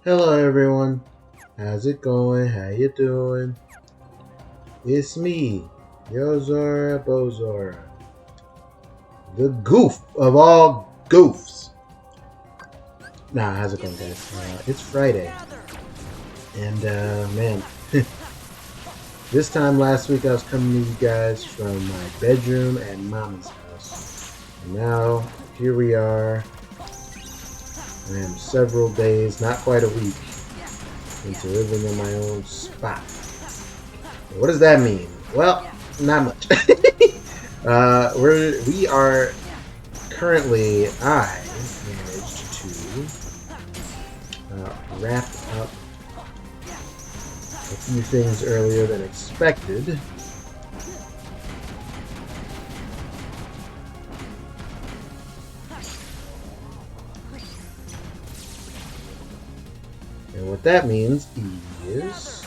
Hello everyone, how's it going? How you doing? It's me, Yozora Bozora, the goof of all goofs. Nah, how's it going, guys? It's Friday, and man, this time last week I was coming to you guys from my bedroom at Mama's house, and now here we are. I am several days, not quite a week, into living in my own spot. What does that mean? Well, not much. We are currently, I managed to wrap up a few things earlier than expected. And what that means is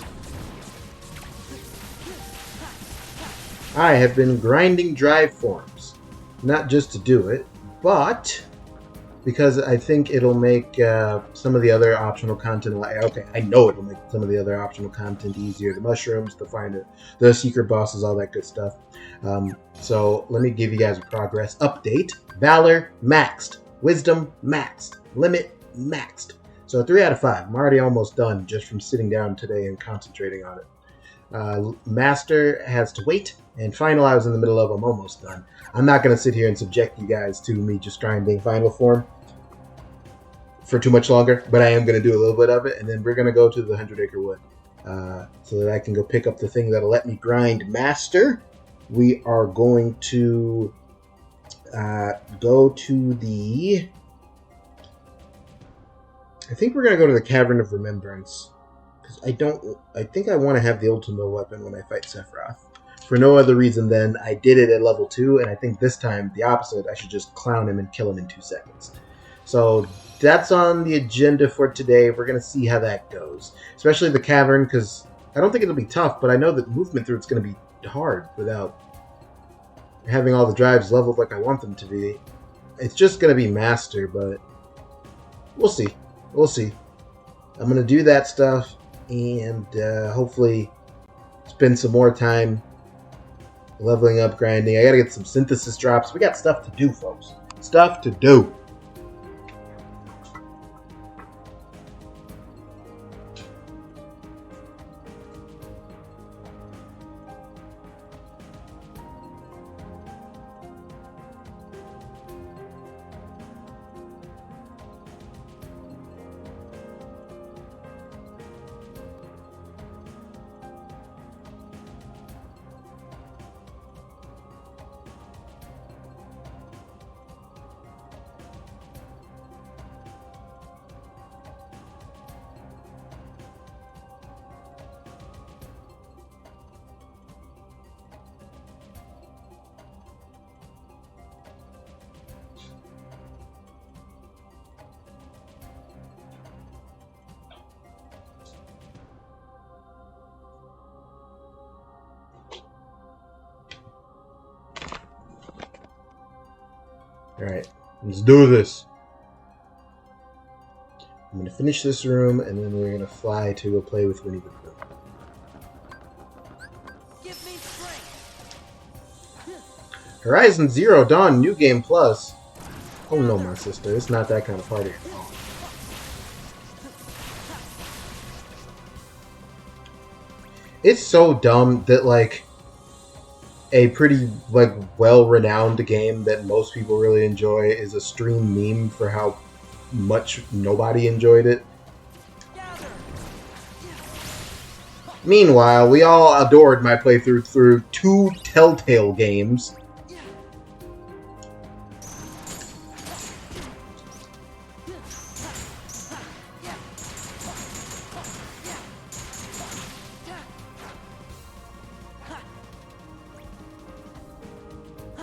I have been grinding drive forms. Not just to do it, but because I think it'll make some of the other optional content, okay, I know it'll make some of the other optional content easier. The mushrooms, to find it, the secret bosses, all that good stuff. So let me give you guys a progress update. Valor maxed. Wisdom maxed. Limit maxed. So 3 out of 5. I'm already almost done just from sitting down today and concentrating on it. Master has to wait, and Final I was in the middle of. I'm almost done. I'm not going to sit here and subject you guys to me just grinding Final form for too much longer, but I am going to do a little bit of it, and then we're going to go to the 100 Acre Wood so that I can go pick up the thing that'll let me grind Master. We are going to go to the... I think we're going to go to the Cavern of Remembrance. Because I think I want to have the ultimate weapon when I fight Sephiroth. For no other reason than I did it at level 2, and I think this time, the opposite, I should just clown him and kill him in 2 seconds. So that's on the agenda for today. We're going to see how that goes. Especially the Cavern, because I don't think it'll be tough, but I know that movement through it's going to be hard without having all the drives leveled like I want them to be. It's just going to be Master, but we'll see. We'll see. I'm going to do that stuff and hopefully spend some more time leveling up, grinding. I got to get some synthesis drops. We got stuff to do, folks. Stuff to do. Alright, let's do this. I'm going to finish this room, and then we're going to fly to go play with Winnie the Pooh. Give me strength. Horizon Zero Dawn New Game Plus. Oh no, my sister, it's not that kind of party at all. It's so dumb that, like, a pretty, like, well-renowned game that most people really enjoy is a stream meme for how much nobody enjoyed it. Meanwhile, we all adored my playthrough through 2 Telltale games.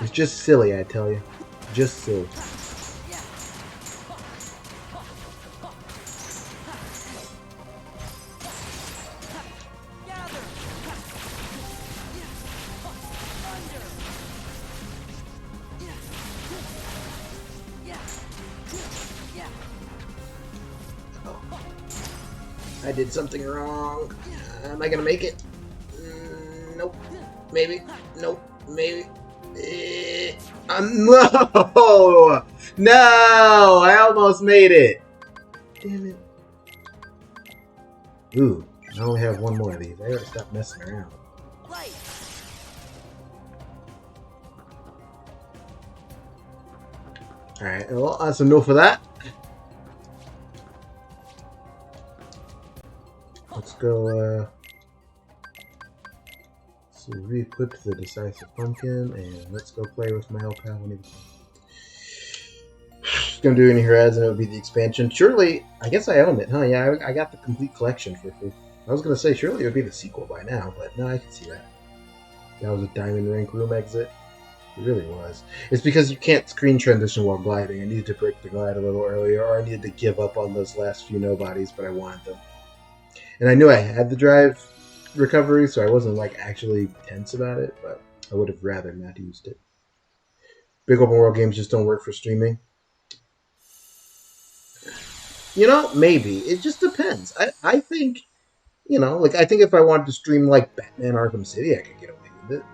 It's just silly, I tell you. Just silly. I did something wrong. Am I gonna make it? Nope. Maybe. Nope. Maybe. No! No! I almost made it! Damn it. Ooh, I only have one more of these. I gotta stop messing around. Light. Alright, well, that's enough of that. Let's go, so re-equip the Decisive Pumpkin, and let's go play with my old pal. Just gonna do any heads, and it would be the expansion. Surely, I guess I own it, huh? Yeah, I got the complete collection for free. I was gonna say, surely it would be the sequel by now, but no, I can see that. That was a diamond rank room exit. It really was. It's because you can't screen transition while gliding. I needed to break the glide a little earlier, or I needed to give up on those last few nobodies, but I wanted them. And I knew I had the drive recovery, so I wasn't like actually tense about it, but I would have rather not used it. Big open world games just don't work for streaming. You know, maybe. It just depends. I think, like I think if I wanted to stream like Batman Arkham City, I could get away with it.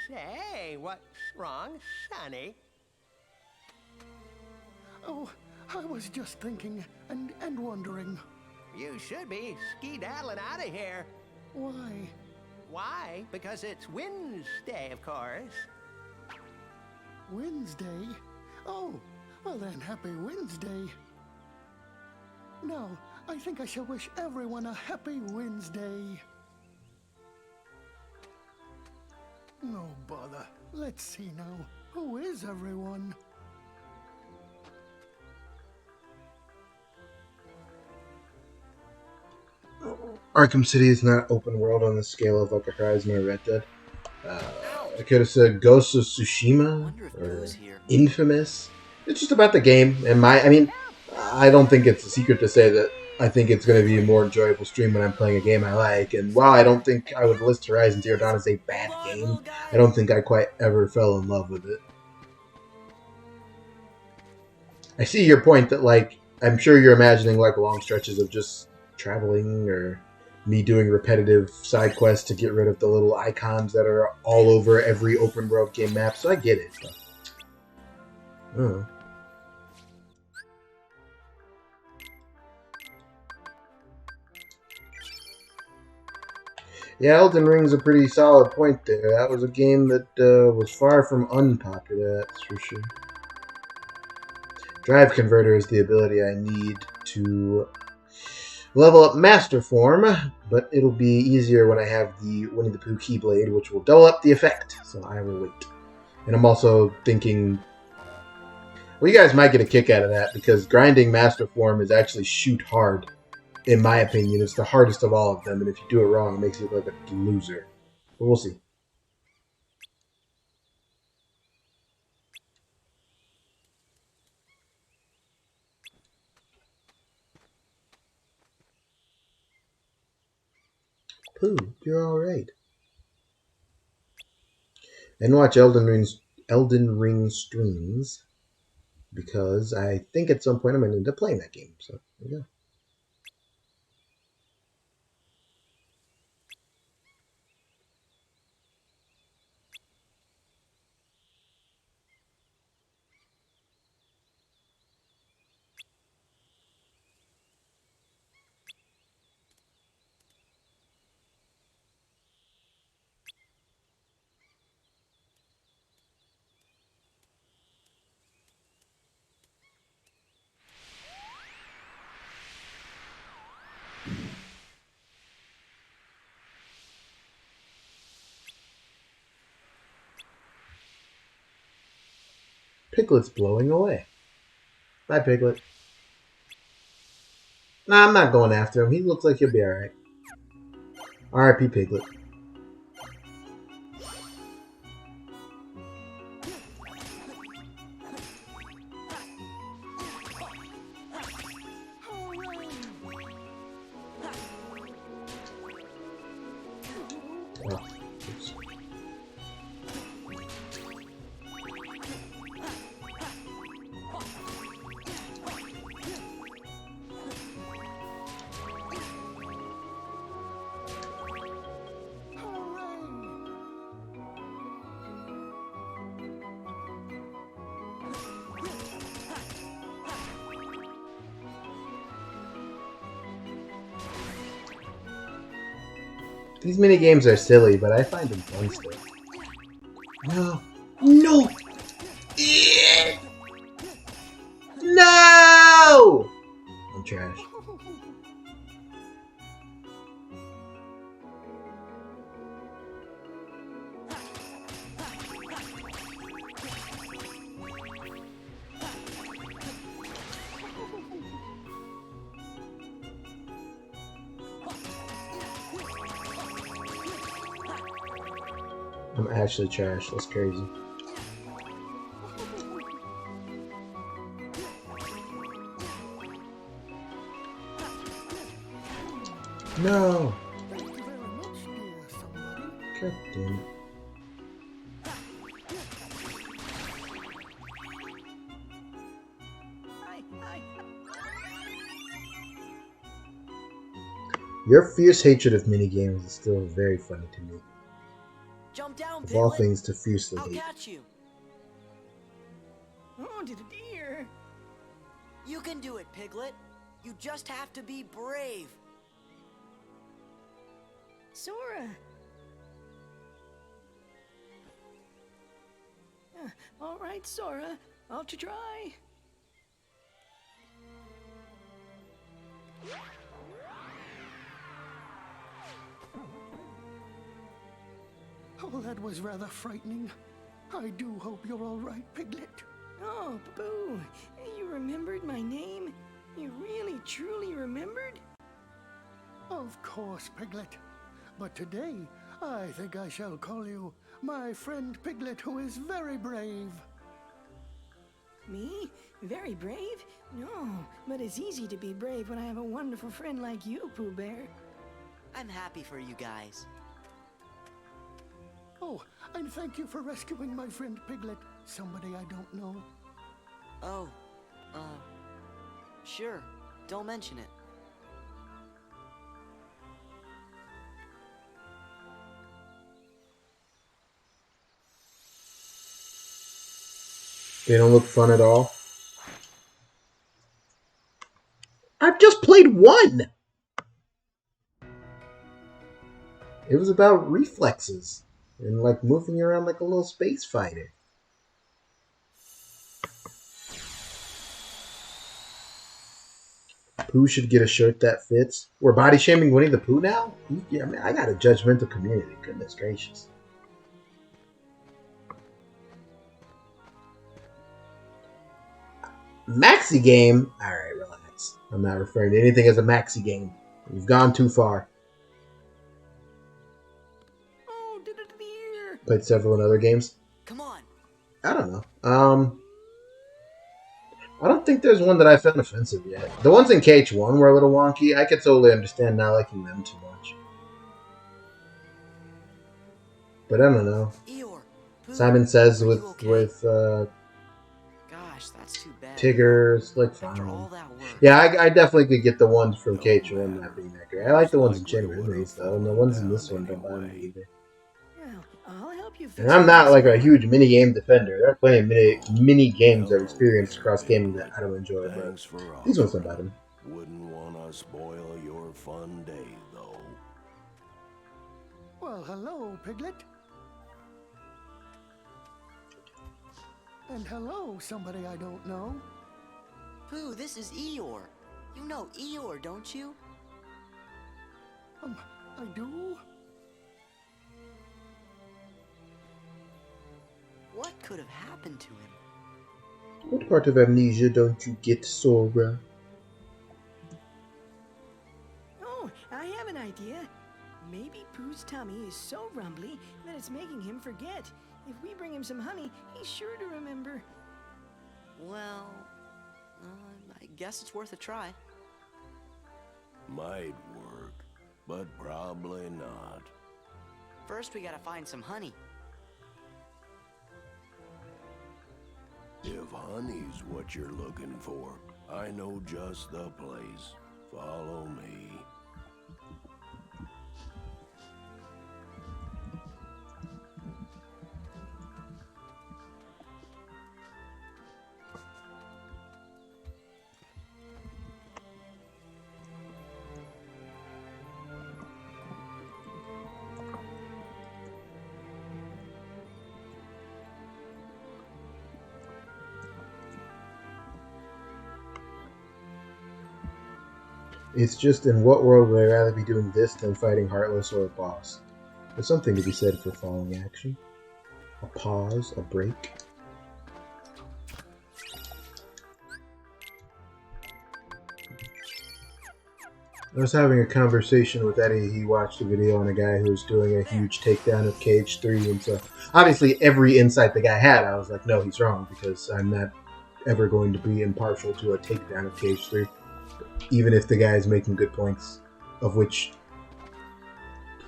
Say, what's wrong, Sonny? Oh, I was just thinking and wondering. You should be skedaddling out of here. Why? Why? Because it's Wednesday, of course. Wednesday? Oh, well then, happy Wednesday. Now, I think I shall wish everyone a happy Wednesday. No bother. Let's see now. Who is everyone? Arkham City is not open world on the scale of like a Horizon or Red Dead. I could have said Ghost of Tsushima or Infamous. It's just about the game and I don't think it's a secret to say that I think it's going to be a more enjoyable stream when I'm playing a game I like. And while I don't think I would list Horizon Zero Dawn as a bad game, I don't think I quite ever fell in love with it. I see your point that, like, I'm sure you're imagining, like, long stretches of just traveling or me doing repetitive side quests to get rid of the little icons that are all over every open world game map, so I get it. But, I don't know. Yeah, Elden Ring's a pretty solid point there. That was a game that was far from unpopular, that's for sure. Drive Converter is the ability I need to level up Master Form, but it'll be easier when I have the Winnie the Pooh Keyblade, which will double up the effect, so I will wait. And I'm also thinking, well, you guys might get a kick out of that, because grinding Master Form is actually shoot hard. In my opinion, it's the hardest of all of them, and if you do it wrong, it makes you look like a loser. But we'll see. Pooh, you're alright. And watch Elden Ring streams, because I think at some point I'm going to end up playing that game. So, there you go. Piglet's blowing away. Bye, Piglet. Nah, I'm not going after him. He looks like he'll be alright. R.I.P. Piglet. These mini games are silly, but I find them fun still. No. No! Yeah. No! I'm trash. I'm actually trash. That's crazy. No! Thank you very much, dear somebody. God damn it. Your fierce hatred of minigames is still very funny to me. Jump down, Of all Piglet. things to fiercely I'll hate. catch you. Oh, dear. You can do it, Piglet. You just have to be brave. Sora. All right, Sora. I'll try. Oh, that was rather frightening. I do hope you're all right, Piglet. Oh, Boo. You remembered my name? You really, truly remembered? Of course, Piglet. But today, I think I shall call you my friend Piglet, who is very brave. Me? Very brave? No, but it's easy to be brave when I have a wonderful friend like you, Pooh Bear. I'm happy for you guys. Oh, and thank you for rescuing my friend Piglet, somebody I don't know. Oh, sure. Don't mention it. They don't look fun at all. I've just played one! It was about reflexes and like moving around like a little space fighter. Pooh should get a shirt that fits. We're body shaming Winnie the Pooh now? Yeah, man, I got a judgmental community. Goodness gracious. Maxi game? Alright, relax. I'm not referring to anything as a maxi game. You've gone too far. Oh, dear. Played several other games. Come on. I don't know. I don't think there's one that I found offensive yet. The ones in KH1 were a little wonky. I could totally understand not liking them too much. But I don't know. Eeyore. Pooh, Simon Says are you with okay? Gosh, that's too bad. Tigger's like After all fine. that work. Yeah, I definitely could get the ones from No KH1 matter. not being that great. I like the ones in Most Chain likely Memories would've though, and the fallen ones in this down one don't bother me anyway. either. Well, I'll help you fix And I'm it, not like a Sora. huge minigame defender. There are plenty of mini games I've experienced across gaming that I don't enjoy, but Thanks for these ones don't bother offering. me. Wouldn't want to spoil your fun day, though. Well, hello, Piglet. And hello, somebody I don't know. Pooh, this is Eeyore. You know Eeyore, don't you? I do? What could have happened to him? What part of amnesia don't you get, Sora? Oh, I have an idea. Maybe Pooh's tummy is so rumbly that it's making him forget. If we bring him some honey, he's sure to remember. Well, I guess it's worth a try. Might work, but probably not. First, we gotta find some honey. If honey's what you're looking for, I know just the place. Follow me. It's just, in what world would I rather be doing this than fighting Heartless or a boss? There's something to be said for falling action. A pause, a break. I was having a conversation with Eddie. He watched a video on a guy who was doing a huge takedown of Cage 3, and so obviously every insight the guy had, I was like, no, he's wrong, because I'm not ever going to be impartial to a takedown of Cage 3, even if the guy is making good points, of which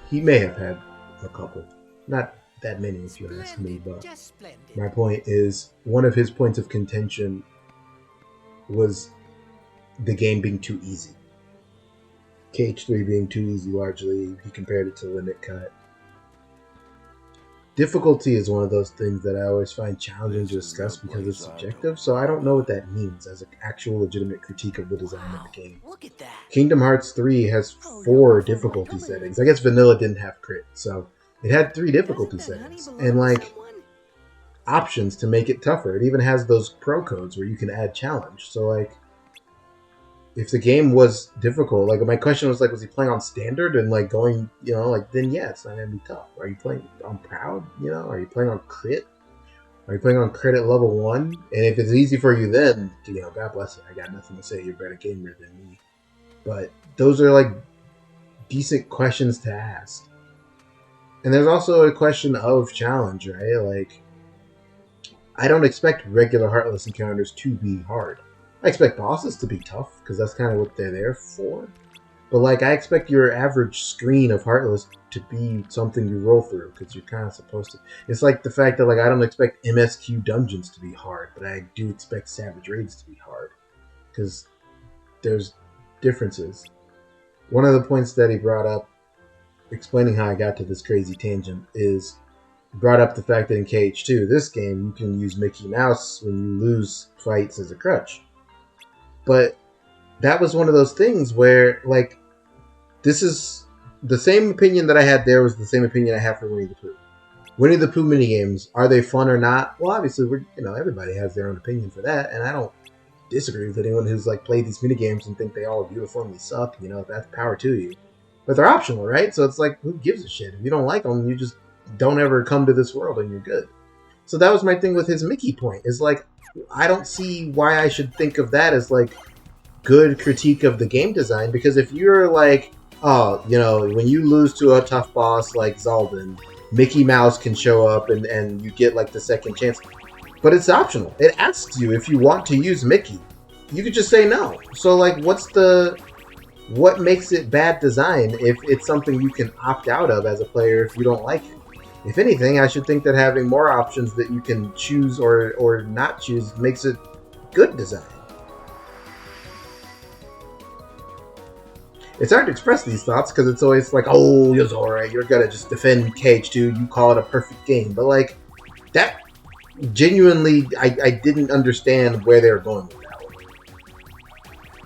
he may have had a couple. Not that many, if you ask me, but Just splendid. my point is, one of his points of contention was the game being too easy. Cage 3 being too easy, largely, he compared it to Limit Cut. Difficulty is one of those things that I always find challenging to discuss because it's subjective, so I don't know what that means as an actual legitimate critique of the design of the game. Look at that. Kingdom Hearts 3 has 4 difficulty settings. I guess Vanilla didn't have crit, so it had 3 difficulty settings. And, like, options to make it tougher. It even has those pro codes where you can add challenge. So, like, if the game was difficult, like, my question was, like, was he playing on standard and, like, going, you know, like, then yeah, it's not going to be tough. Are you playing on proud, you know? Are you playing on crit? Are you playing on crit at level 1? And if it's easy for you then, you know, God bless you. I got nothing to say. You're a better gamer than me. But those are, like, decent questions to ask. And there's also a question of challenge, right? Like, I don't expect regular Heartless encounters to be hard. I expect bosses to be tough, because that's kind of what they're there for. But, like, I expect your average screen of Heartless to be something you roll through, because you're kind of supposed to. It's like the fact that, like, I don't expect MSQ dungeons to be hard, but I do expect Savage Raids to be hard. Because there's differences. One of the points that he brought up, explaining how I got to this crazy tangent, is brought up the fact that in KH2, this game, you can use Mickey Mouse when you lose fights as a crutch. But that was one of those things where, like, this is the same opinion that I had there was the same opinion I have for Winnie the Pooh. Winnie the Pooh minigames, are they fun or not? Well, obviously, everybody has their own opinion for that, and I don't disagree with anyone who's, like, played these minigames and think they all uniformly suck. You know, that's power to you. But they're optional, right? So it's like, who gives a shit? If you don't like them, you just don't ever come to this world and you're good. So that was my thing with his Mickey point, is like, I don't see why I should think of that as, like, good critique of the game design, because if you're like, oh, you know, when you lose to a tough boss like Zaldin, Mickey Mouse can show up and you get, like, the second chance. But it's optional. It asks you if you want to use Mickey. You could just say no. So, like, what makes it bad design if it's something you can opt out of as a player if you don't like it? If anything, I should think that having more options that you can choose or not choose makes it good design. It's hard to express these thoughts because it's always like, oh, Yozora, you're gonna just defend KH2, you call it a perfect game. But, like, that genuinely, I didn't understand where they were going with that one.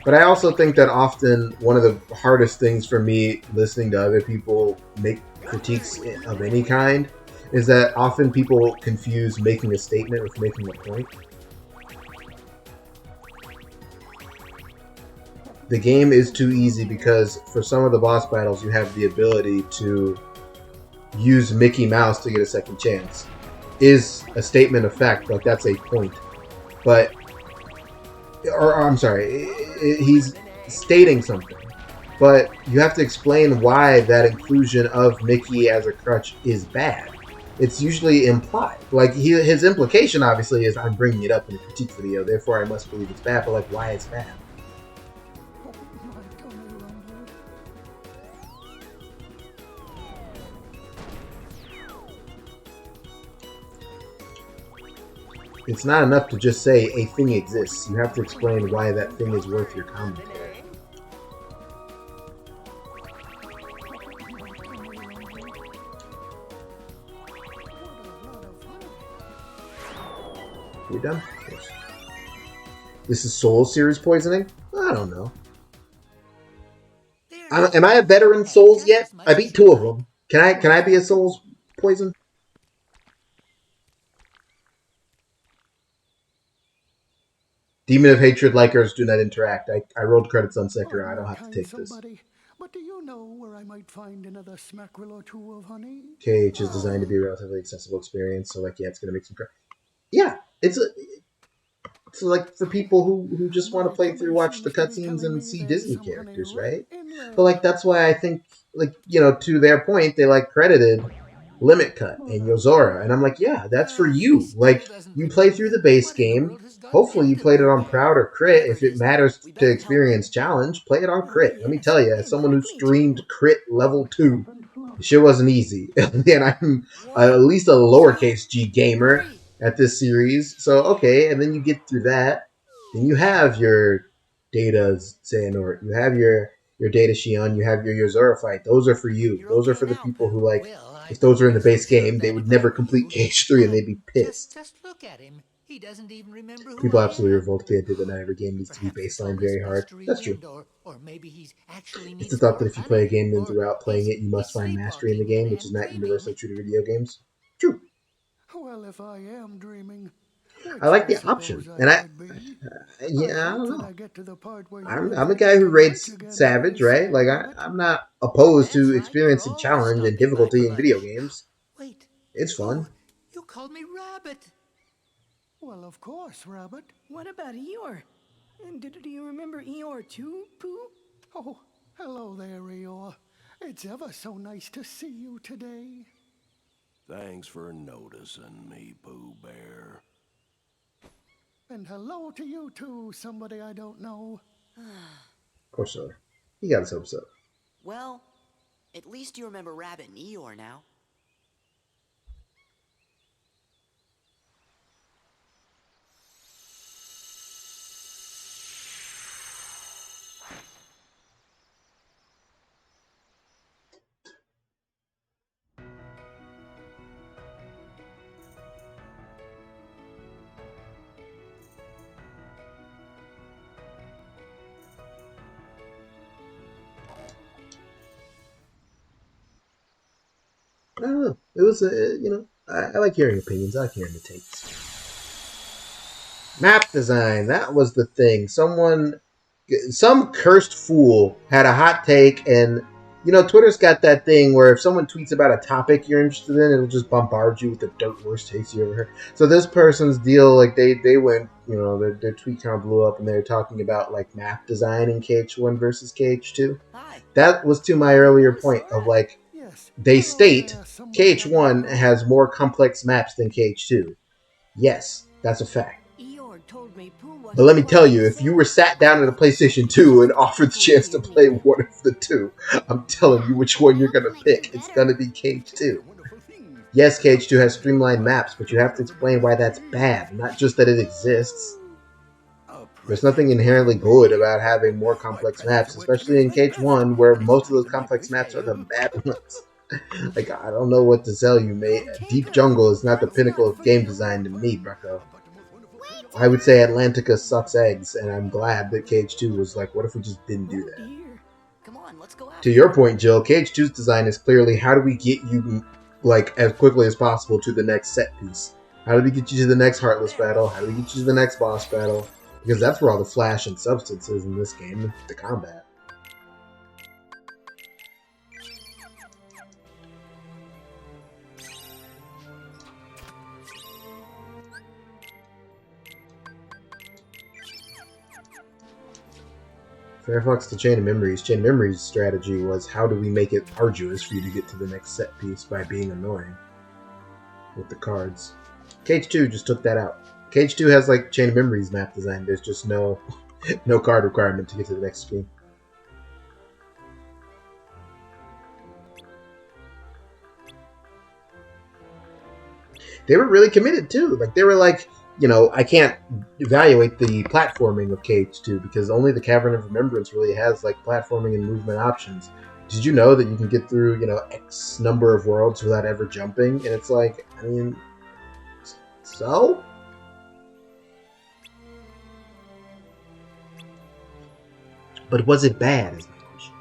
But I also think that often one of the hardest things for me listening to other people make critiques of any kind is that often people confuse making a statement with making a point. The game is too easy because for some of the boss battles you have the ability to use Mickey Mouse to get a second chance. Is a statement of fact, like, that's a point. But, or I'm sorry, he's stating something. But you have to explain why that inclusion of Mickey as a crutch is bad. It's usually implied. Like, his implication, obviously, is I'm bringing it up in a critique video, therefore I must believe it's bad, but, like, why it's bad? It's not enough to just say a thing exists. You have to explain why that thing is worth your commentary. We done? Yes. This is Soul Series poisoning? I don't know. Am I a veteran Souls yet? I beat 2 of them. Can I be a Souls poison? Demon of Hatred likers do not interact. I rolled credits on Oh, Sekiro. I you're don't a have to kind take this. somebody. But do you know where I might find another smackerel or two of honey? KH is designed to be a relatively accessible experience, so like yeah, it's gonna make some. Yeah, it's like for people who just want to My play through, tummy watch the seems to be cutscenes, telling and me see there's Disney some honey characters, right right? in there. But like that's why I think like to their point, they like credited Limit Cut and Yozora, and I'm like, yeah, that's for Well, he you. still Like doesn't you play through remember the base what in the game. world has gotten Hopefully, you into played it Pooh on Bear. Proud or Crit. Whatever If it it is, though, matters we to better help him. experience challenge, play it on Oh, Crit. Let me yes, tell you, as and someone who quickly, streamed too. Crit level 2, the shit wasn't easy, and I'm at One, least a two, lowercase g gamer three. at this series. So okay, and then you get through that, then you have your Data Xehanort, you have your Data Shion, you have your Yozora fight. Those are for you. You're Those are okay for the now, people who Pooh. like. Well, If those I are in the guess I'm base sure of game, they that would if I never were complete you. KH3 and But they'd be pissed. just look at him. He doesn't even remember who People I absolutely am. revolt at the idea that not every game needs to be Perhaps it's all baseline this very hard. mystery That's true. wind, or maybe he's actually It's the needs thought that more if you play a honey, game, then or throughout playing it, you he's must find mastery in the sleepwalking game, which is and not universally dreaming. true to video games. True. Well, if I am dreaming, I which like I the option, suppose I and could be, I yeah, I hope don't that know. I get to the part where you I'm and a guy Piglet who can match rates again very Savage, right? soon, Like Rabbit. I'm not opposed That's to right, you're experiencing always challenge and stopping by for difficulty in video lunch. games. Wait, It's Pooh, fun. you called me Rabbit. Well, of course, Rabbit. What about Eeyore? And do you remember Eeyore too, Pooh? Oh, hello there, Eeyore. It's ever so nice to see you today. Thanks for noticing me, Pooh Bear. And hello to you too, somebody I don't know. Of course, so. He got his hopes up. Well, at least you remember Rabbit and Eeyore now. I don't know. It was I like hearing opinions. I like hearing the takes. Map design. That was the thing. Some cursed fool had a hot take, and Twitter's got that thing where if someone tweets about a topic you're interested in, it'll just bombard you with the dirt worst takes you ever heard. So this person's deal, like they went, their tweet kind of blew up, and they were talking about like map design in KH1 versus KH2. Hi. That was to my earlier Hello, point of Sora. like Yes. they hello state there, somebody I don't KH1 know. has more complex maps than KH2. Yes, that's a fact. Eeyore told me Pooh wasn't But let me quite tell you, if you himself. were sat down at a PlayStation 2 and offered the chance to play one of the two, I'm telling you which one you're going to pick. It's going to be KH2. Yes, KH2 has streamlined maps, but you have to explain why that's bad, not just that it exists. There's nothing inherently good about having more complex maps, especially in KH1, where most of those complex maps are the bad ones. Like, I don't know what to tell you, mate. Deep Jungle is not the pinnacle of game design to me, Brecco. I would say Atlantica sucks eggs, and I'm glad that KH2 was like, what if we just didn't do Oh that? dear. Come on, let's go out. To your point, Jill, KH2's design is clearly how do we get you, like, as quickly as possible to the next set piece? How do we get you to the next Heartless battle? How do we get you to the next boss battle? Because that's where all the flash and substance is in this game, the combat. Firefox to Chain of Memories. Chain of Memories' strategy was how do we make it arduous for you to get to the next set piece by being annoying with the cards. KH2 just took that out. KH2 has like Chain of Memories map design. There's just no card requirement to get to the next screen. They were really committed too. Like they were like, I can't evaluate the platforming of KH2 because only the Cavern of Remembrance really has like platforming and movement options. Did you know that you can get through, X number of worlds without ever jumping? And it's like, I mean, so? But was it bad, is my question.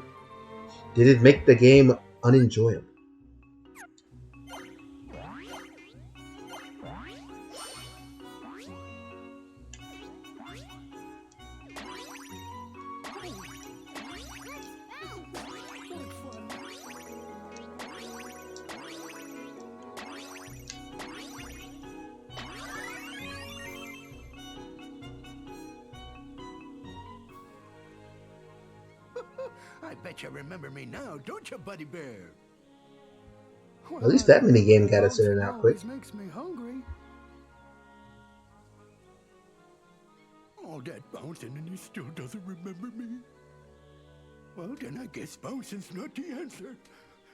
Did it make the game unenjoyable? bet you remember me now, don't you, Buddy Bear? At least that mini game got us in and out quick. Always makes me hungry. All that bouncing and he still doesn't remember me. Well, then I guess bouncing's not the answer.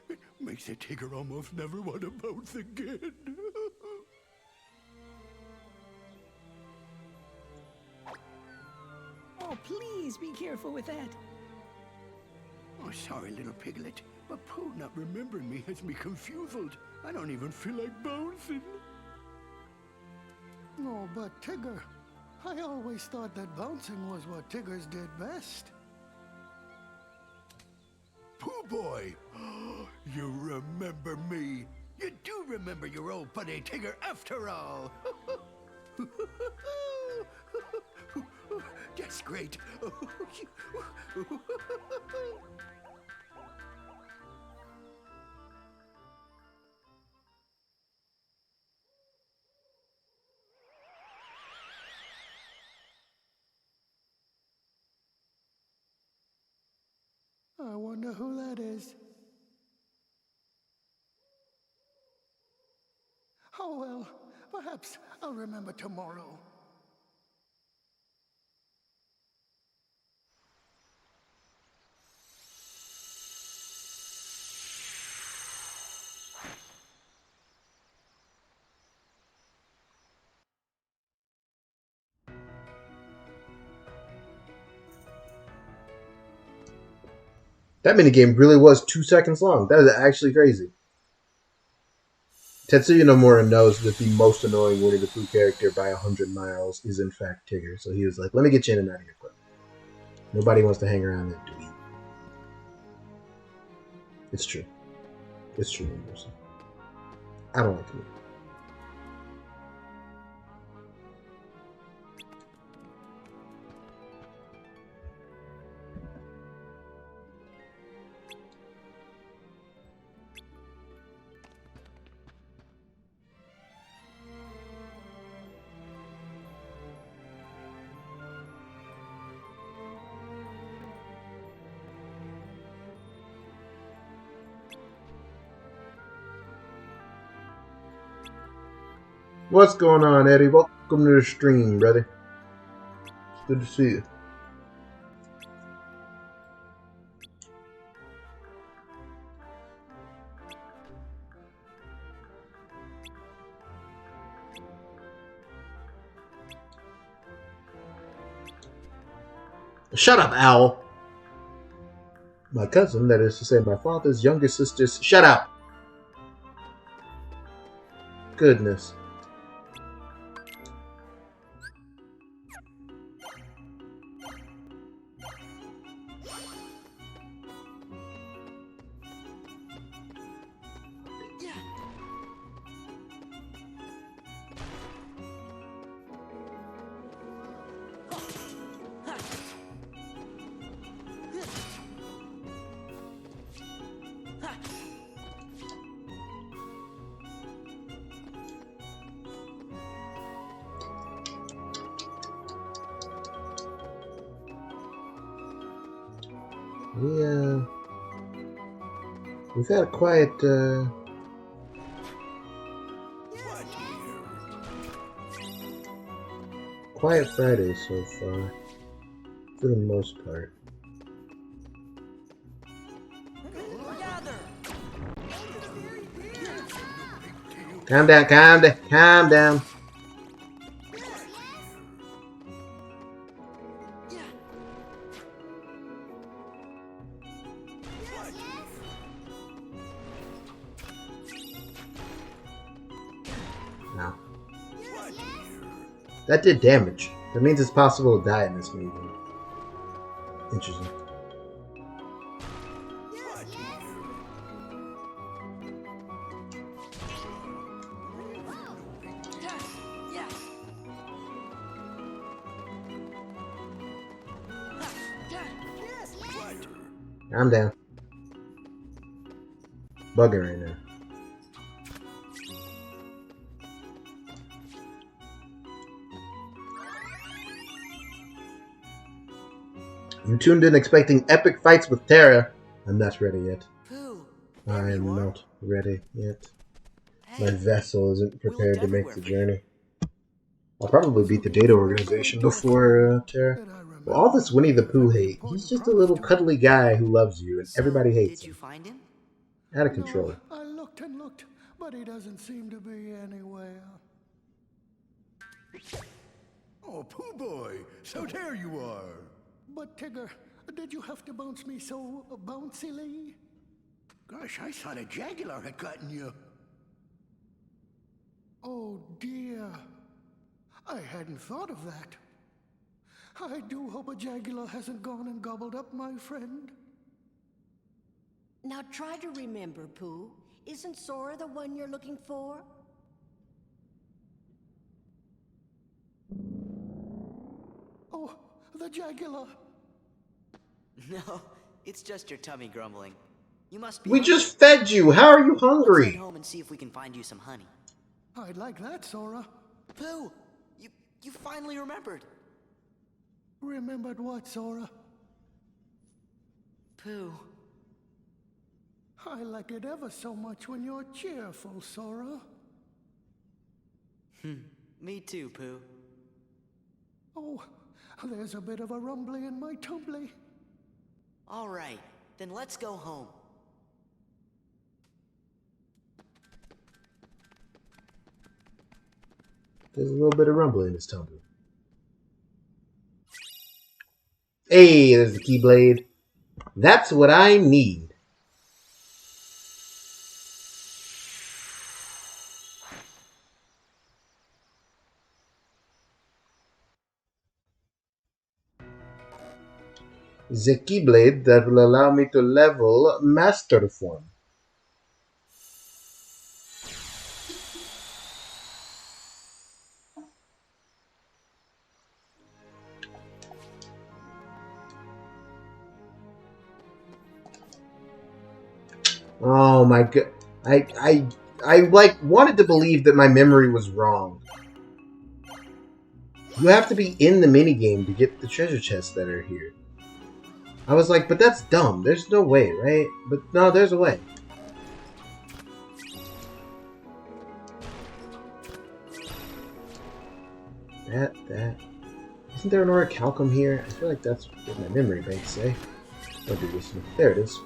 It makes a Tigger almost never want to bounce again. Oh, please be careful with that. Oh, sorry, little piglet, but Pooh not remembering me has me confused. I don't even feel like bouncing. Oh, but Tigger, I always thought that bouncing was what Tiggers did best. Pooh boy, you remember me. You do remember your old buddy Tigger after all. That's great. I wonder who that is. Oh well, perhaps I'll remember tomorrow. That minigame really was 2 seconds long. That is actually crazy. Tetsuya Nomura knows that the most annoying Winnie the Pooh character by 100 miles is in fact Tigger. So he was like, let me get you in and out of here quick. Nobody wants to hang around that dweeb. It's true. It's true, Universal. I don't like the movie. What's going on, Eddie? Welcome to the stream, brother. It's good to see you. Shut up, Owl. My cousin, that is to say my father's younger sister's... Shut up! Goodness. We've had a quiet, quiet Friday so far, for the most part. Calm down, calm down, calm down. No. That did damage. That means it's possible to die in this movie. Interesting. I'm down. Bugging right now. You tuned in expecting epic fights with Terra. I'm not ready yet. Pooh, I there you am are. not ready yet. Hey, My vessel isn't we looked prepared to make everywhere the for you. journey. I'll I probably was beat the looking data for a organization bird-dog friend before Terra. that I Well, all remember this Winnie the with a Pooh very hate. He's important just a promise little to cuddly guy who loves you, and So, everybody hates did you him. find him? Out of No, control. I looked and looked, but he doesn't seem to be anywhere. Oh, Pooh Boy, so there you are. But Tigger, did you have to bounce me so bouncily? Gosh, I thought a jaguar had gotten you. Oh dear, I hadn't thought of that. I do hope a jaguar hasn't gone and gobbled up my friend. Now try to remember, Pooh. Isn't Sora the one you're looking for? Oh, the jaguar. No, it's just your tummy grumbling. You must be We hungry. just fed you! How are you Let's head hungry? home and see if we can find you some honey. I'd like that, Sora. Pooh, you finally remembered. Remembered what, Sora? Pooh, I like it ever so much when you're cheerful, Sora. me too, Pooh. Oh, there's a bit of a rumbly in my tumbly. All right, then let's go home. There's a little bit of rumble in his tumble. Hey, there's the Keyblade. That's what I need. The Keyblade that will allow me to level Master Form. Oh my god. I like wanted to believe that my memory was wrong. You have to be in the minigame to get the treasure chests that are here. I was like, but that's dumb. There's no way, right? But no, there's a way. That. Isn't there an orichalcum here? I feel like that's what my memory banks say. I'll do this one. There it is.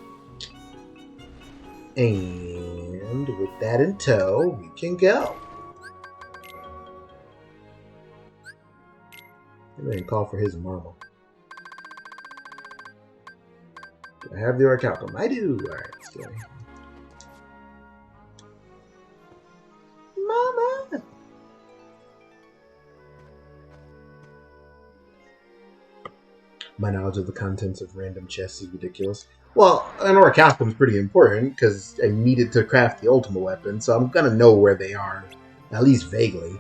And with that in tow, we can go. I'm going to call for his marble. Do I have the orichalcum? I do. Alright, let's go. Mama! My knowledge of the contents of random chests is ridiculous. Well, an orichalcum is pretty important because I needed to craft the ultimate weapon, so I'm gonna know where they are, at least vaguely.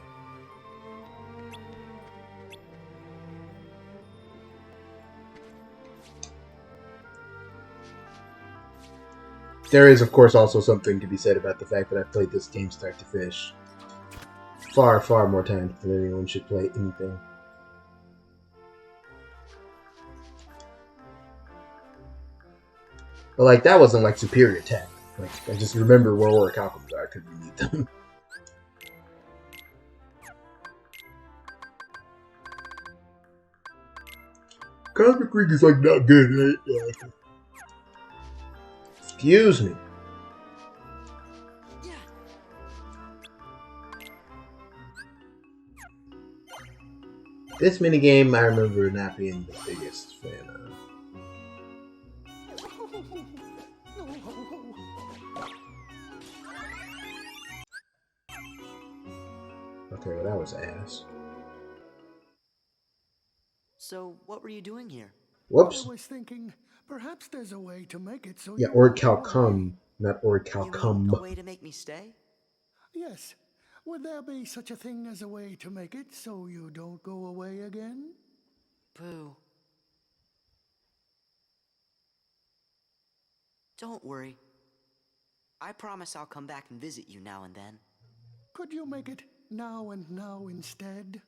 There is, of course, also something to be said about the fact that I've played this game start to finish far, far more times than anyone should play anything. But, like, that wasn't, like, superior tech. Like, I just remember where orichalcums are because we need them. Cosmic Ring is, like, not good, right? Yeah. Excuse me. Yeah. This minigame, I remember not being the biggest fan of. Okay, well, that was ass. So, what were you doing here? Whoops. I was thinking, perhaps there's a way to make it so Yeah, you won't go away. orichalcum, not You mean orichalcum. a way to make me stay? Yes. Would there be such a thing as a way to make it so you don't go away again? Pooh. Don't worry. I promise I'll come back and visit you now and then. Could you make it now and now instead?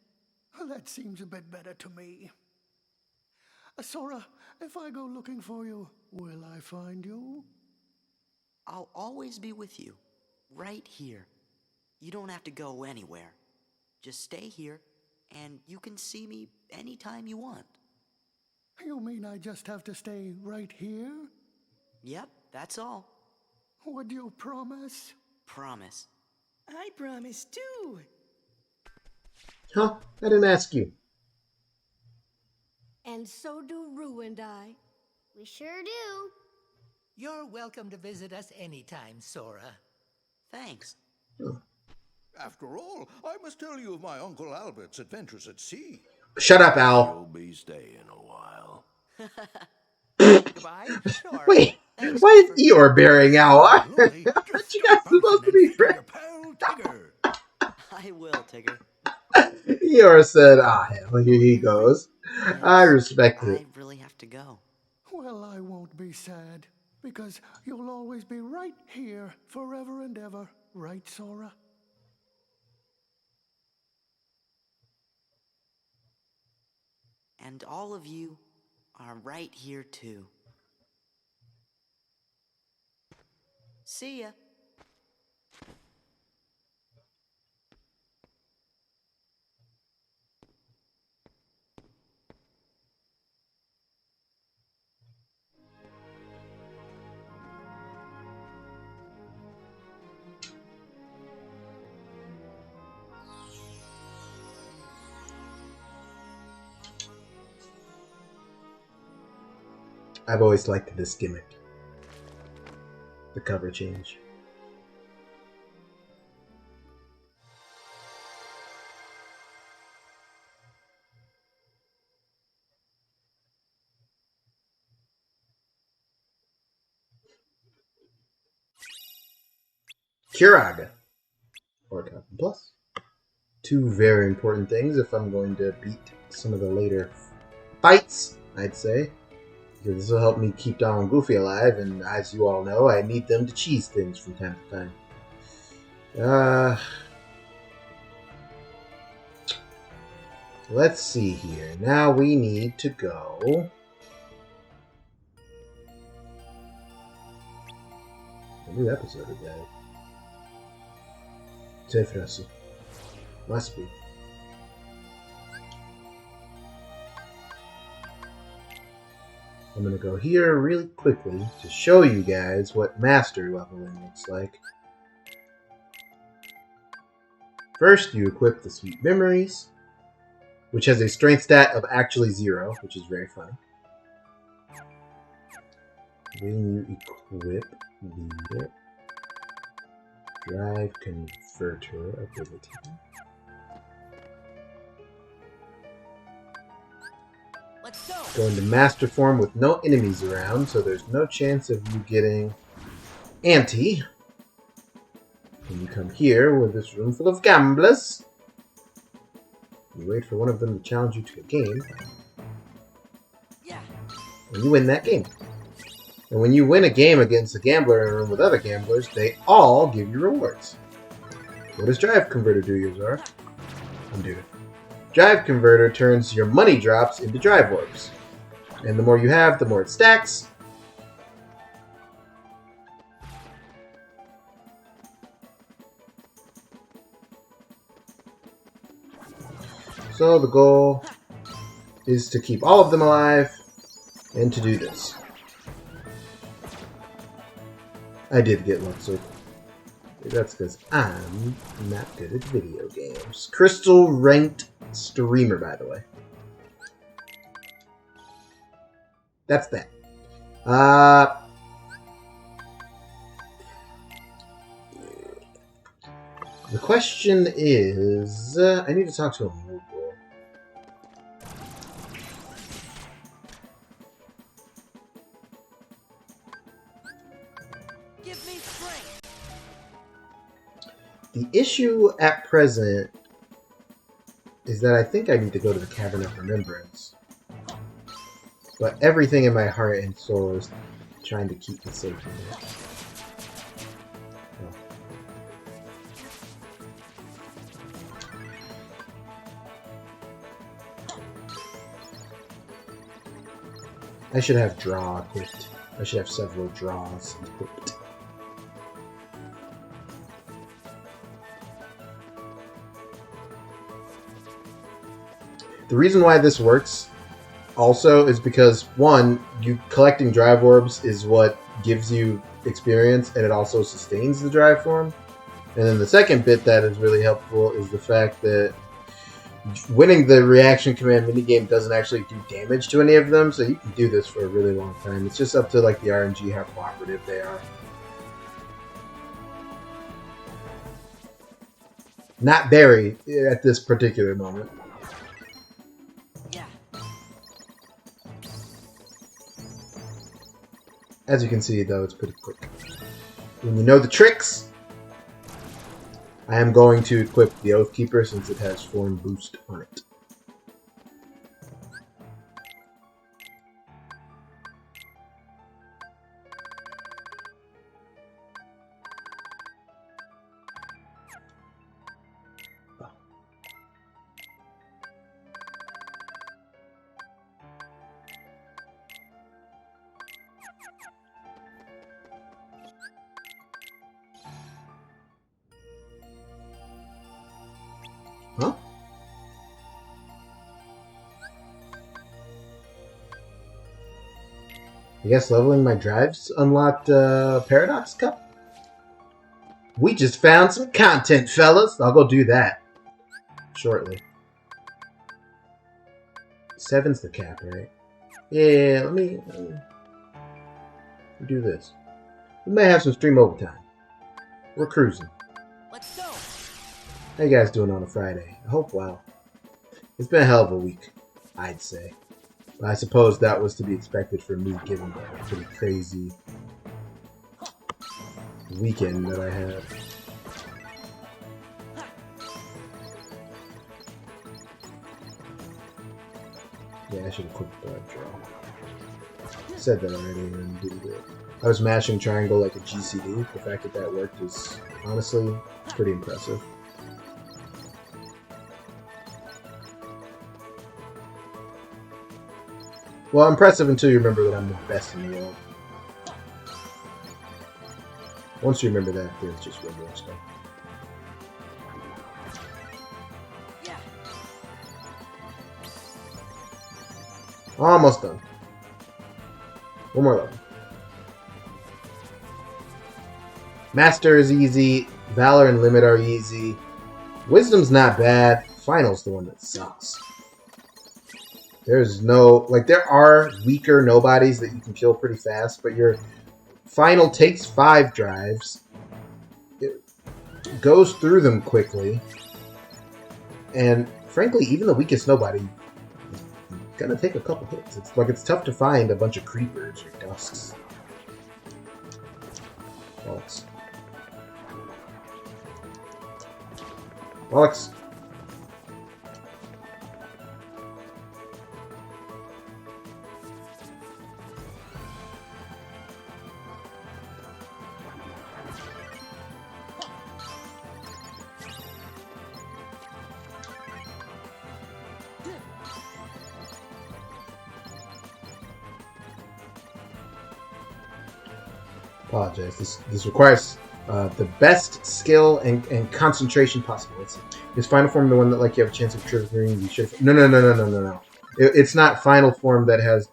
That seems a bit better to me. Sora, if I go looking for you, will I find you? I'll always be with you, right here. You don't have to go anywhere. Just stay here, and you can see me anytime you want. You mean I just have to stay right here? Yep, that's all. Would you promise? Promise. I promise too. Huh? I didn't ask you. And so do Rue and I. We sure do. You're welcome to visit us anytime, Sora. Thanks. After all, I must tell you of my Uncle Albert's adventures at sea. Shut up, Al. You'll be staying a while. Goodbye, Sora. Wait, Thanks, why is Gopher. Eeyore bearing Al? I Absolutely. thought Just you stop guys were supposed bouncing to and be think of your friends. pal Tigger. I will, Tigger. Eeyore said, ah, hell, here he goes. I Yes, respect it. I really have to go. Well, I won't be sad, because you'll always be right here forever and ever, right, Sora? And all of you are right here too. See ya. I've always liked this gimmick. The cover change. Kiraga. Or Captain Plus. Two very important things if I'm going to beat some of the later fights, I'd say. Because this will help me keep Donald and Goofy alive, and as you all know, I need them to cheese things from time to time. Let's see here. Now we need to go... A new episode of that. Tefrasu. Must be. I'm going to go here really quickly to show you guys what master leveling looks like. First, you equip the Sweet Memories, which has a strength stat of actually 0, which is very funny. Then you equip the Drive Converter ability. Let's go. Go into Master Form with no enemies around, so there's no chance of you getting anti. And you come here with this room full of gamblers. You wait for one of them to challenge you to a game. Yeah. And you win that game. And when you win a game against a gambler in a room with other gamblers, they all give you rewards. What does Drive Converter do, Yozora? Undo it. Drive Converter turns your money drops into drive orbs. And the more you have, the more it stacks. So the goal is to keep all of them alive and to do this. I did get luck circle. That's because I'm not good at video games. Crystal ranked streamer, by the way. That's that. The question is, I need to talk to a Moogle. Give me strength. The issue at present is that I think I need to go to the Cavern of Remembrance. But everything in my heart and soul is trying to keep me safe from it. I should have draw equipped. I should have several draws equipped. The reason why this works also is because, one, you collecting drive orbs is what gives you experience, and it also sustains the drive form. And then the second bit that is really helpful is the fact that winning the reaction command minigame doesn't actually do damage to any of them, so you can do this for a really long time. It's just up to like the RNG how cooperative they are. Not very at this particular moment. Yeah. As you can see, though, it's pretty quick. When you know the tricks, I am going to equip the Oathkeeper since it has form boost on it. Huh? I guess leveling my drives unlocked Paradox Cup? We just found some content, fellas! I'll go do that shortly. 7's the cap, right? Yeah, let me do this. We may have some stream overtime. We're cruising. Let's go. How you guys doing on a Friday? I hope well. It's been a hell of a week, I'd say. But I suppose that was to be expected for me given the pretty crazy weekend that I had. Yeah, I should have clicked the draw. Said that already and didn't do it. I was mashing triangle like a GCD. The fact that that worked is honestly pretty impressive. Well, impressive until you remember that I'm the best in the world. Once you remember that, there's just regular stuff. Yeah. Almost done. One more level. Master is easy. Valor and Limit are easy. Wisdom's not bad. Final's the one that sucks. There's no... Like, there are weaker nobodies that you can kill pretty fast, but your Final takes 5 drives. It goes through them quickly. And, frankly, even the weakest nobody is gonna take a couple hits. It's like it's tough to find a bunch of creepers or dusks. Bollocks. Bollocks. Apologize. This requires the best skill and concentration possible. Is Final Form the one that like you have a chance of triggering? You should. No. It's not Final Form that has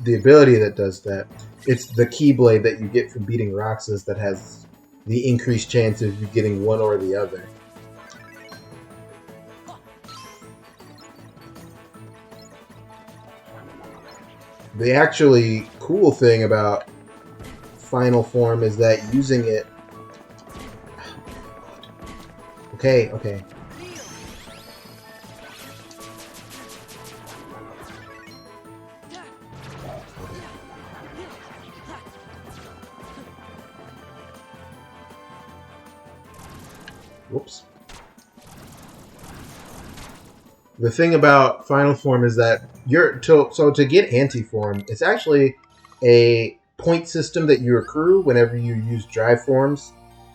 the ability that does that. It's the Keyblade that you get from beating Roxas that has the increased chance of you getting one or the other. The actually cool thing about Final Form is that using it... Okay. Whoops. The thing about Final Form is that to get Anti-Form, it's actually a point system that you accrue whenever you use drive forms.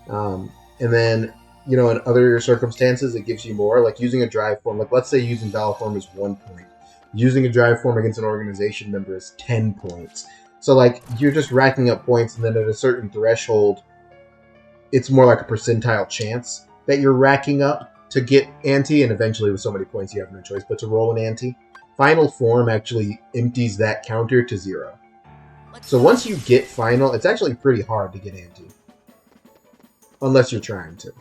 And then, in other circumstances, it gives you more. Like using a drive form, like let's say using Valor Form is 1 point. using a drive form against an organization member is 10 points. So, like, you're just racking up points, and then at a certain threshold, it's more like a percentile chance that you're racking up to get ante, and eventually with so many points you have no choice but to roll an ante. Final form actually empties that counter to 0. So once you get final, it's actually pretty hard to get ante. Unless you're trying to.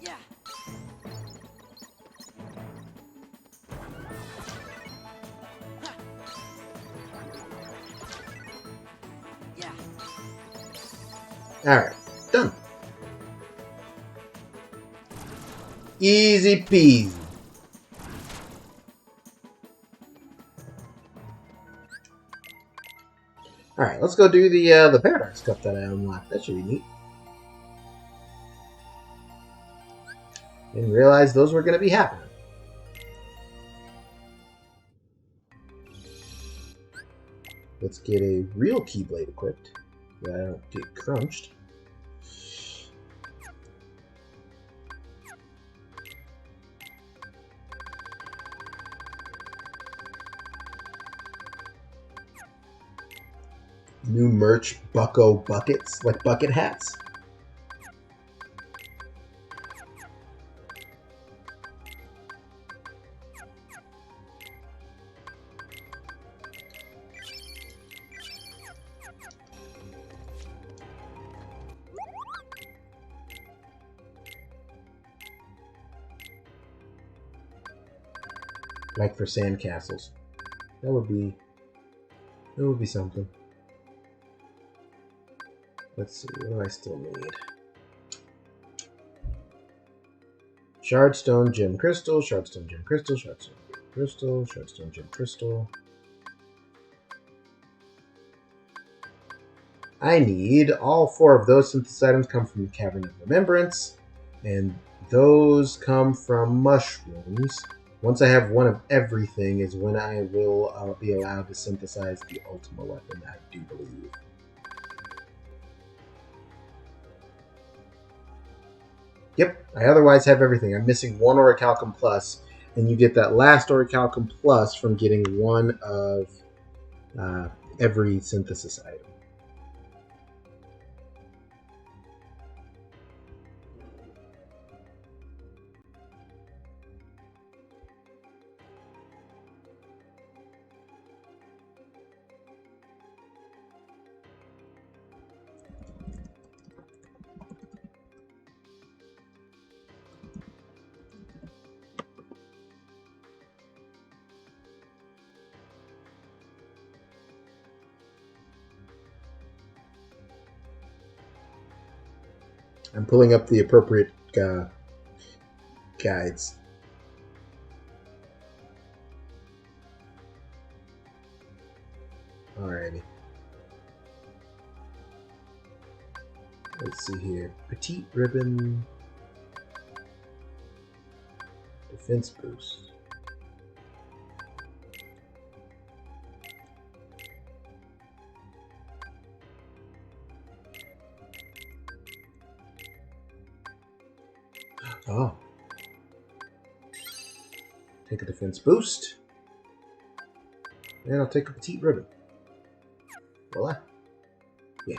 Yeah. Yeah. Alright, done. Easy peasy. Alright, let's go do the Paradox Cup that I unlocked. That should be neat. Didn't realize those were going to be happening. Let's get a real Keyblade equipped. So I don't get crunched. New merch, Bucko buckets, like bucket hats. Like for sandcastles. That would be something. Let's see, what do I still need? Shardstone, Gem Crystal, Shardstone, Gem Crystal, Shardstone, Gem Crystal, Shardstone, Gem Crystal. I need all 4 of those synthesis items come from the Cavern of Remembrance, and those come from mushrooms. Once I have one of everything is when I will be allowed to synthesize the Ultima weapon, I do believe. Yep, I otherwise have everything. I'm missing 1 Orichalcum Plus, and you get that last Orichalcum Plus from getting 1 of every synthesis item. I'm pulling up the appropriate guides. Alrighty. Let's see here. Petite ribbon. Defense boost. Oh. Take a defense boost. And I'll take a petite ribbon. Voila. Yeah.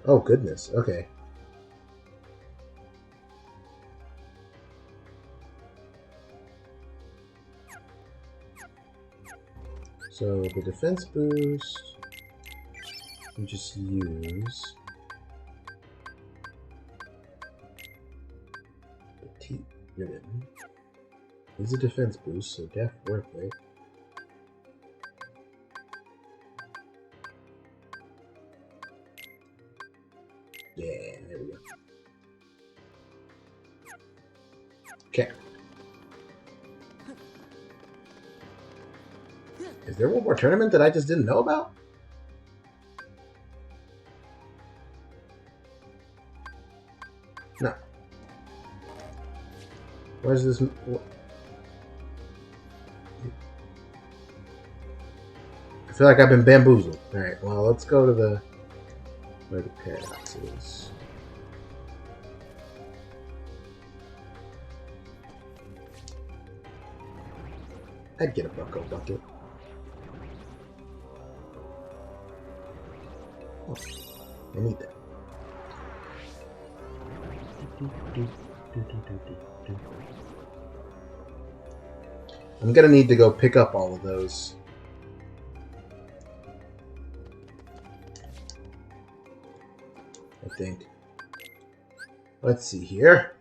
Oh, goodness. Okay. So the defense boost, we just use petite ribbon. It's a defense boost, so def worth it. Yeah, there we go. Okay. Is there one more tournament that I just didn't know about? No. Where's this? I feel like I've been bamboozled. Alright, well, let's go to the... where the paradox is. I'd get a bucko bucket. Oh, I need that. I'm gonna need to go pick up all of those. I think. Let's see here.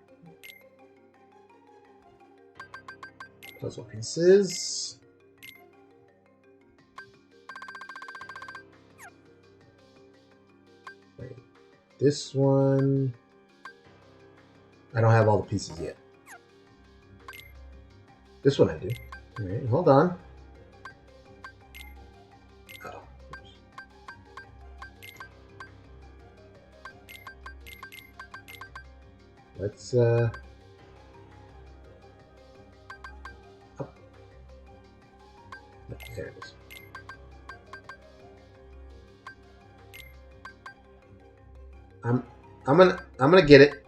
Puzzle pieces. Wait, this one. I don't have all the pieces yet. This one I do. Alright, hold on. Oh. Let's, up. No, there it is. I'm gonna get it.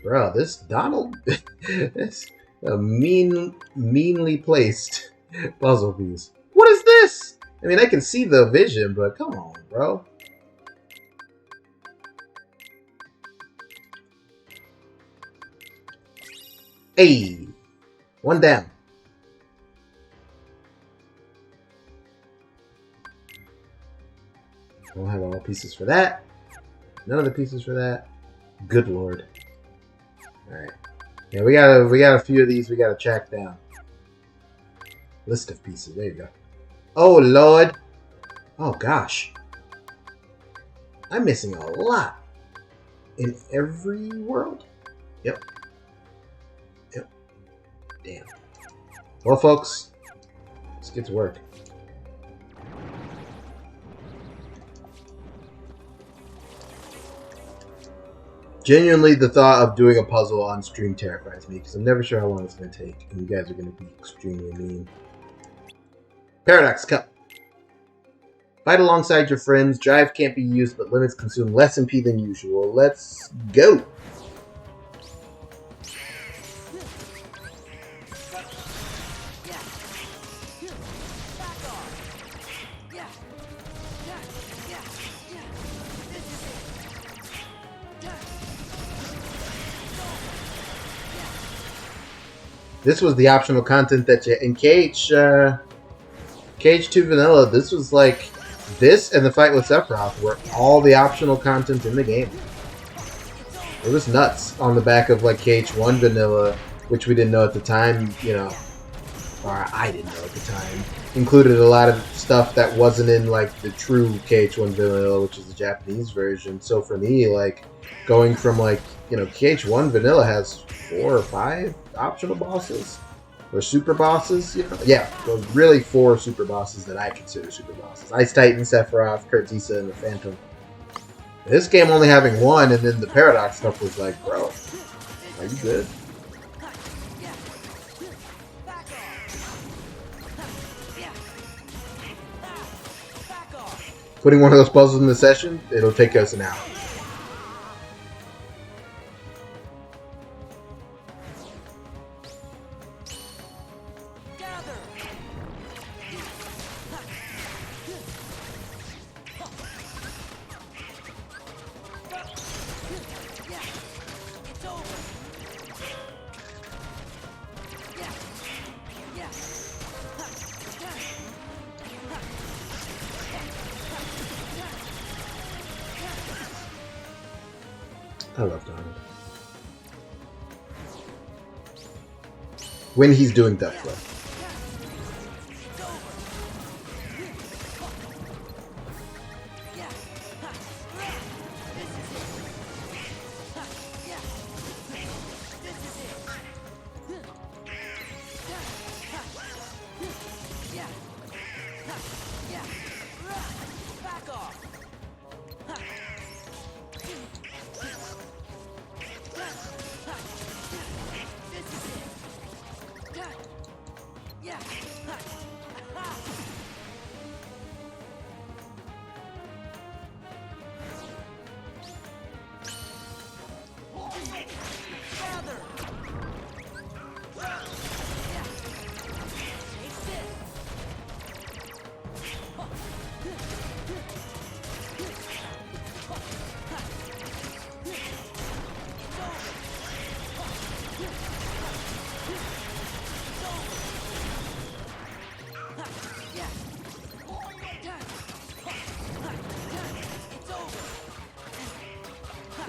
Bro, this Donald is a meanly placed puzzle piece. What is this? I mean, I can see the vision, but come on, bro. Hey, one down. I don't have all the pieces for that. None of the pieces for that. Good lord. Alright. Yeah, we got a few of these we gotta track down. List of pieces. There you go. Oh lord. Oh gosh. I'm missing a lot. In every world? Yep. Yep. Damn. Well folks, let's get to work. Genuinely, the thought of doing a puzzle on stream terrifies me, because I'm never sure how long it's going to take, and you guys are going to be extremely mean. Paradox Cup. Fight alongside your friends. Drive can't be used, but limits consume less MP than usual. Let's go! This was the optional content that you... In Cage 2 Vanilla, this was like... This and the fight with Sephiroth were all the optional content in the game. It was nuts on the back of like KH1 Vanilla, which we didn't know at the time, you know, or I didn't know at the time, included a lot of stuff that wasn't in like the true KH1 Vanilla, which is the Japanese version. So for me, like going from like, you know, KH1 Vanilla has 4 or 5 optional bosses or super bosses, you know? Yeah, well, really 4 super bosses that I consider super bosses. Ice Titan, Sephiroth, Kurtisa, and the Phantom. This game only having 1, and then the Paradox stuff was like, bro, are you good? Putting one of those puzzles in the session, it'll take us an hour. I love Donald. When he's doing Death Flow.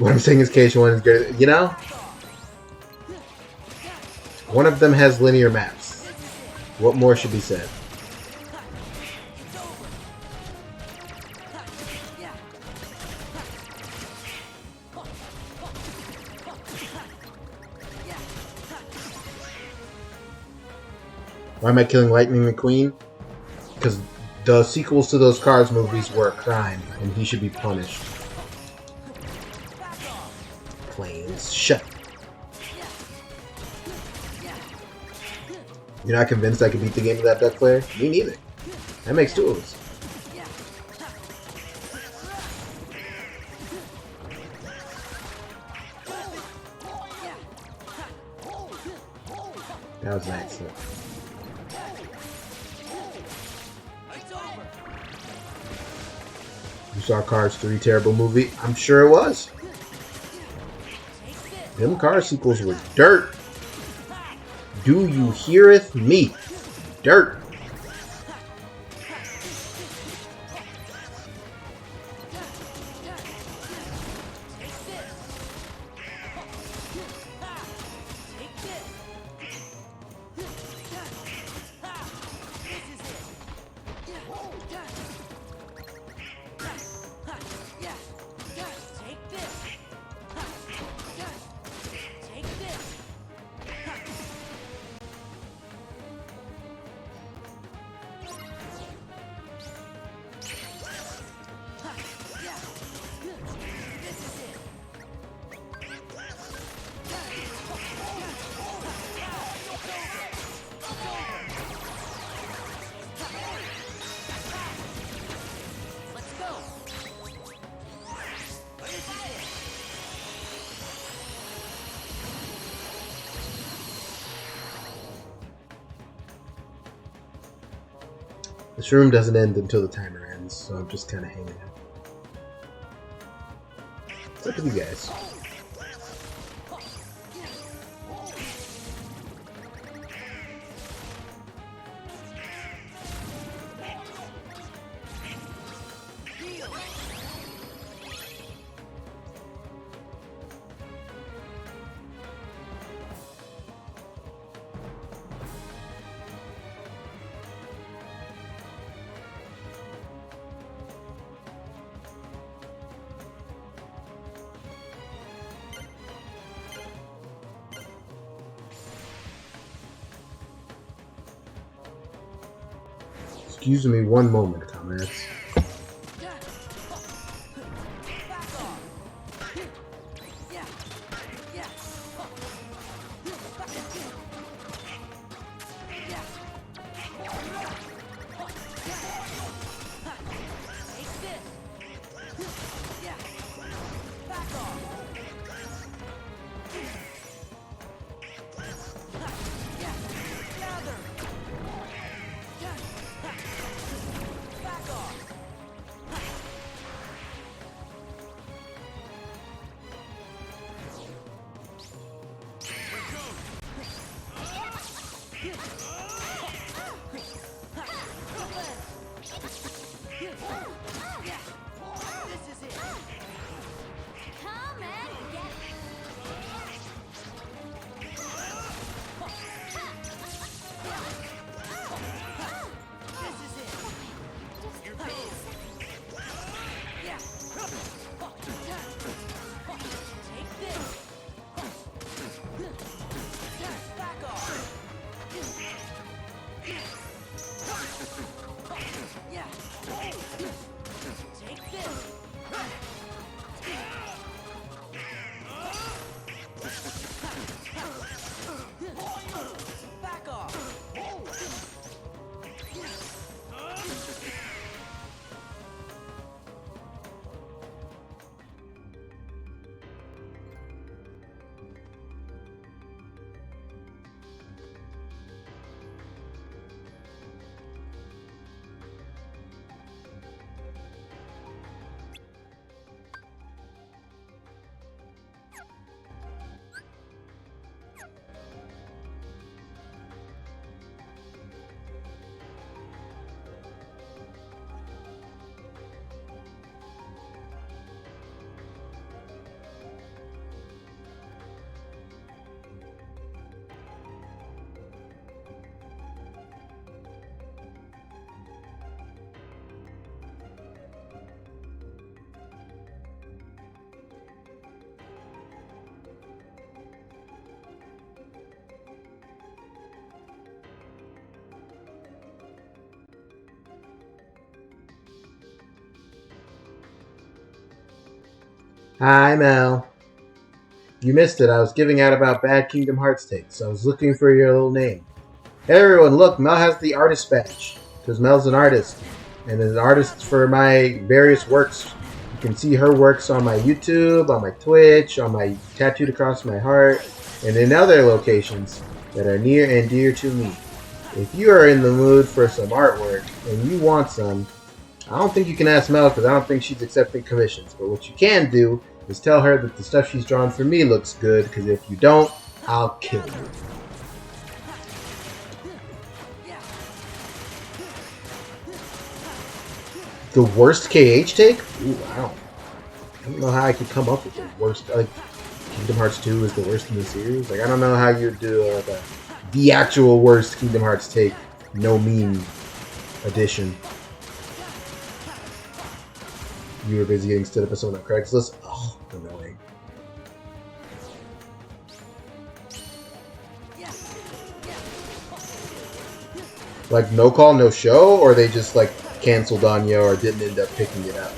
What I'm saying is KH1 is good. You know, one of them has linear maps. What more should be said? Why am I killing Lightning McQueen? Because the sequels to those Cars movies were a crime, and he should be punished. Planes, shut. You're not convinced I can beat the game with that duck player? Me neither. That makes two of us. That was nice. You saw Cars 3 terrible movie? I'm sure it was. Them Cars sequels were dirt. Do you heareth me? Dirt. This room doesn't end until the timer ends, so I'm just kind of hanging out. What's up with you guys? Excuse me one moment, comrades. Hi, Mel. You missed it. I was giving out about bad Kingdom Hearts takes. I was looking for your little name. Hey, everyone, look, Mel has the artist badge. Because Mel's an artist. And an artist for my various works. You can see her works on my YouTube, on my Twitch, on my Tattooed Across My Heart, and in other locations that are near and dear to me. If you are in the mood for some artwork and you want some, I don't think you can ask Mel because I don't think she's accepting commissions. But what you can do is tell her that the stuff she's drawn for me looks good, because if you don't, I'll kill you. The worst KH take? Ooh, I don't know how I could come up with the worst. Like, Kingdom Hearts 2 is the worst in the series. Like, I don't know how you'd do the actual worst Kingdom Hearts take, no meme edition. You were busy getting stood up as someone on Craigslist. Oh, annoying. Like, no call, no show, or they just, like, canceled on you or didn't end up picking it up.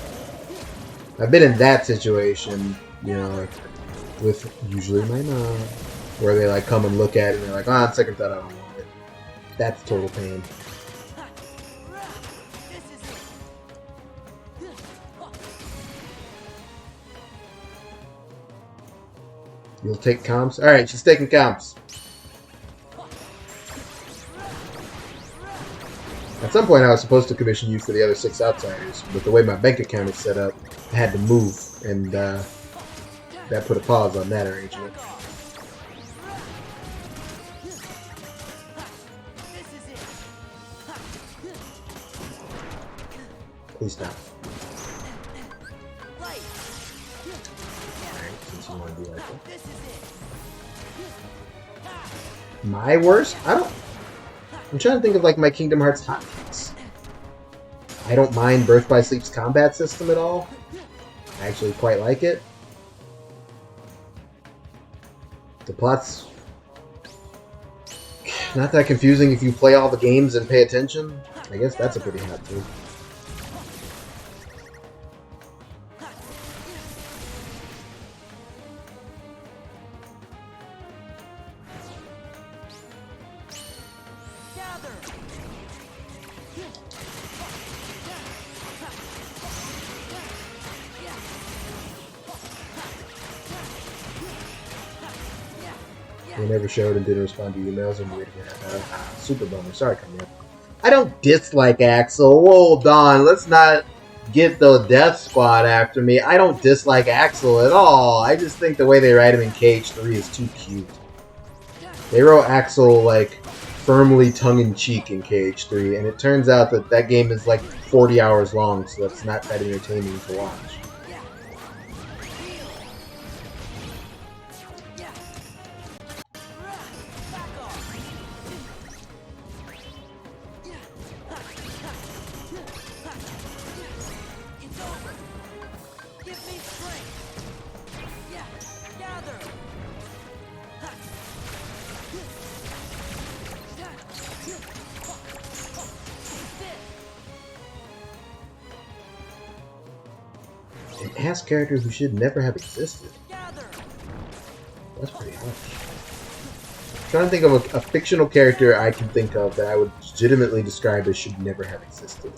I've been in that situation, you know, like, with usually my mom, where they, like, come and look at it and they're like, on second thought, I don't want it. That's total pain. You'll take comps? Alright, she's taking comps. At some point I was supposed to commission you for the other 6 outsiders, but the way my bank account is set up, I had to move, and that put a pause on that arrangement. Please stop. Alright, since you want to be like that. My worst? I'm trying to think of like my Kingdom Hearts hotkeys. I don't mind Birth by Sleep's combat system at all. I actually quite like it. The plot's not that confusing if you play all the games and pay attention. I guess that's a pretty hot take. They never showed and didn't respond to emails and waited for super bummer. Sorry, Camille. I don't dislike Axel. Hold on. Let's not get the death squad after me. I don't dislike Axel at all. I just think the way they write him in KH3 is too cute. They wrote Axel, like, firmly tongue-in-cheek in KH3, and it turns out that that game is, like, 40 hours long, so that's not that entertaining to watch. An ass character who should never have existed. That's pretty harsh. I'm trying to think of a fictional character I can think of that I would legitimately describe as should never have existed.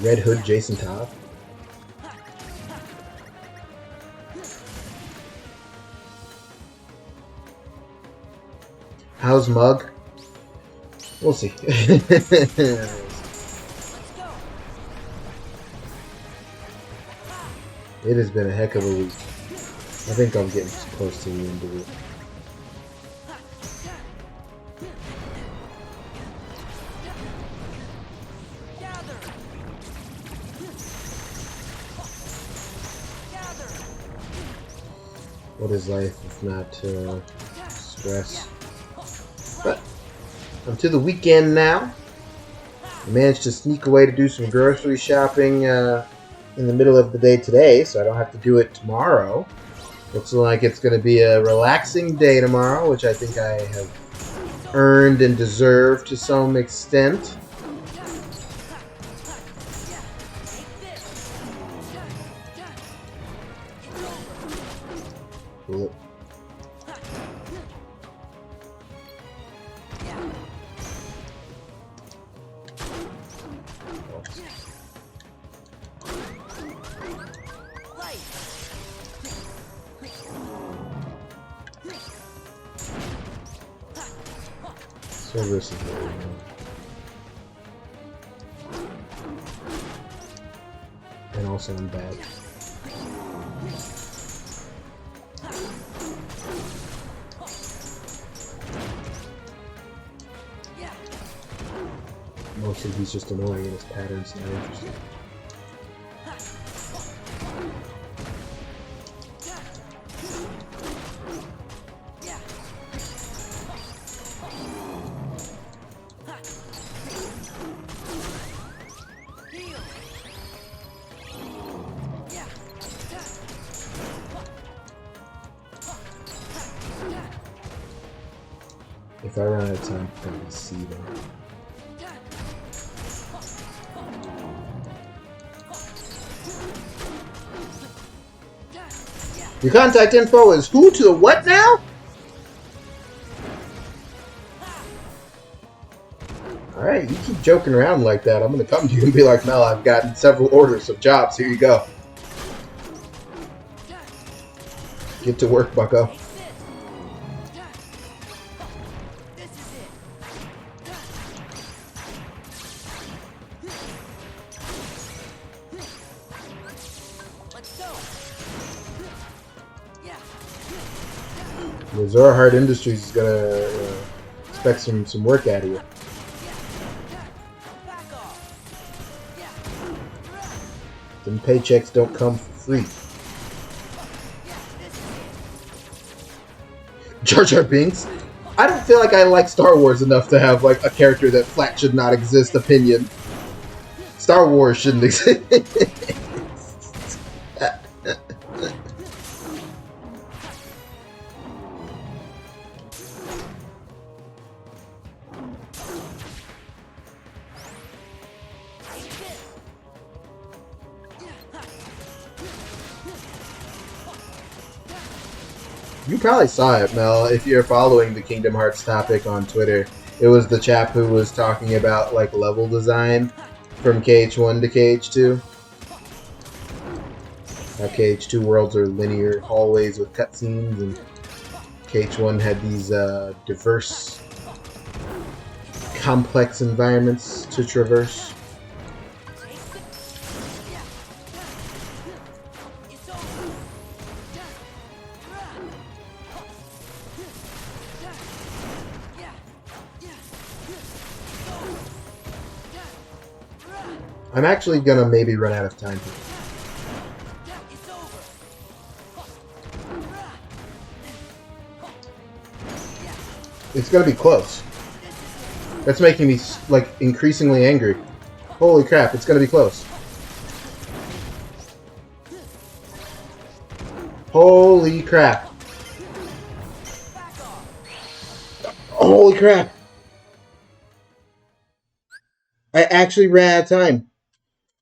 Red Hood Jason Todd? How's Mug? We'll see. It has been a heck of a week. I think I'm getting close to the end of it. What is life if not stress? But I'm to the weekend now. I managed to sneak away to do some grocery shopping in the middle of the day today, so I don't have to do it tomorrow. Looks like it's going to be a relaxing day tomorrow, which I think I have earned and deserved to some extent. Cerberus is very annoying. And also I'm bad. Mostly he's just annoying and his pattern's not interesting. If I run out of time, I'm gonna be seething. Your contact info is who to the what now? Alright, you keep joking around like that, I'm gonna come to you and be like, Mel, I've gotten several orders of jobs, here you go. Get to work, bucko. Yozora Hard Industries is gonna expect some work out of you. Them paychecks don't come for free. Jar Jar Binks? I don't feel like I like Star Wars enough to have like a character that flat should not exist opinion. Star Wars shouldn't exist. You probably saw it, Mel, if you're following the Kingdom Hearts topic on Twitter. It was the chap who was talking about like level design from KH1 to KH2. How KH2 worlds are linear hallways with cutscenes, and KH1 had these diverse, complex environments to traverse. I'm actually gonna maybe run out of time here. It's gonna be close. That's making me like increasingly angry. Holy crap, it's gonna be close. Holy crap. Holy crap. I actually ran out of time.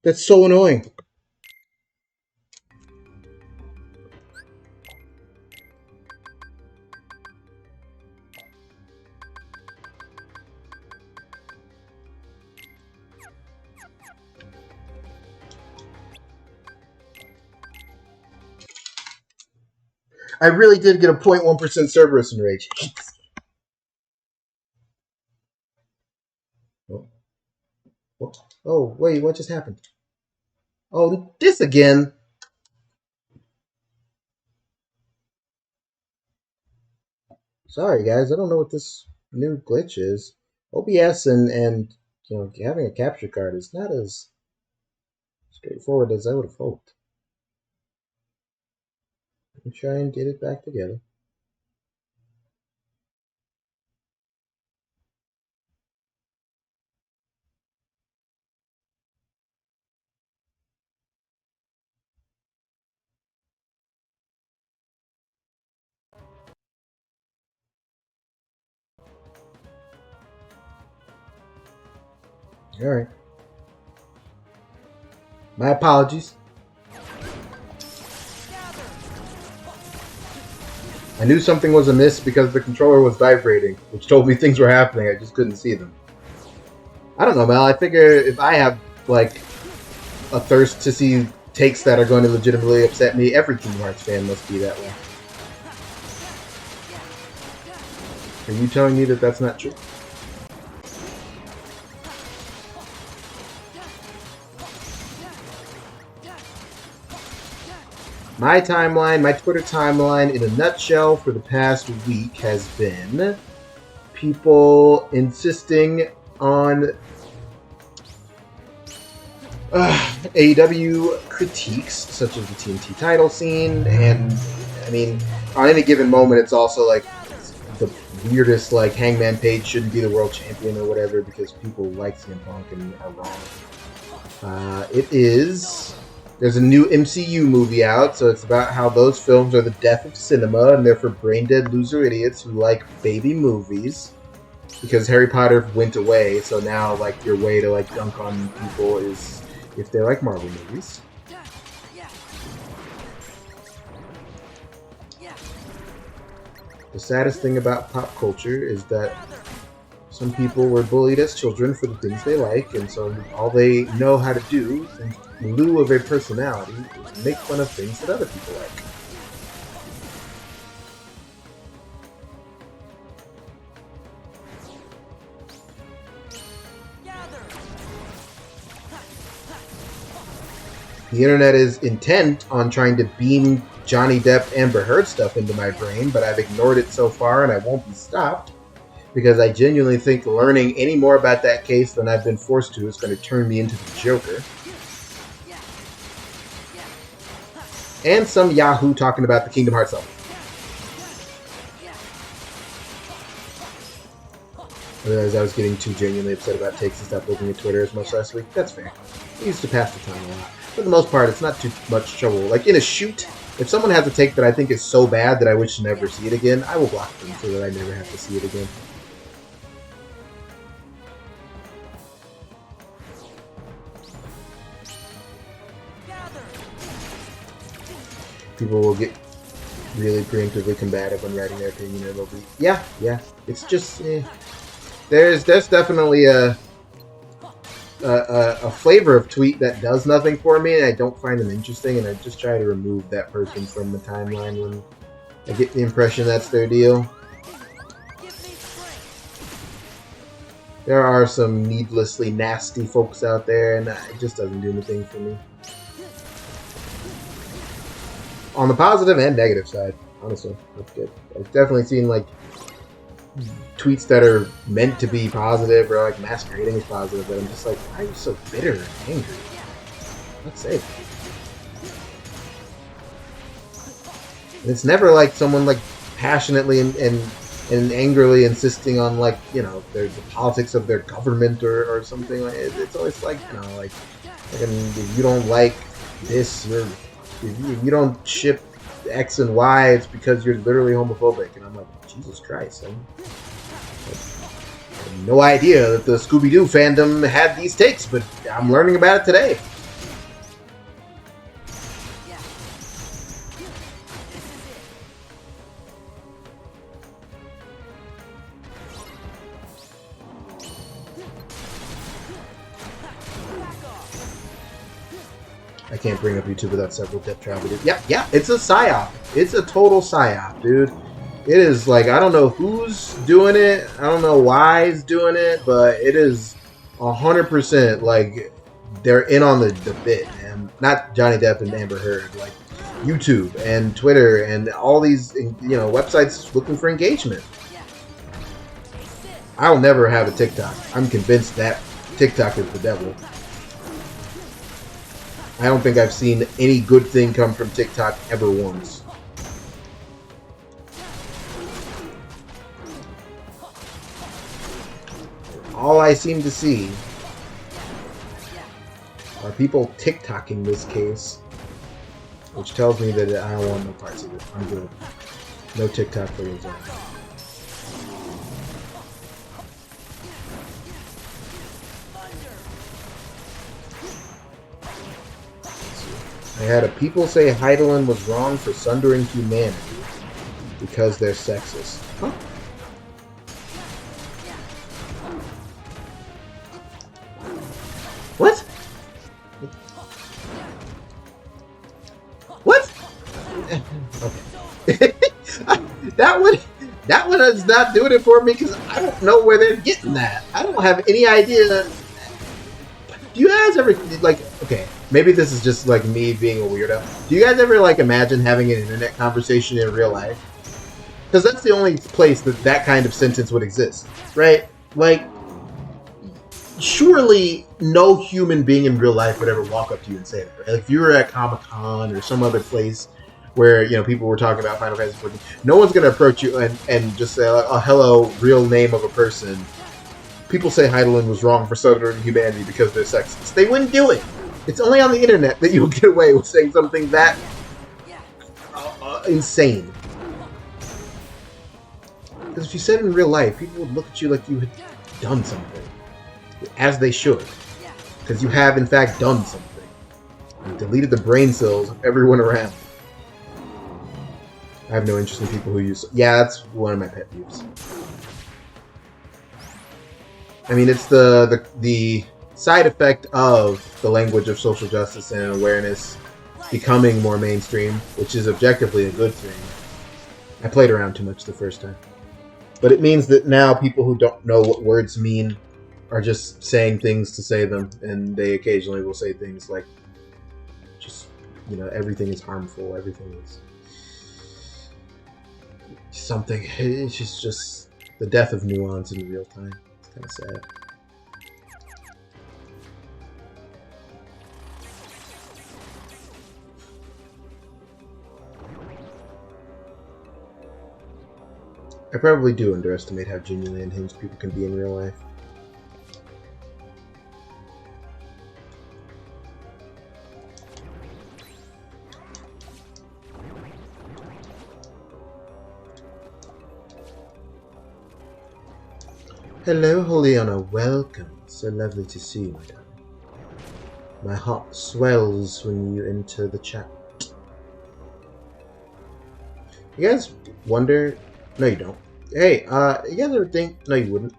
That's so annoying. I really did get a 0.1% Cerberus enrage. Oh, wait, what just happened? Oh, this again. Sorry, guys, I don't know what this new glitch is. OBS and you know, having a capture card is not as straightforward as I would have hoped. Let me try and get it back together. Alright. My apologies. I knew something was amiss because the controller was vibrating, which told me things were happening, I just couldn't see them. I don't know, Mel, I figure if I have, like, a thirst to see takes that are going to legitimately upset me, every Kingdom Hearts fan must be that way. Are you telling me that that's not true? My timeline, my Twitter timeline, in a nutshell, for the past week has been people insisting on AEW critiques, such as the TNT title scene, and I mean, on any given moment, it's also like the weirdest, like Hangman Page shouldn't be the world champion or whatever because people like CM Punk and are wrong. It is. There's a new MCU movie out, so it's about how those films are the death of cinema, and they're for brain-dead loser idiots who like baby movies. Because Harry Potter went away, so now, like, your way to, like, dunk on people is if they like Marvel movies. The saddest thing about pop culture is that some people were bullied as children for the things they like, and so all they know how to do, in lieu of a personality, is make fun of things that other people like. The internet is intent on trying to beam Johnny Depp Amber Heard stuff into my brain, but I've ignored it so far and I won't be stopped. Because I genuinely think learning any more about that case than I've been forced to is going to turn me into the Joker. And some Yahoo talking about the Kingdom Hearts level. Otherwise, I was getting too genuinely upset about takes and stopped looking at Twitter as much last week. That's fair. I used to pass the time a lot. For the most part, it's not too much trouble. Like in a shoot, if someone has a take that I think is so bad that I wish to never see it again, I will block them so that I never have to see it again. People will get really preemptively combative when writing their opinion, and they'll be, yeah. It's just, there's definitely a flavor of tweet that does nothing for me, and I don't find them interesting, and I just try to remove that person from the timeline when I get the impression that's their deal. There are some needlessly nasty folks out there, and it just doesn't do anything for me. On the positive and negative side, honestly, that's good. I've definitely seen like tweets that are meant to be positive or like masquerading as positive, but I'm just like, why are you so bitter and angry? Let's say that. It's never like someone like passionately and angrily insisting on like, you know, the politics of their government or something. Like it's always like, you know, like if you don't like this, if you don't ship X and Y, it's because you're literally homophobic. And I'm like, Jesus Christ. I had no idea that the Scooby-Doo fandom had these takes, but I'm learning about it today. I can't bring up YouTube without several depth travel. Yeah, it's a psyop. It's a total psyop, dude. It is like, I don't know who's doing it. I don't know why he's doing it, but it is 100% like they're in on the bit, man. Not Johnny Depp and Amber Heard, like YouTube and Twitter and all these, you know, websites looking for engagement. I'll never have a TikTok. I'm convinced that TikTok is the devil. I don't think I've seen any good thing come from TikTok ever once. All I seem to see are people TikToking this case, which tells me that I don't want no parts of it. I'm good. No TikTok for Yozora. I had a people say Heidelin was wrong for sundering humanity because they're sexist. Huh? What? What? Okay. That one is not doing it for me because I don't know where they're getting that. I don't have any idea. Do you guys ever, like, okay, maybe this is just, like, me being a weirdo. Do you guys ever, like, imagine having an internet conversation in real life? Because that's the only place that that kind of sentence would exist, right? Like, surely no human being in real life would ever walk up to you and say that. Right? Like, if you were at Comic-Con or some other place where, you know, people were talking about Final Fantasy XIV, no one's going to approach you and just say, like, oh, hello, real name of a person. People say Heidelin was wrong for southern humanity because they're sexist. They wouldn't do it. It's only on the internet that you'll get away with saying something that insane. Because if you said it in real life, people would look at you like you had done something. As they should. Because you have, in fact, done something. You deleted the brain cells of everyone around. I have no interest in people who use... Yeah, that's one of my pet peeves. I mean, it's the side effect of the language of social justice and awareness becoming more mainstream, which is objectively a good thing. I played around too much the first time. But it means that now people who don't know what words mean are just saying things to say them, and they occasionally will say things like, just, you know, everything is harmful, everything is something. It's just the death of nuance in real time. It's kind of sad. I probably do underestimate how genuinely unhinged people can be in real life. Hello, Juliana. Welcome. So lovely to see you, my darling. My heart swells when you enter the chat. You guys wonder... No, you don't. Hey, you guys ever think... No, you wouldn't.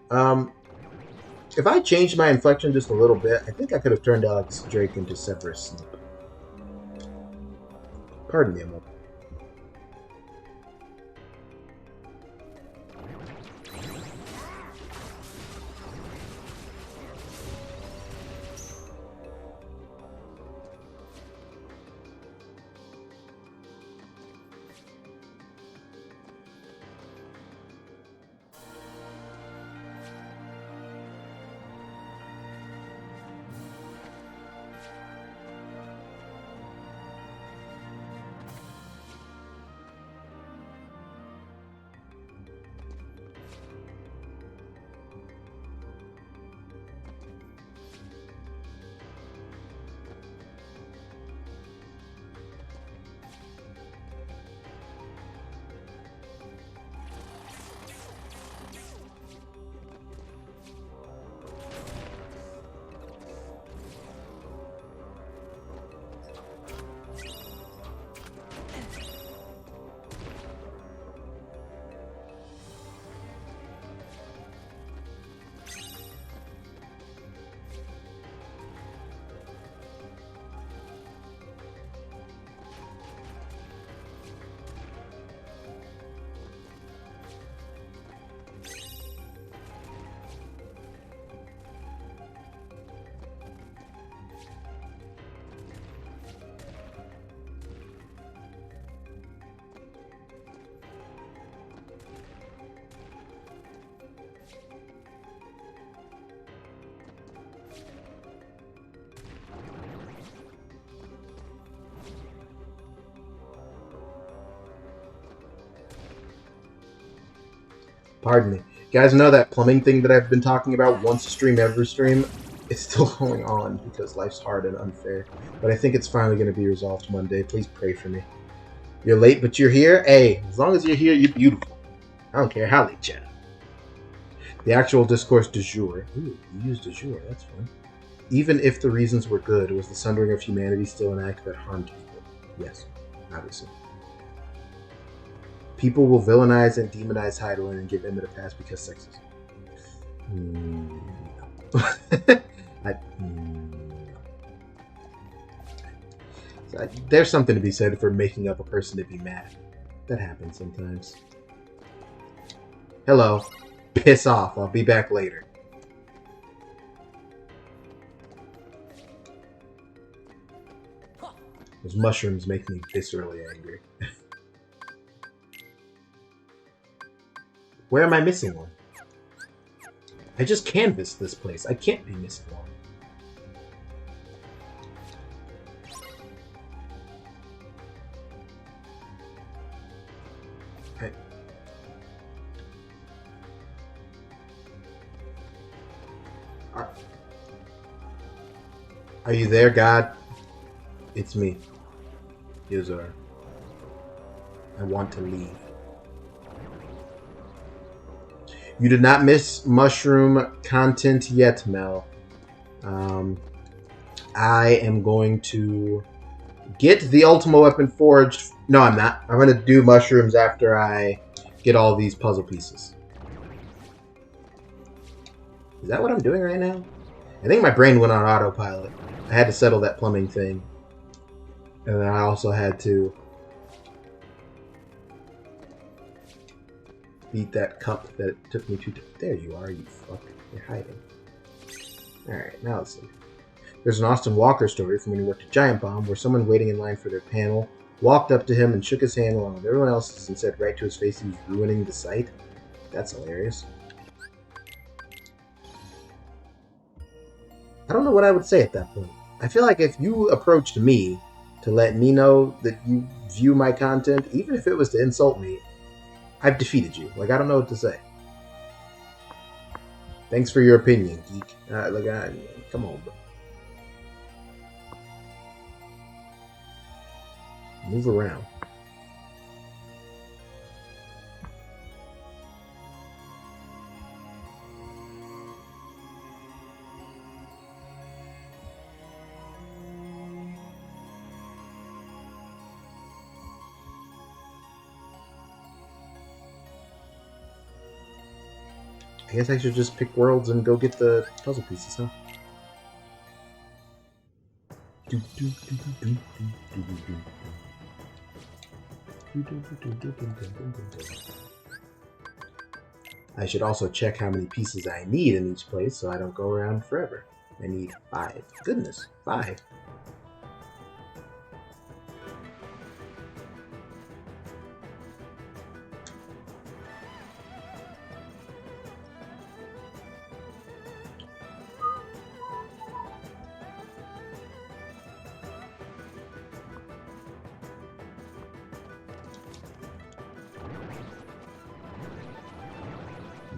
If I changed my inflection just a little bit, I think I could have turned Alex Drake into Severus Snape. Pardon me a moment. Pardon me. You guys know that plumbing thing that I've been talking about once a stream, every stream? It's still going on because life's hard and unfair. But I think it's finally going to be resolved Monday. Please pray for me. You're late, but you're here? Hey, as long as you're here, you're beautiful. I don't care how late you are. The actual discourse du jour. Ooh, you used du jour. That's fun. Even if the reasons were good, was the sundering of humanity still an act that harmed people? Yes, obviously. People will villainize and demonize Heidelin and give Emmett a pass because sexism. No. There's something to be said for making up a person to be mad. That happens sometimes. Hello. Piss off. I'll be back later. Those mushrooms make me viscerally angry. Where am I missing one? I just canvassed this place. I can't be missing one. Are you there, God? It's me, Yozora. I want to leave. You did not miss mushroom content yet, Mel. I am going to get the Ultima Weapon forged. No, I'm not. I'm going to do mushrooms after I get all these puzzle pieces. Is that what I'm doing right now? I think my brain went on autopilot. I had to settle that plumbing thing. And then I also had to beat that cup that it took me to... There you are, you fuck. You're hiding. Alright, now let's see. There's an Austin Walker story from when he worked at Giant Bomb where someone waiting in line for their panel walked up to him and shook his hand along with everyone else's and said right to his face he was ruining the site. That's hilarious. I don't know what I would say at that point. I feel like if you approached me to let me know that you view my content, even if it was to insult me, I've defeated you. Like, I don't know what to say. Thanks for your opinion, geek. Come on, bro. Move around. I guess I should just pick worlds and go get the puzzle pieces, huh? I should also check how many pieces I need in each place so I don't go around forever. I need 5. Goodness, 5.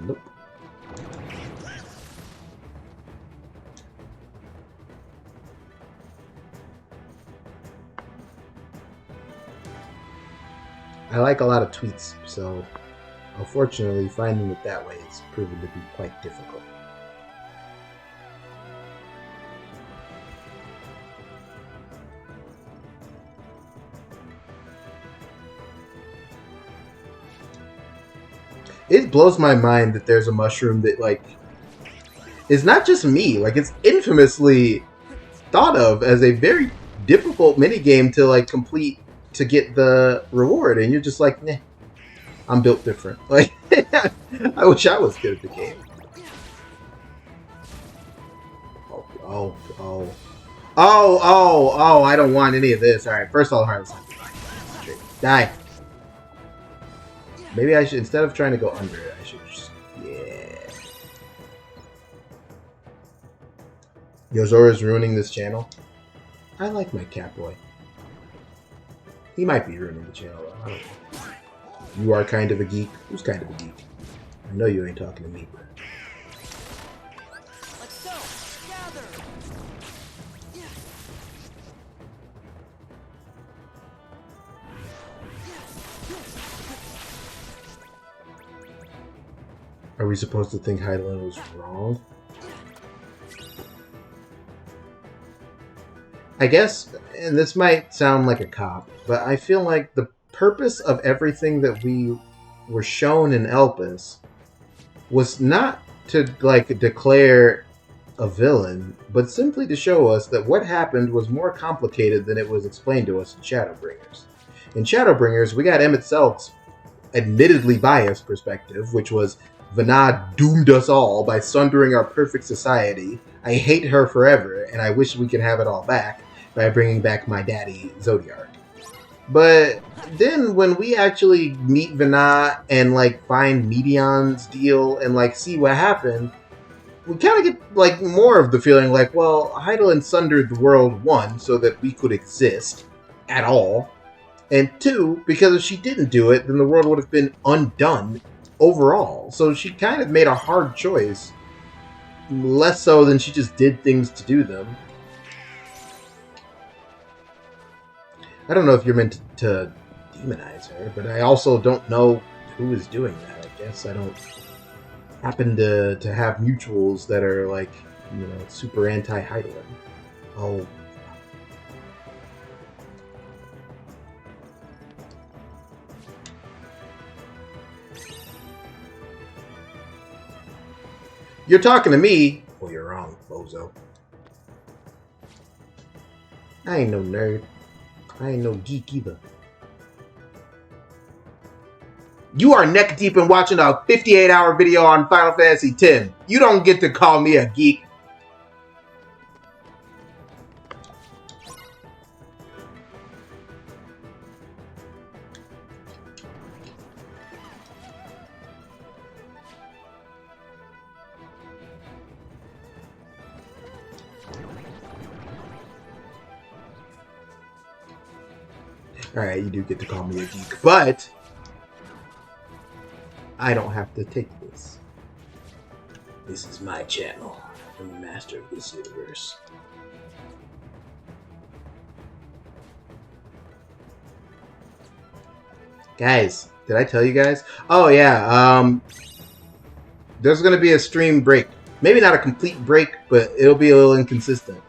Nope. I like a lot of tweets, so unfortunately finding it that way is proven to be quite difficult. It blows my mind that there's a mushroom that, like, is not just me. Like, it's infamously thought of as a very difficult minigame to, like, complete to get the reward. And you're just like, nah, I'm built different. Like, I wish I was good at the game. Oh, I don't want any of this. Alright, first of all, Heartless. Die. Maybe I should, instead of trying to go under it, I should just, yeah. Yozora's ruining this channel. I like my Catboy. He might be ruining the channel, though. I don't know. You are kind of a geek. Who's kind of a geek? I know you ain't talking to me, but... Let's go. Gather. Are we supposed to think Hydaelyn was wrong? I guess, and this might sound like a cop, but I feel like the purpose of everything that we were shown in Elpis was not to, like, declare a villain, but simply to show us that what happened was more complicated than it was explained to us in Shadowbringers. In Shadowbringers, we got Emmett Selks admittedly biased perspective, which was Vanad doomed us all by sundering our perfect society. I hate her forever, and I wish we could have it all back by bringing back my daddy, Zodiark. But then when we actually meet Vanat and like find Medion's deal and like see what happened, we kind of get like more of the feeling like, well, Heidelin sundered the world, one, so that we could exist at all, and two, because if she didn't do it, then the world would have been undone overall. So she kind of made a hard choice, less so than she just did things to do them. I don't know if you're meant to demonize her, but I also don't know who is doing that. I guess I don't happen to have mutuals that are like, you know, super anti-Heidelin. Oh. You're talking to me? Well, you're wrong, bozo. I ain't no nerd. I ain't no geek either. You are neck deep in watching a 58-hour video on Final Fantasy X. You don't get to call me a geek. Alright, you do get to call me a geek, but I don't have to take this. This is my channel. I'm the master of this universe. Guys, did I tell you guys? Oh yeah, there's gonna be a stream break. Maybe not a complete break, but it'll be a little inconsistent.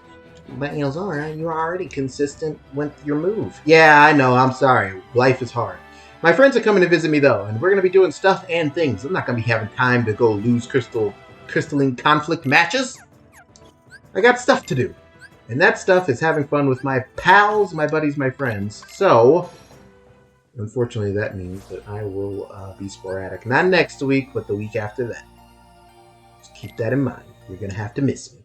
But Yozora, you're already consistent with your move. Yeah, I know, I'm sorry. Life is hard. My friends are coming to visit me though, and we're gonna be doing stuff and things. I'm not gonna be having time to go lose crystalline conflict matches. I got stuff to do. And that stuff is having fun with my pals, my buddies, my friends. So, unfortunately, that means that I will be sporadic. Not next week, but the week after that. Just keep that in mind. You're going to have to miss me.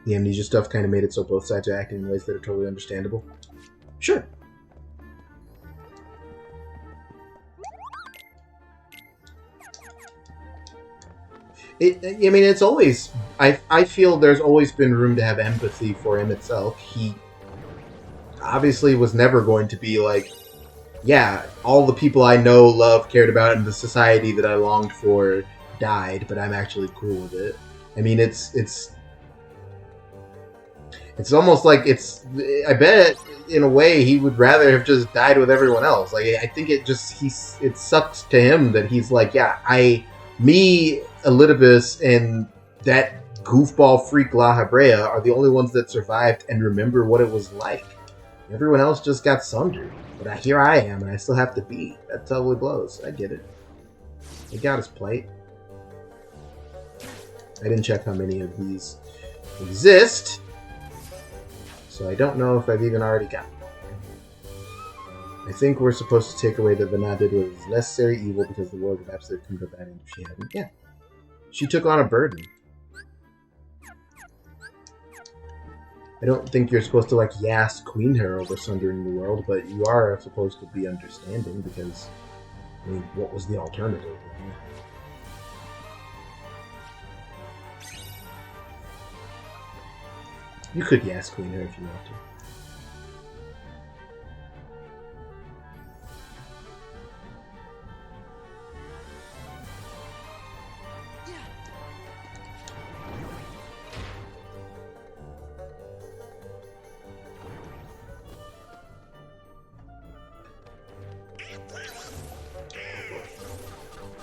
The amnesia stuff kind of made it so both sides are acting in ways that are totally understandable. Sure. I mean, it's always... I feel there's always been room to have empathy for him itself. He obviously was never going to be like, yeah, all the people I know, love, cared about, and the society that I longed for died, but I'm actually cool with it. I mean, it's almost like I bet in a way he would rather have just died with everyone else. Like, I think it sucks to him that he's like, yeah, me, Elidibus, and that goofball freak La Habrea are the only ones that survived and remember what it was like. Everyone else just got sundered. But here I am, and I still have to be. That totally blows. I get it. He got his plight. I didn't check how many of these exist, so I don't know if I've even already got them. I think we're supposed to take away that Vanna did what was necessary evil because the world would absolutely come to bad end if she hadn't. Yeah. She took on a burden. I don't think you're supposed to, like, yas queen her over sundering the world, but you are supposed to be understanding because, I mean, what was the alternative? You could yas queen her if you want to.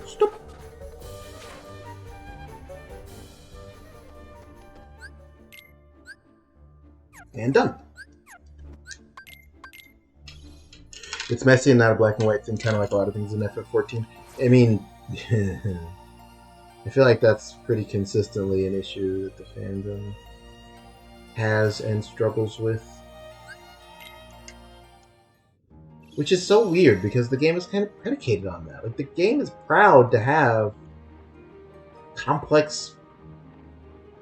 Stop. And done. It's messy and not a black and white thing, kind of like a lot of things in FF14. I mean, I feel like that's pretty consistently an issue that the fandom has and struggles with. which is so weird because the game is kind of predicated on that. Like, the game is proud to have complex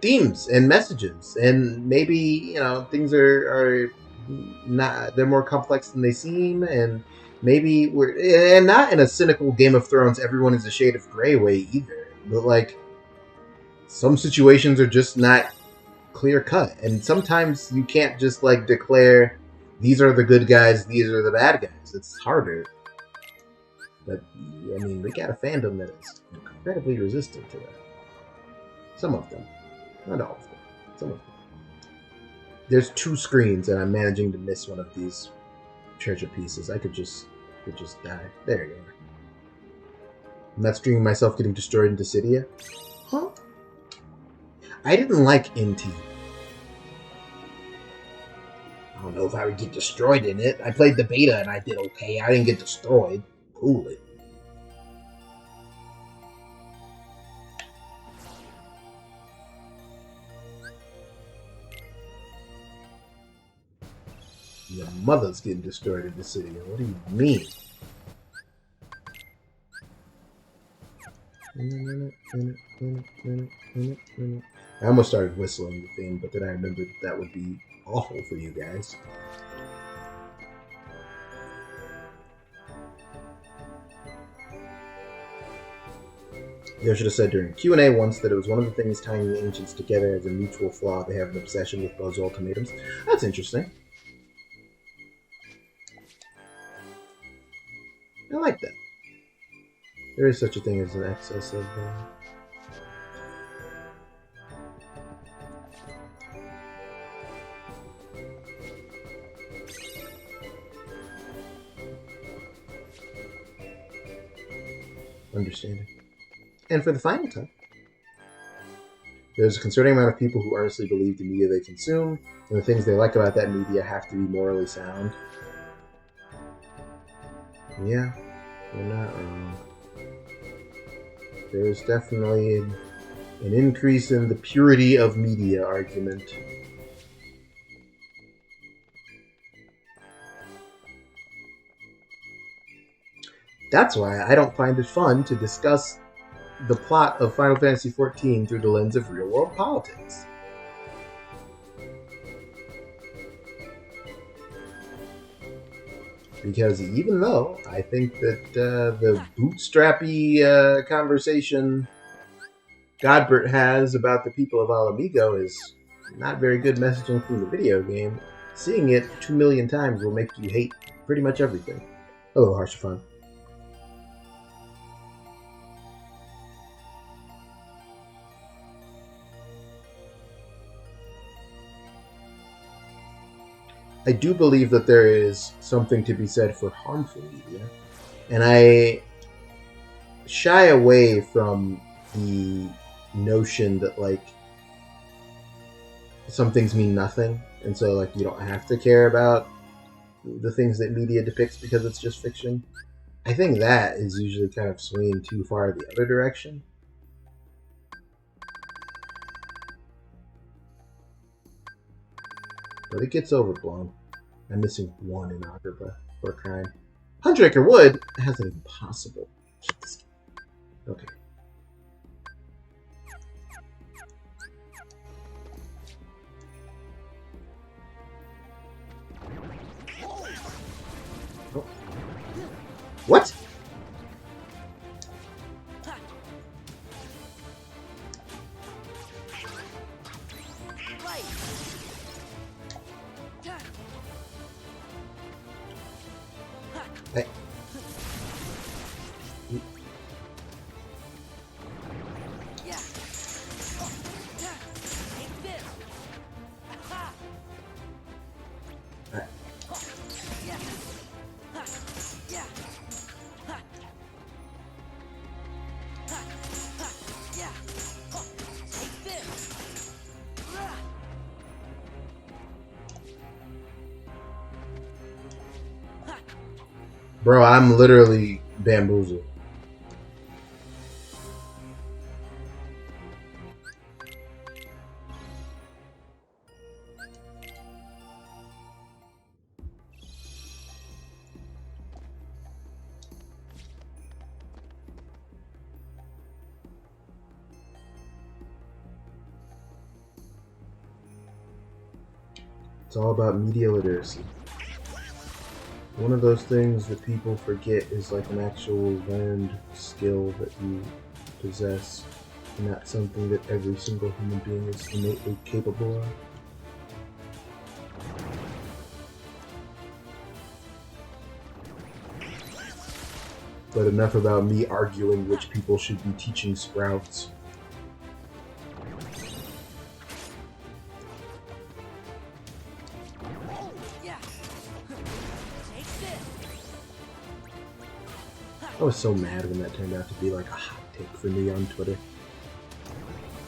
themes and messages, and maybe, you know, things are not, they're more complex than they seem, and maybe we're, and not in a cynical Game of Thrones everyone is a shade of gray way either, but like some situations are just not clear cut, and sometimes you can't just like declare these are the good guys, these are the bad guys. It's harder. But I mean, we got a fandom that is incredibly resistant to that. Some of them, not all of them. Some of them. There's 2 screens, and I'm managing to miss one of these treasure pieces. I could just die. There you are. I'm not streaming myself getting destroyed in Dissidia. Huh? I didn't like NT. I don't know if I would get destroyed in it. I played the beta and I did okay. I didn't get destroyed. Cool it. Your mother's getting destroyed in the city. What do you mean? I almost started whistling the theme, but then I remembered that would be awful for you guys. Yo should have said during Q&A once that it was one of the things tying the ancients together as a mutual flaw. They have an obsession with those ultimatums. That's interesting. I like that. There is such a thing as an excess of... understanding. And for the final time, there's a concerning amount of people who earnestly believe the media they consume and the things they like about that media have to be morally sound. Yeah, you're not wrong. There's definitely an increase in the purity of media argument. That's why I don't find it fun to discuss the plot of Final Fantasy XIV through the lens of real-world politics. Because even though I think that the bootstrappy conversation Godbert has about the people of Alamigo is not very good messaging from the video game, seeing it 2 million times will make you hate pretty much everything. Hello, Harshafan. I do believe that there is something to be said for harmful media, and I shy away from the notion that like some things mean nothing, and so like you don't have to care about the things that media depicts because it's just fiction. I think that is usually kind of swinging too far the other direction. But it gets overblown. I'm missing 1 in Agrabah for a crime. 100 Acre Wood? How's that even possible? Okay. Oh. What? Hey. Bro, I'm literally bamboozled. It's all about media literacy. One of those things that people forget is like an actual learned skill that you possess, and not something that every single human being is innately capable of. But enough about me arguing which people should be teaching sprouts. I was so mad when that turned out to be like a hot take for me on Twitter.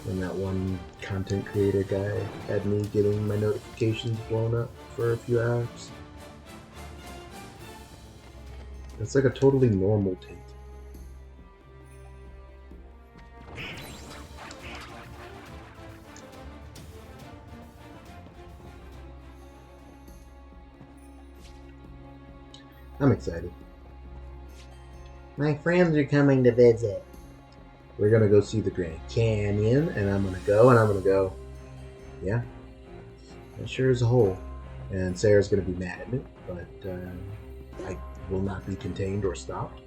When that one content creator guy had me getting my notifications blown up for a few hours. That's like a totally normal take. I'm excited. My friends are coming to visit. We're gonna go see the Grand Canyon, and I'm gonna go, yeah, that sure is a hole. And Sarah's gonna be mad at me, but I will not be contained or stopped.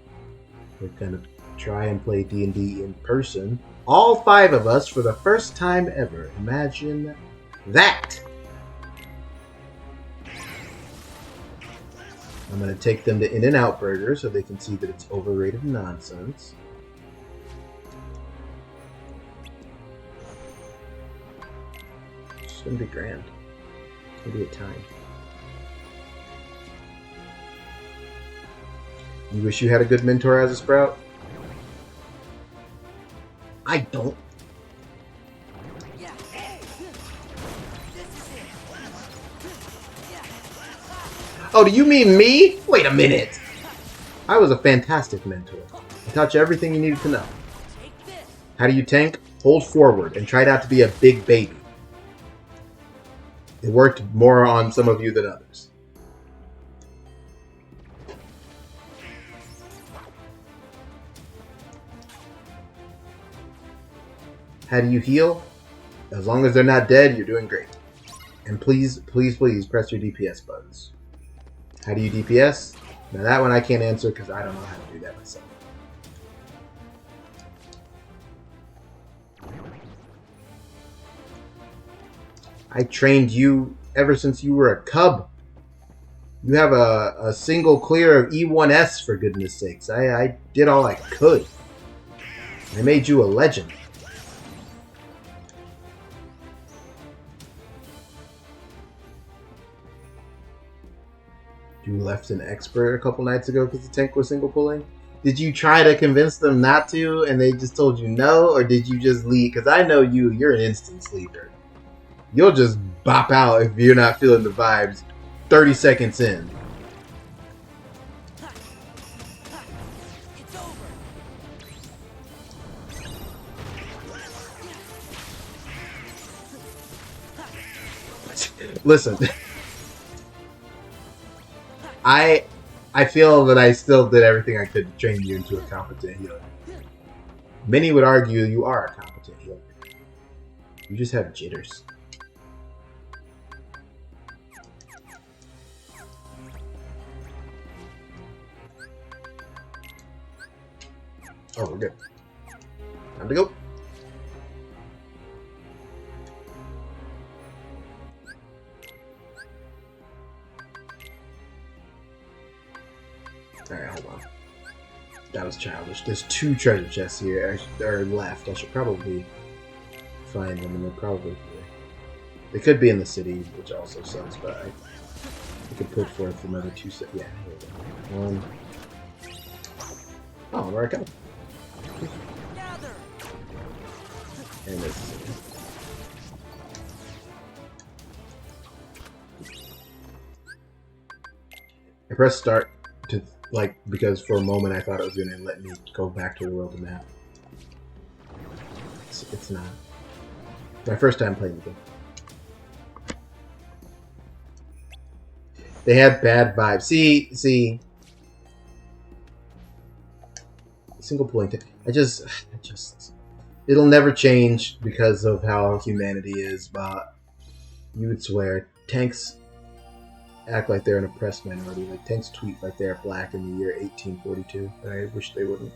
We're gonna try and play D&D in person. All 5 of us for the first time ever. Imagine that! I'm gonna take them to In-N-Out Burger so they can see that it's overrated nonsense. It's gonna be grand. It's gonna be a time. You wish you had a good mentor as a sprout? I don't. Oh, do you mean me? Wait a minute. I was a fantastic mentor. I taught you everything you needed to know. How do you tank? Hold forward and try not to be a big baby. It worked more on some of you than others. How do you heal? As long as they're not dead, you're doing great. And please, please, please press your DPS buttons. How do you DPS? Now that one I can't answer because I don't know how to do that myself. I trained you ever since you were a cub. You have a single clear of E1S, for goodness sakes. I did all I could. I made you a legend. You left an expert a couple nights ago because the tank was single pulling. Did you try to convince them not to and they just told you no? Or did you just leave? Because I know you're an instant sleeper. You'll just bop out if you're not feeling the vibes 30 seconds in. Listen. I feel that I still did everything I could to train you into a competent healer. Many would argue you are a competent healer. You just have jitters. Oh, we're good. Time to go. Alright, hold on. That was childish. There's 2 treasure chests here, or left. I should probably find them, and they're probably here. They could be in the city, which also sucks, but I could put forth another 2 sets. Yeah, here we go. 1. Oh, where I go? And this. I pressed start to, like, because for a moment I thought it was going to let me go back to the world map. It's not. It's my first time playing the game. They had bad vibes. See. Single point. I just. It'll never change because of how humanity is, but you would swear tanks act like they're an oppressed minority. Like tanks tweet like they're black in the year 1842. And I wish they wouldn't.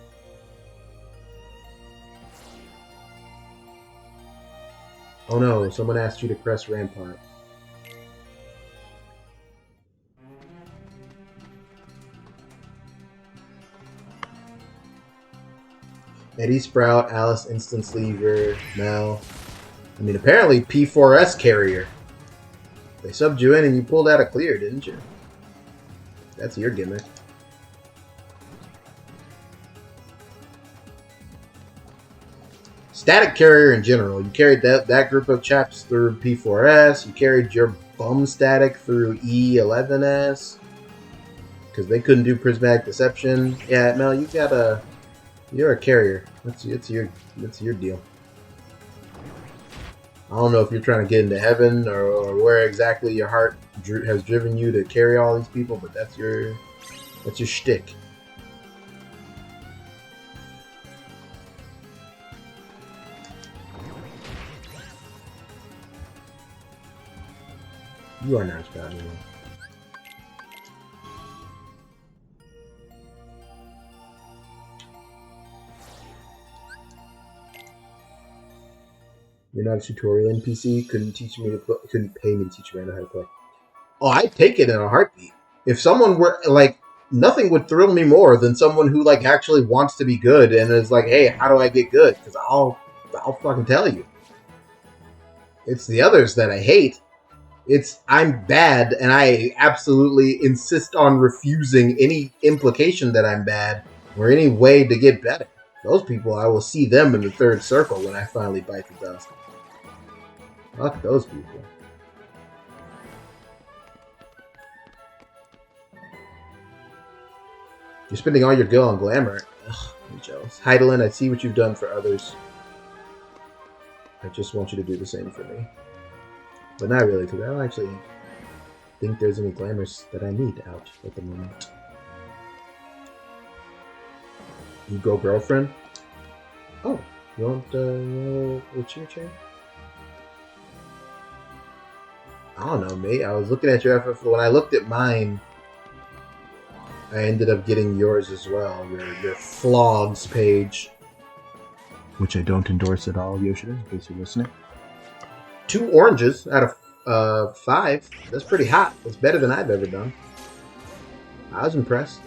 Oh no, someone asked you to press Rampart. Eddie Sprout, Alice Instance Lever, Mel. I mean, apparently P4S carrier. They subbed you in and you pulled out a clear, didn't you? That's your gimmick. Static carrier in general. You carried that group of chaps through P4S. You carried your bum static through E11S. Because they couldn't do prismatic deception. Yeah, Mel, you got a... You're a carrier. That's your deal. I don't know if you're trying to get into heaven or where exactly your heart has driven you to carry all these people, but that's your shtick. You are not Sprout anymore. You're not a tutorial NPC. Couldn't pay me to teach you how to play. Oh, I'd take it in a heartbeat. If someone were like, nothing would thrill me more than someone who like actually wants to be good and is like, hey, how do I get good? Because I'll fucking tell you. It's the others that I hate. It's I'm bad and I absolutely insist on refusing any implication that I'm bad or any way to get better. Those people, I will see them in the third circle when I finally bite the dust. Fuck those people. You're spending all your gil on glamour. Ugh, I'm jealous. Heidelin, I see what you've done for others. I just want you to do the same for me. But not really, because I don't actually think there's any glamours that I need out at the moment. You go, girlfriend? Oh, you want a cheer chair? I don't know, mate. I was looking at your FF. When I looked at mine, I ended up getting yours as well. Your flogs page. Which I don't endorse at all, Yoshida, in case you're listening. 2 oranges out of 5. That's pretty hot. That's better than I've ever done. I was impressed.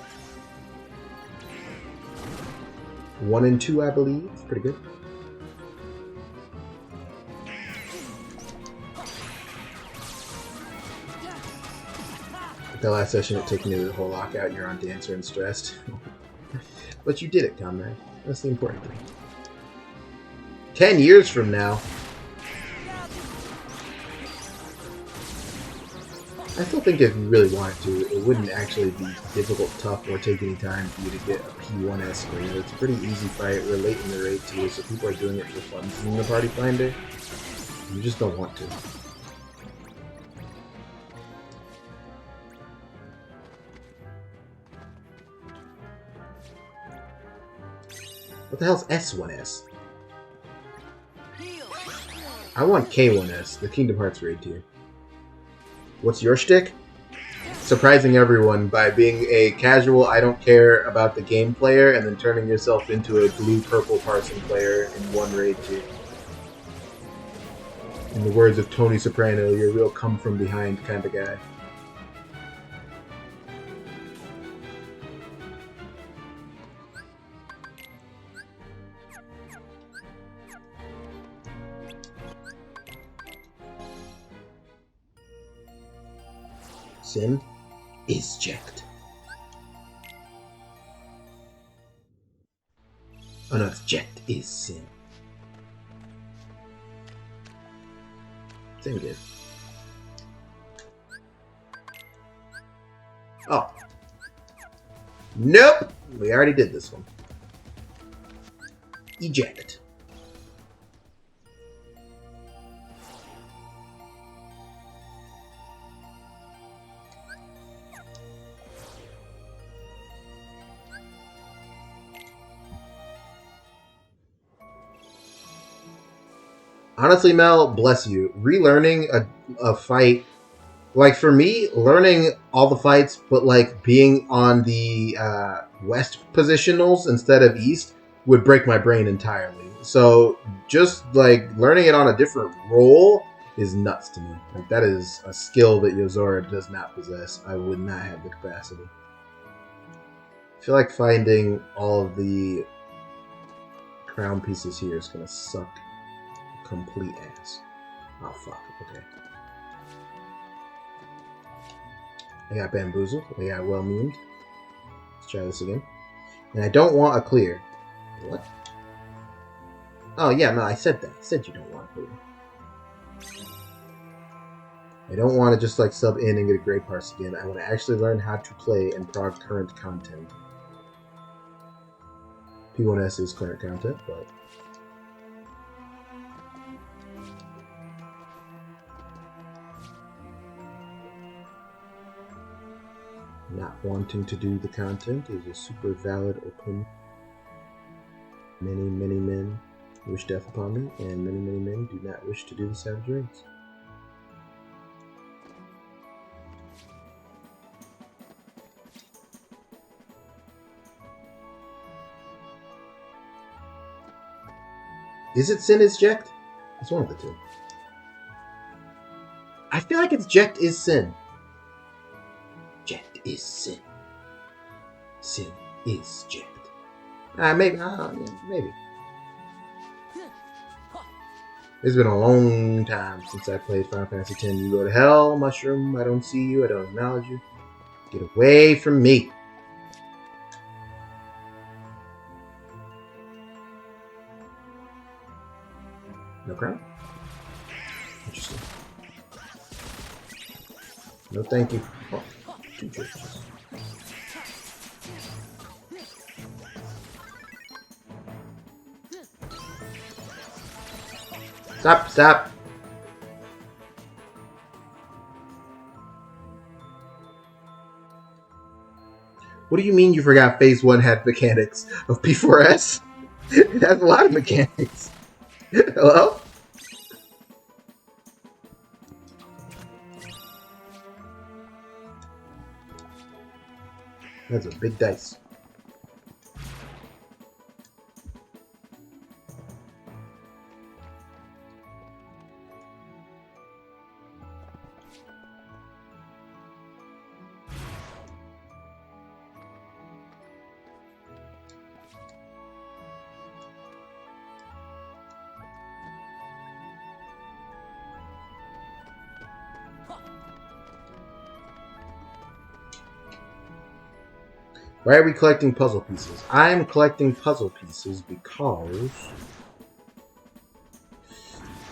1 and 2, I believe. It's pretty good. The last session, it took me to the whole lockout, and you're on Dancer and stressed. But you did it, comrade. That's the important thing. 10 years from now. I still think if you really wanted to, it wouldn't actually be difficult, tough, or take any time for you to get a P1S screen. It's a pretty easy fight. We're late in the raid too, so people are doing it for fun in the party finder. You just don't want to. What the hell's S1S? I want K1S, the Kingdom Hearts raid tier. What's your shtick? Surprising everyone by being a casual, I don't care about the game player, and then turning yourself into a blue-purple parsing player in one raid tier. In the words of Tony Soprano, you're a real come-from-behind kind of guy. Sin is checked. Oh no, it's checked is sin. Same good. Oh. Nope! We already did this one. Eject. Honestly, Mel, bless you. Relearning a fight Like for me, learning all the fights, but like being on the west positionals instead of east would break my brain entirely. So just like learning it on a different role is nuts to me. Like that is a skill that Yozora does not possess. I would not have the capacity. I feel like finding all of the crown pieces here is gonna suck complete ass. Oh fuck. Okay. I got bamboozled. I got well memed. Let's try this again. And I don't want a clear. What? Oh yeah, no, I said that. I said you don't want a clear. I don't want to just like sub in and get a grade parse again. I want to actually learn how to play and prog current content. P1S is current content, but not wanting to do the content is a super valid opinion. Many, many men wish death upon me, and many, many men do not wish to do the savage raids. Is it Sin is Jekt? It's one of the two. I feel like it's Jekt is Sin. Jekt is Sin. Sin is Jekt. Maybe. Maybe. It's been a long time since I played Final Fantasy X. You go to hell, Mushroom. I don't see you. I don't acknowledge you. Get away from me. No crown? Interesting. No thank you. Oh, 2 churches. Stop, stop. What do you mean you forgot Phase 1 had mechanics of P4S? It has a lot of mechanics. Hello? That's a big dice. Why are we collecting puzzle pieces? I'm collecting puzzle pieces because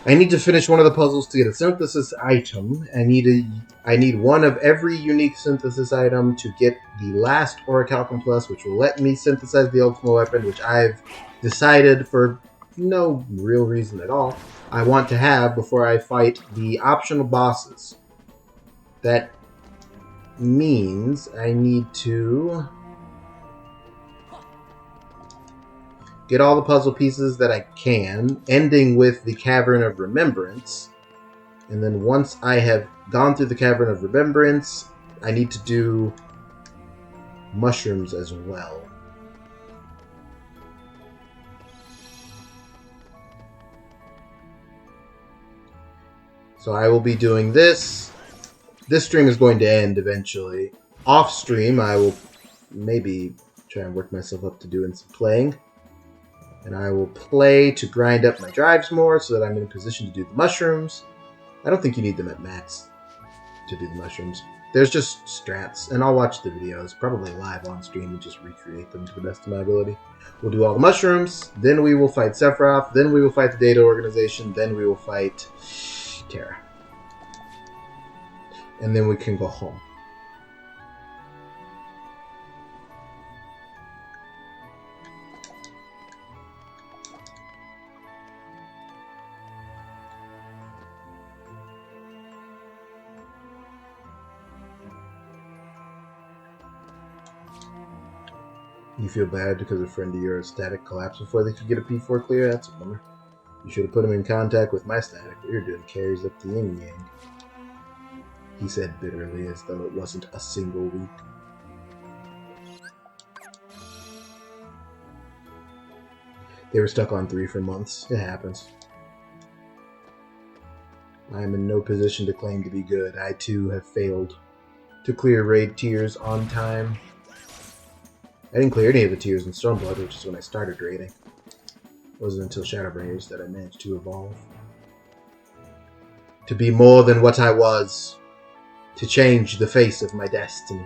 I need to finish one of the puzzles to get a synthesis item. I need one of every unique synthesis item to get the last Orichalcum Plus, which will let me synthesize the ultimate weapon, which I've decided for no real reason at all I want to have before I fight the optional bosses. That means I need to get all the puzzle pieces that I can, ending with the Cavern of Remembrance. And then once I have gone through the Cavern of Remembrance, I need to do mushrooms as well. So I will be doing this. This stream is going to end eventually. Off stream, I will maybe try and work myself up to doing some playing. And I will play to grind up my drives more so that I'm in a position to do the mushrooms. I don't think you need them at max to do the mushrooms. There's just strats, and I'll watch the videos, probably live on stream, and just recreate them to the best of my ability. We'll do all the mushrooms, then we will fight Sephiroth, then we will fight the Data Organization, then we will fight Terra. And then we can go home. You feel bad because a friend of yours static collapsed before they could get a P4 clear? That's a bummer. You should have put him in contact with my static. We were doing carries up the yin yang. he said bitterly, as though it wasn't a single week. They were stuck on 3 for months. It happens. I am in no position to claim to be good. I too have failed to clear raid tiers on time. I didn't clear any of the tiers in Stormblood, which is when I started raiding. It wasn't until Shadowbringers that I managed to evolve. To be more than what I was. To change the face of my destiny.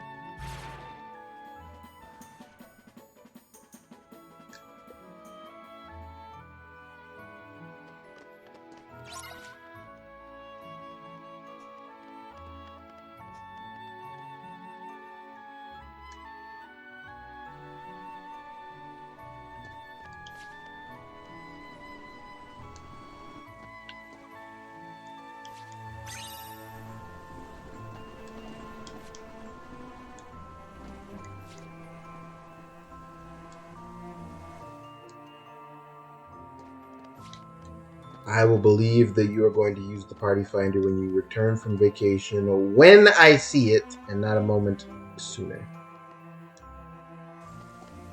I will believe that you are going to use the party finder when you return from vacation or when I see it, and not a moment sooner.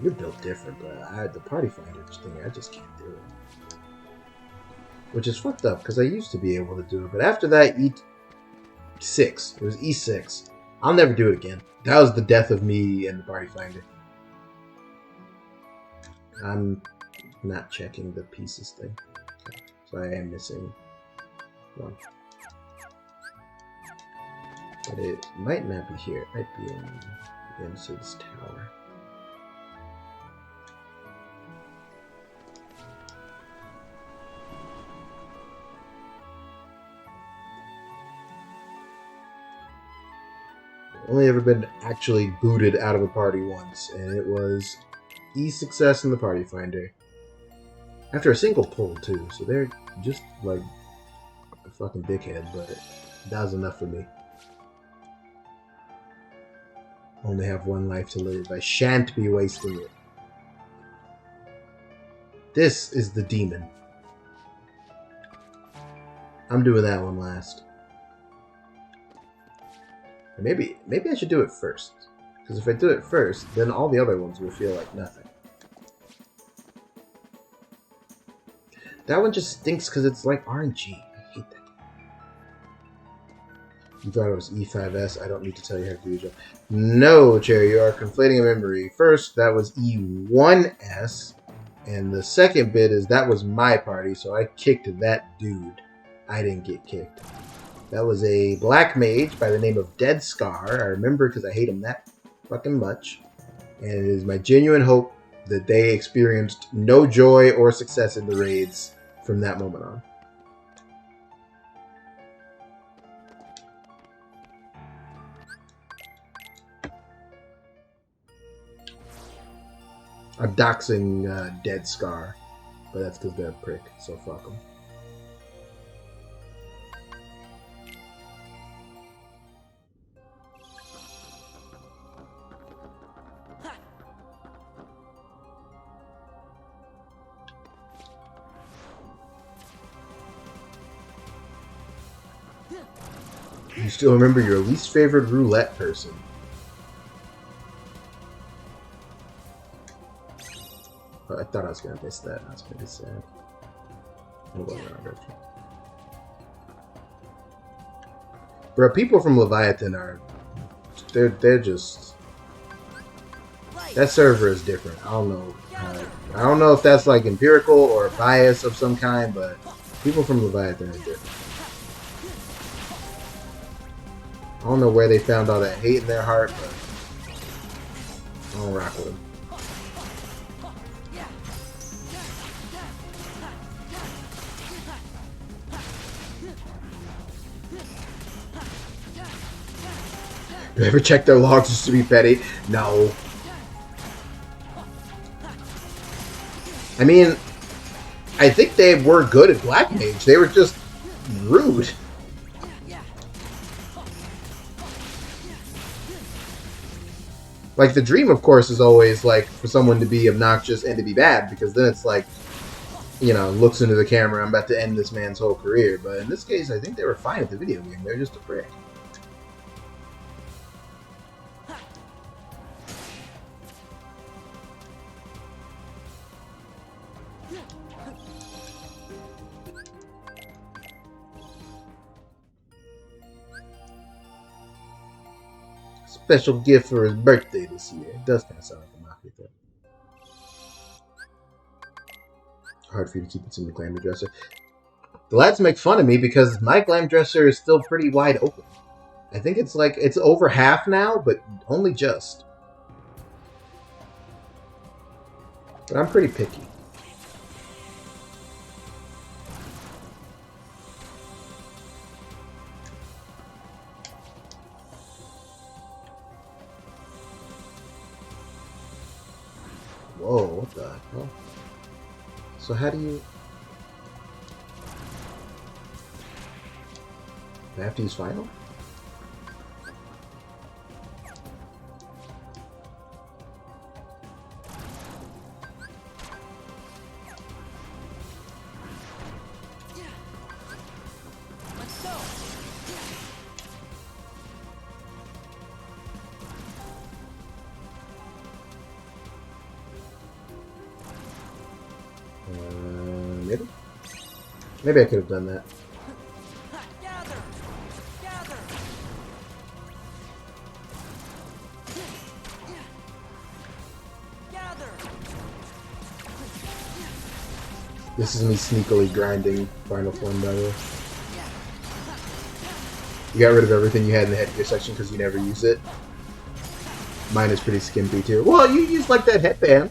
You're built different, but the party finder thing, I just can't do it. Which is fucked up, because I used to be able to do it, but after that, E6. It was E6. I'll never do it again. That was the death of me and the party finder. I'm not checking the pieces thing. So I am missing one. But it might not be here. It might be in Vincent's tower. I've only ever been actually booted out of a party once, and it was E success in the party finder. After a single pull, too, so they're just like a fucking dickhead, but that was enough for me. Only have one life to live. I shan't be wasting it. This is the demon. I'm doing that one last. Maybe I should do it first. Because if I do it first, then all the other ones will feel like nothing. That one just stinks because it's like RNG. I hate that. You thought it was E5S. I don't need to tell you how to do your job. No, Cherry, you are conflating a memory. First, that was E1S. And the second bit is that was my party, so I kicked that dude. I didn't get kicked. That was a black mage by the name of Dead Scar. I remember because I hate him that fucking much. And it is my genuine hope that they experienced no joy or success in the raids from that moment on. I'm doxing Dead Scar, but that's because they're a prick, so fuck them. You still remember your least favorite roulette person. Oh, I thought I was going to miss that. That's pretty sad. Bro, people from Leviathan are... They're just... That server is different. I don't know. I don't know if that's like empirical or bias of some kind, but people from Leviathan are different. I don't know where they found all that hate in their heart, but I don't rock with them. You ever check their logs just to be petty? No. I mean, I think they were good at Black Mage. They were just rude. Like, the dream, of course, is always, like, for someone to be obnoxious and to be bad, because then it's like, you know, looks into the camera, I'm about to end this man's whole career. But in this case, I think they were fine at the video game. They're just a prick. Special gift for his birthday this year. It does kind of sound like a mafia thing. Hard for you to keep it in the glamour dresser. The lads make fun of me because my glam dresser is still pretty wide open. I think it's like, it's over half now, but only just. But I'm pretty picky. Whoa, what the hell? So how do you... Do I have to use final? Maybe? Maybe I could have done that. This is me sneakily grinding final form, by the way. You got rid of everything you had in the headgear section because you never use it. Mine is pretty skimpy too. Well, you use like that headband.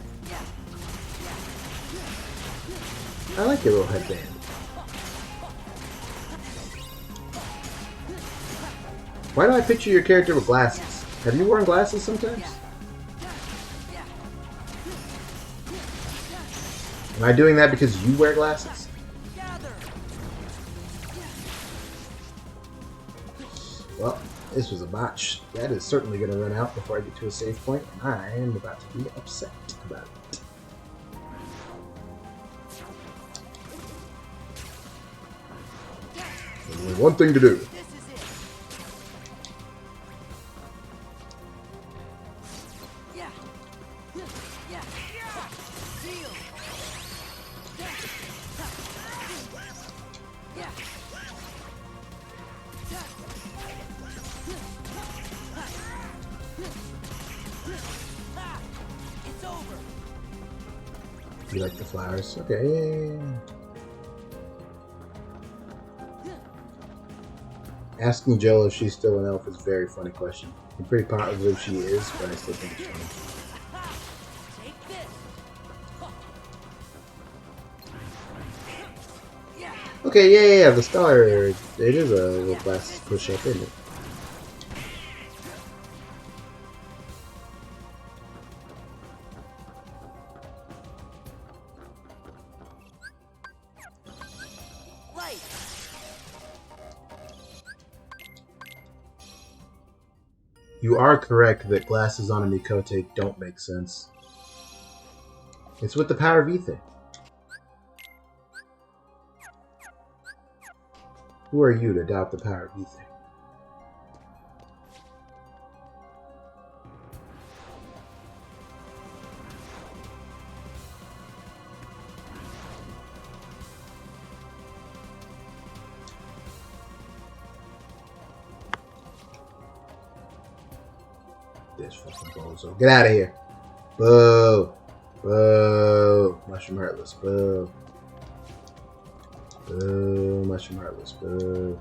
I like your little headband. Why do I picture your character with glasses? Have you worn glasses sometimes? Am I doing that because you wear glasses? Well, this was a botch. That is certainly going to run out before I get to a save point, and I am about to be upset about it. There's only one thing to do. You like the flowers? Okay, yeah. Asking Jill if she's still an elf is a very funny question. I'm pretty positive she is, but I still think it's funny. Okay, yeah, the star, it is a little glass push-up, isn't it? You are correct that glasses on a Mikote don't make sense. It's with the power of ether. Who are you to doubt the power of ether? This fucking bozo. Get out of here. Boo. Boo. Mushroom Heartless. Boo. Boo. Mushroom Heartless. Boo.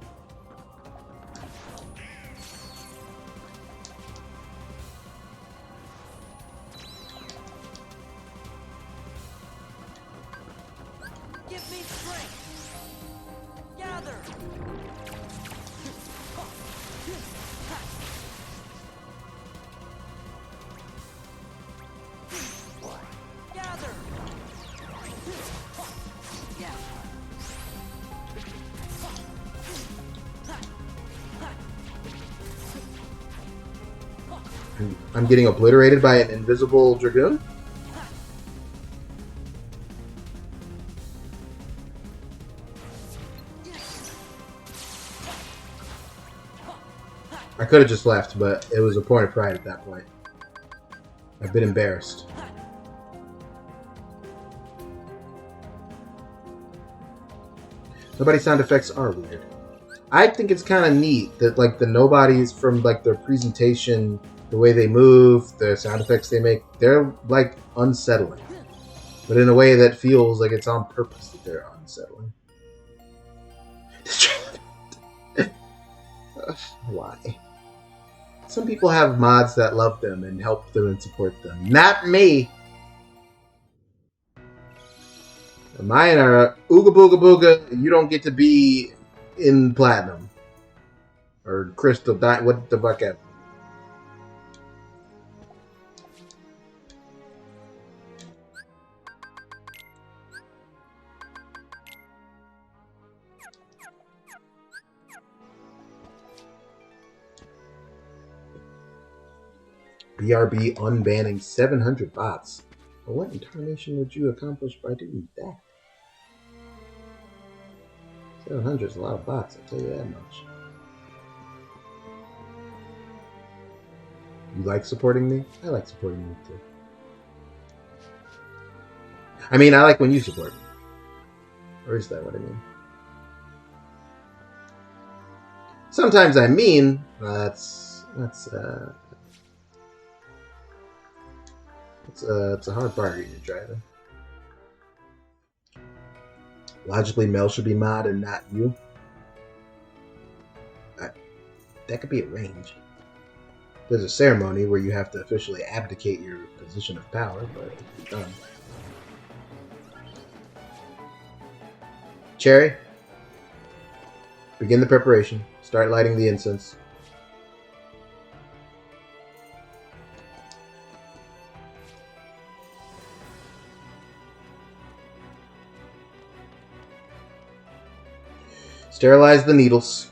Give me strength. Gather. I'm getting obliterated by an invisible dragoon? I could have just left, but it was a point of pride at that point. I've been embarrassed. Nobody sound effects are weird. I think it's kind of neat that like the nobodies from like their presentation, the way they move, the sound effects they make, they're like unsettling. But in a way that feels like it's on purpose that they're unsettling. Why? Some people have mods that love them and help them and support them. Not me! Mine are ooga booga booga, you don't get to be in platinum. Or crystal, what the fuck ever. BRB unbanning 700 bots. But what in tarnation would you accomplish by doing that? 700 is a lot of bots, I'll tell you that much. You like supporting me? I like supporting you too. I mean, I like when you support me. Or is that what I mean? Sometimes I mean, it's a hard bargain you're driving. Logically, Mel should be mod and not you. That could be arranged. There's a ceremony where you have to officially abdicate your position of power, but it can be done. Cherry, begin the preparation. Start lighting the incense. Sterilize the needles.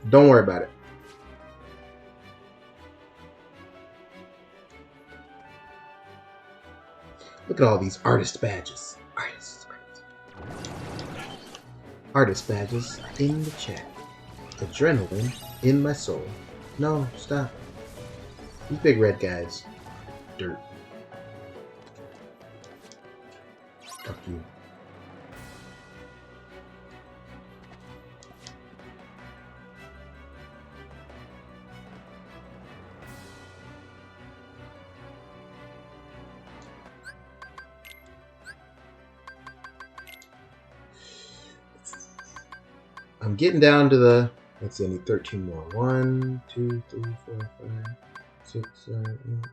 Don't worry about it. Look at all these artist badges. Artist badges in the chat. Adrenaline in my soul. No, stop. These big red guys. Dirt. Fuck you. I'm getting down to the, let's see, I need 13 more. 1, 2, 3, 4, 5, 6, 7, 8, 9,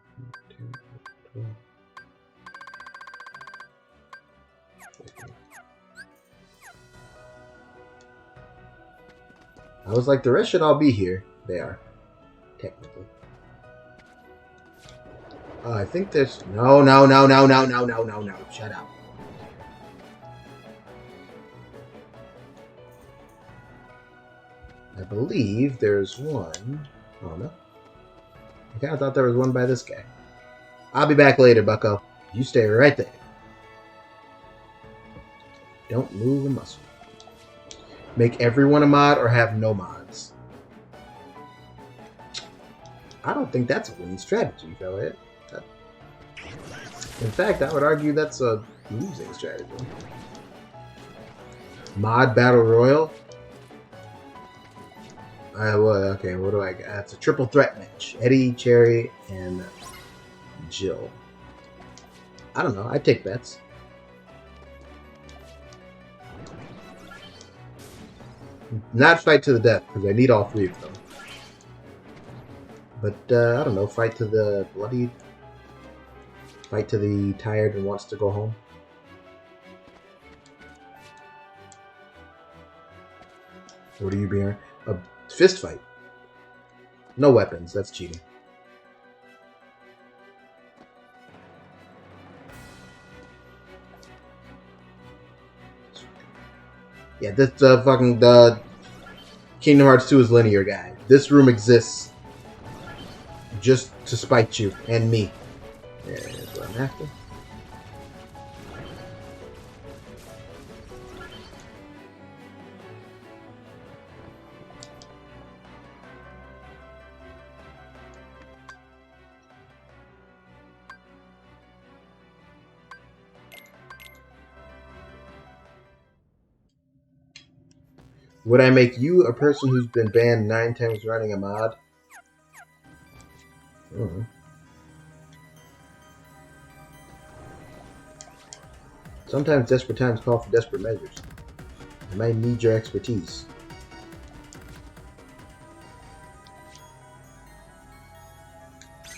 10, 12. I was like, the rest should all be here. They are, technically. I think there's, no. Shut up. I believe there's one. Oh no. I kind of thought there was one by this guy. I'll be back later, bucko. You stay right there. Don't move a muscle. Make everyone a mod or have no mods. I don't think that's a winning strategy, fella. In fact, I would argue that's a losing strategy. Mod Battle Royal? Okay, what do I got? It's a triple threat match. Eddie, Cherry, and Jill. I don't know. I take bets. Not fight to the death, because I need all three of them. But, I don't know. Fight to the bloodied. Fight to the tired and wants to go home. What are you being? A fist fight. No weapons. That's cheating. Yeah, this fucking the Kingdom Hearts 2 is linear, guy. This room exists just to spite you and me. Yeah, that's what I'm after. Would I make you a person who's been banned 9 times running a mod? Sometimes desperate times call for desperate measures. I might need your expertise.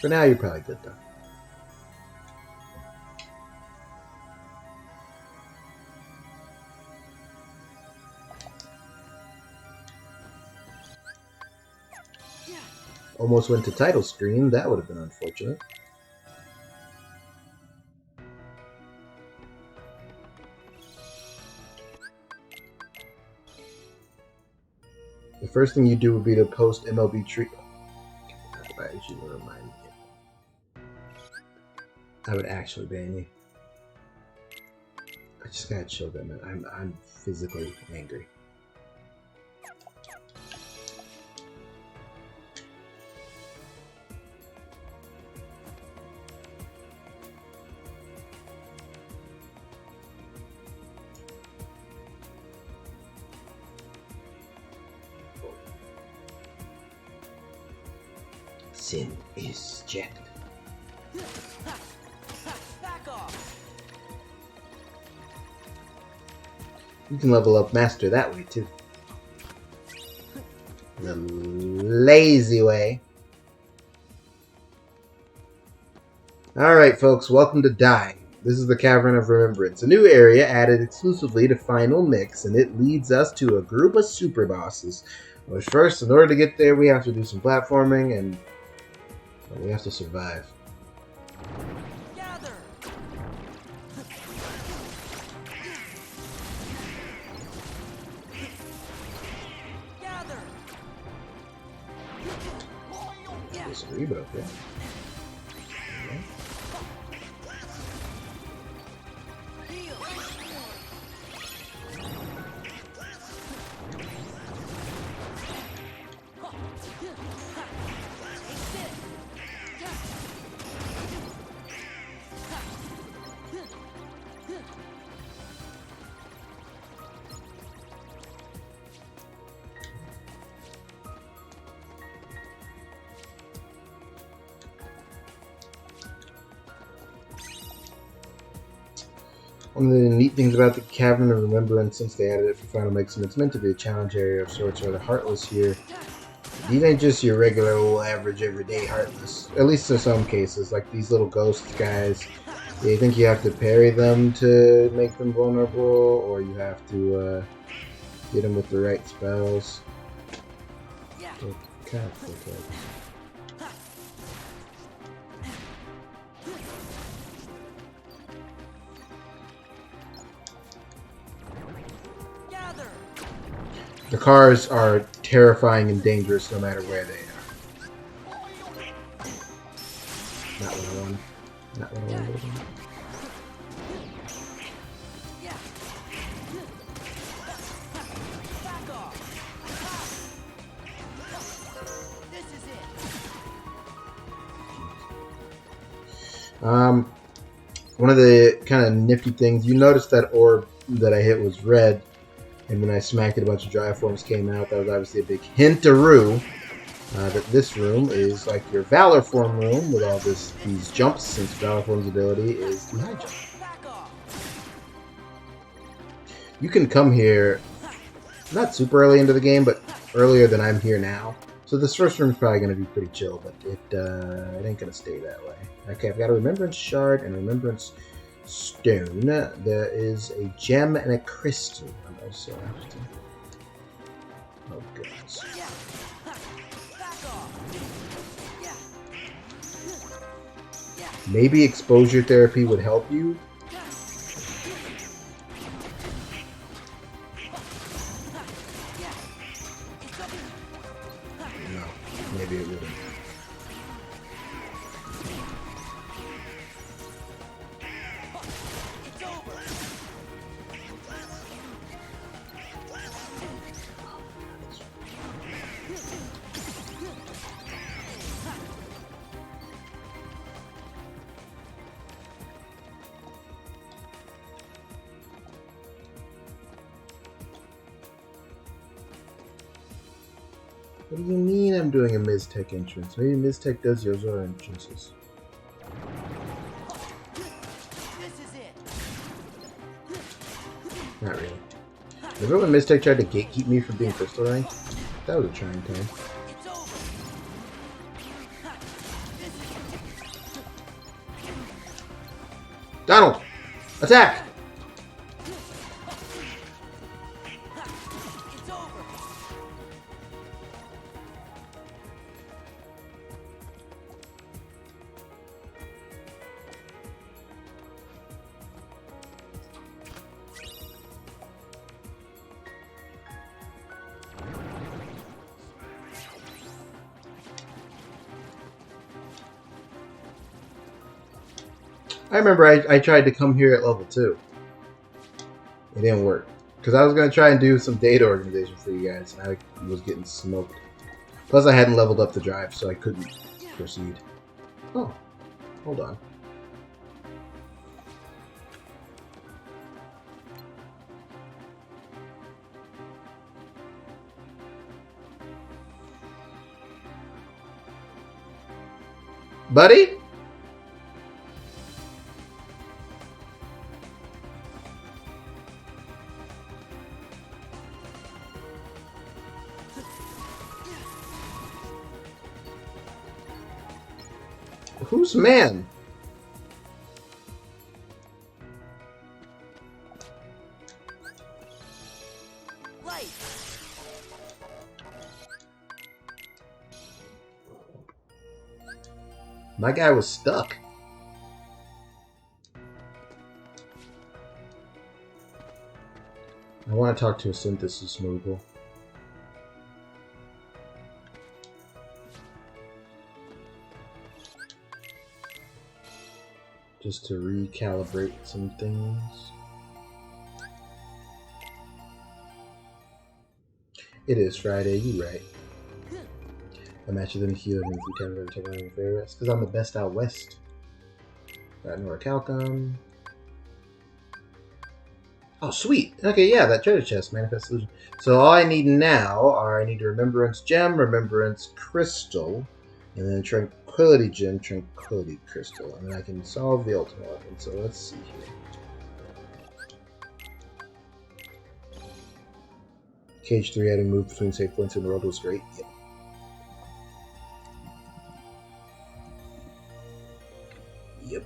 For now, you're probably good though. Almost went to title screen. That would have been unfortunate. The first thing you do would be to post MLB treat. Why did you remind me? I would actually ban you. I just gotta chill that man. I'm physically angry. Sin is checked. You can level up Master that way too. The lazy way. Alright folks, welcome to Die. This is the Cavern of Remembrance, a new area added exclusively to Final Mix, and it leads us to a group of super bosses. But first, in order to get there, we have to do some platforming, and we have to survive. Gather. Gather. Disagree, but okay. One of the neat things about the Cavern of Remembrance, since they added it for Final Mix, and it's meant to be a challenge area of sorts, are the Heartless here. These ain't just your regular old average everyday Heartless. At least in some cases, like these little ghost guys. Yeah, you think you have to parry them to make them vulnerable, or you have to get them with the right spells. They're kind of cool. The cars are terrifying and dangerous no matter where they are. Not what I want. Not what I want. One of the kind of nifty things, you noticed that orb that I hit was red. And when I smacked it, a bunch of dry forms came out. That was obviously a big hint-a-roo that this room is like your Valor form room with all these jumps, since Valor form's ability is the high jump. You can come here not super early into the game, but earlier than I'm here now. So this first room is probably going to be pretty chill, but it ain't going to stay that way. Okay, I've got a Remembrance Shard and a Remembrance Stone. There is a gem and a crystal. So oh goodness. Maybe exposure therapy would help you. No, maybe it wouldn't. What do you mean I'm doing a Miztech entrance? Maybe Miztech does Yozora entrances. This is it. Not really. Remember when Miztech tried to gatekeep me from being crystal ranked? That was a trying time. It's over. Donald! Attack! It's over. I remember I tried to come here at level 2. It didn't work. Because I was going to try and do some data organization for you guys, and I was getting smoked. Plus I hadn't leveled up the drive, so I couldn't proceed. Oh, hold on. Buddy? Who's man? Light. My guy was stuck. I want to talk to a synthesis mogul. Just to recalibrate some things. It is Friday, you right. A match of them healed me 3 times every time I'm fair rest. Because I'm the best out west. Got Nora Calcom. Oh, sweet. Okay, yeah, that treasure chest, Manifest Solution. So all I need now are I need a Remembrance Gem, Remembrance Crystal, and then Tranquility Gem, Tranquility Crystal. And then I can solve the ultimate weapon. So let's see here. Cage 3 adding move between save points in the world was great. Yep. Yep.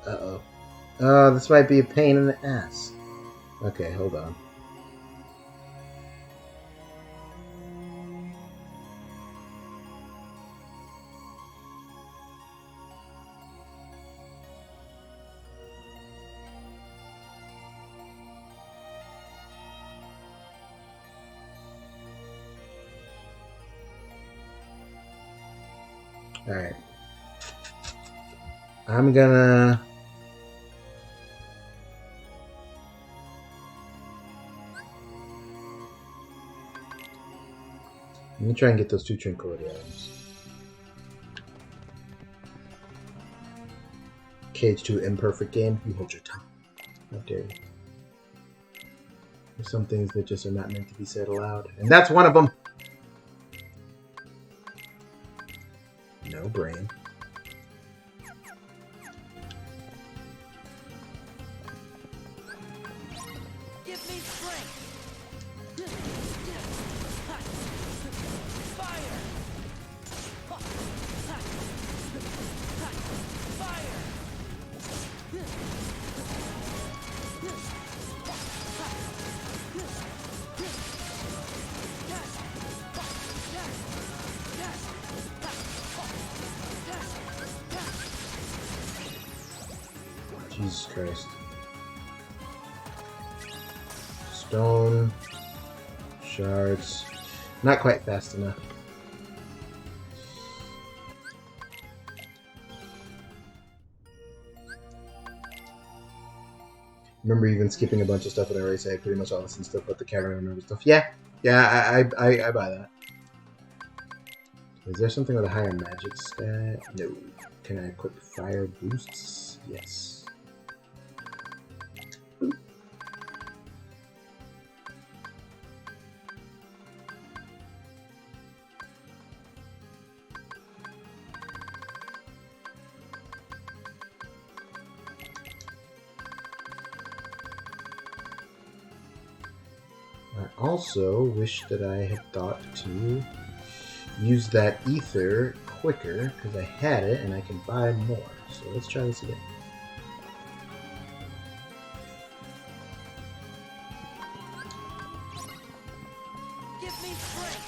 Uh-oh. Oh, this might be a pain in the ass. Okay, hold on. Alright. I'm gonna... I'm gonna try and get those 2 tranquility items. Cage 2 imperfect game. You hold your tongue. How dare you. There's some things that just are not meant to be said aloud. And that's one of them! No brain. Give me strength. Fire. Fire. Jesus Christ. Stone. Shards. Not quite fast enough. Remember even skipping a bunch of stuff in a race. I had pretty much all this and stuff, but the cavern remember stuff. Yeah, I buy that. Is there something with a higher magic stat? No. Can I equip fire boosts? Yes. I also wish that I had thought to use that ether quicker, because I had it and I can buy more. So let's try this again. Give me strength.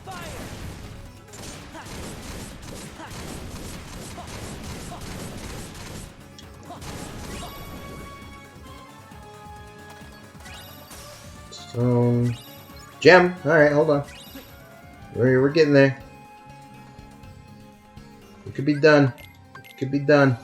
Fire. Stone. Gem! Alright, hold on. We're getting there. It could be done. It could be done.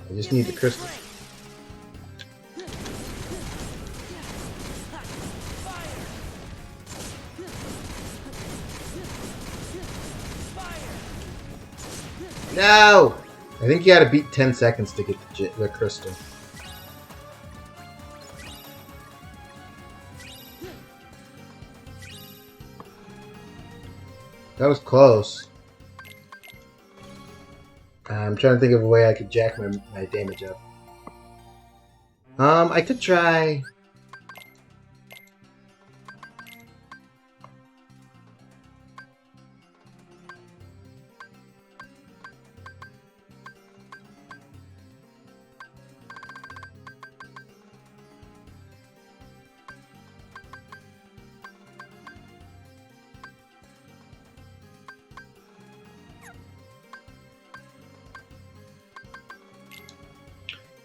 I just need the crystal. No! I think you gotta beat 10 seconds to get the crystal. That was close. I'm trying to think of a way I could jack my damage up. I could try...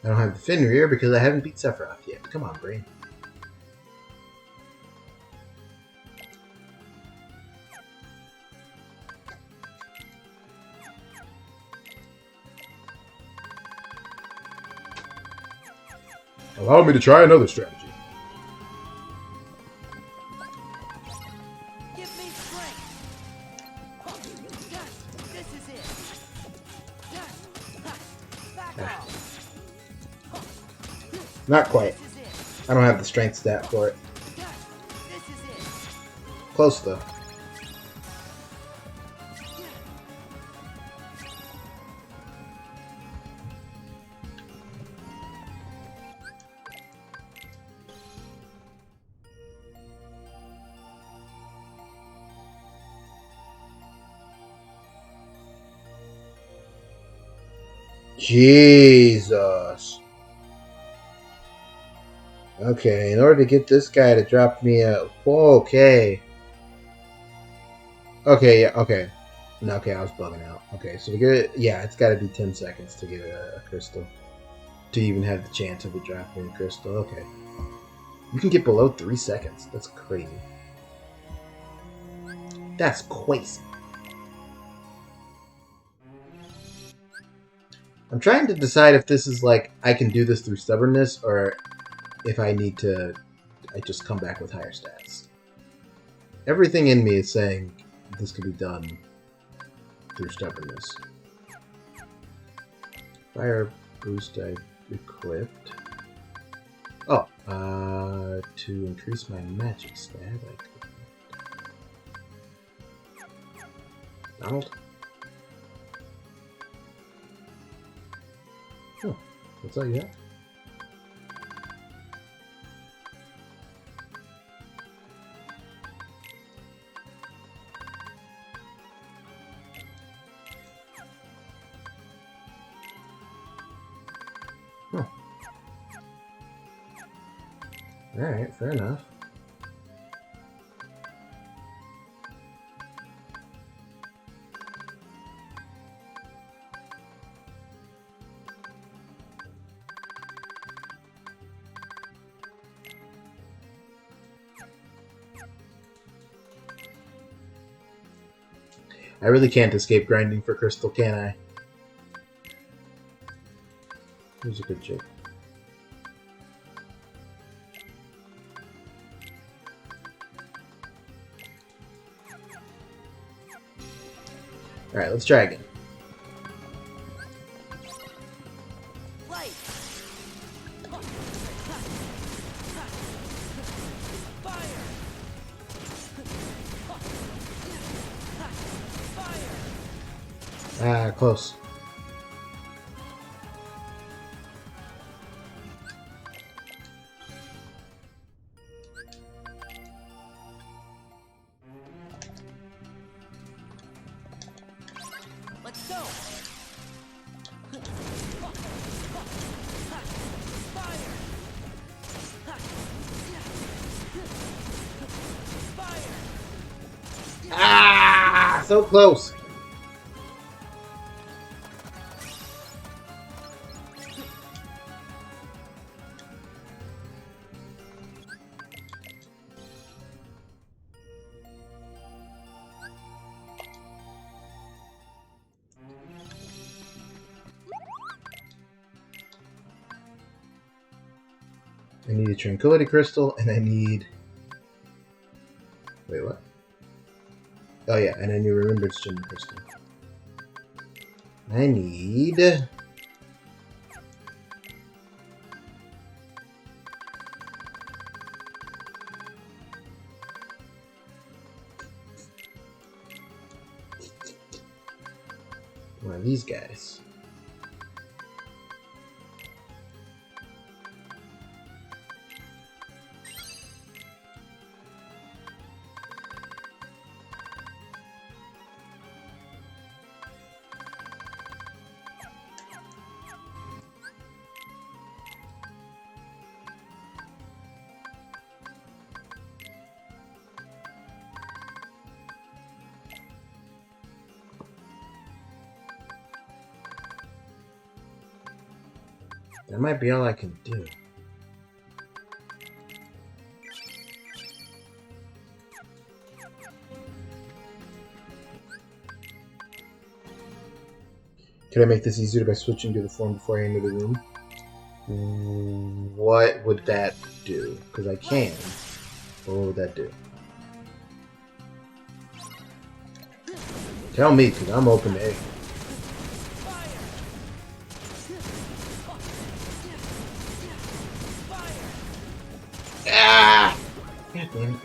I don't have the Fenrir because I haven't beat Sephiroth yet. Come on, brain. Allow me to try another strategy. Give me strength. This is it. Back off. Not quite. I don't have the strength stat for it. This is it. Close though. Jesus. Okay, in order to get this guy to drop me a... Whoa, okay. Okay, yeah, okay. No, okay, I was bugging out. Okay, so to get it... Yeah, it's got to be 10 seconds to get a crystal. To even have the chance of it dropping a crystal. Okay. You can get below 3 seconds. That's crazy. That's crazy. I'm trying to decide if this is like, I can do this through stubbornness, or if I need to, I just come back with higher stats. Everything in me is saying this could be done through stubbornness. Fire boost I equipped. Oh, to increase my magic stat, Donald? Oh, that's all you have? Alright, fair enough. I really can't escape grinding for crystal, can I? Here's a good joke. Alright, let's try again. Light! Ah, close. Let's go! Ah, so close. I need a Tranquility Crystal, and I need... Wait, what? Oh yeah, and I need a Remembrance Gem Crystal. I need... one of these guys. That might be all I can do. Could I make this easier by switching to the form before I enter the room? What would that do? Because I can. But what would that do? Tell me, because I'm open to anything. Ah! God damn it.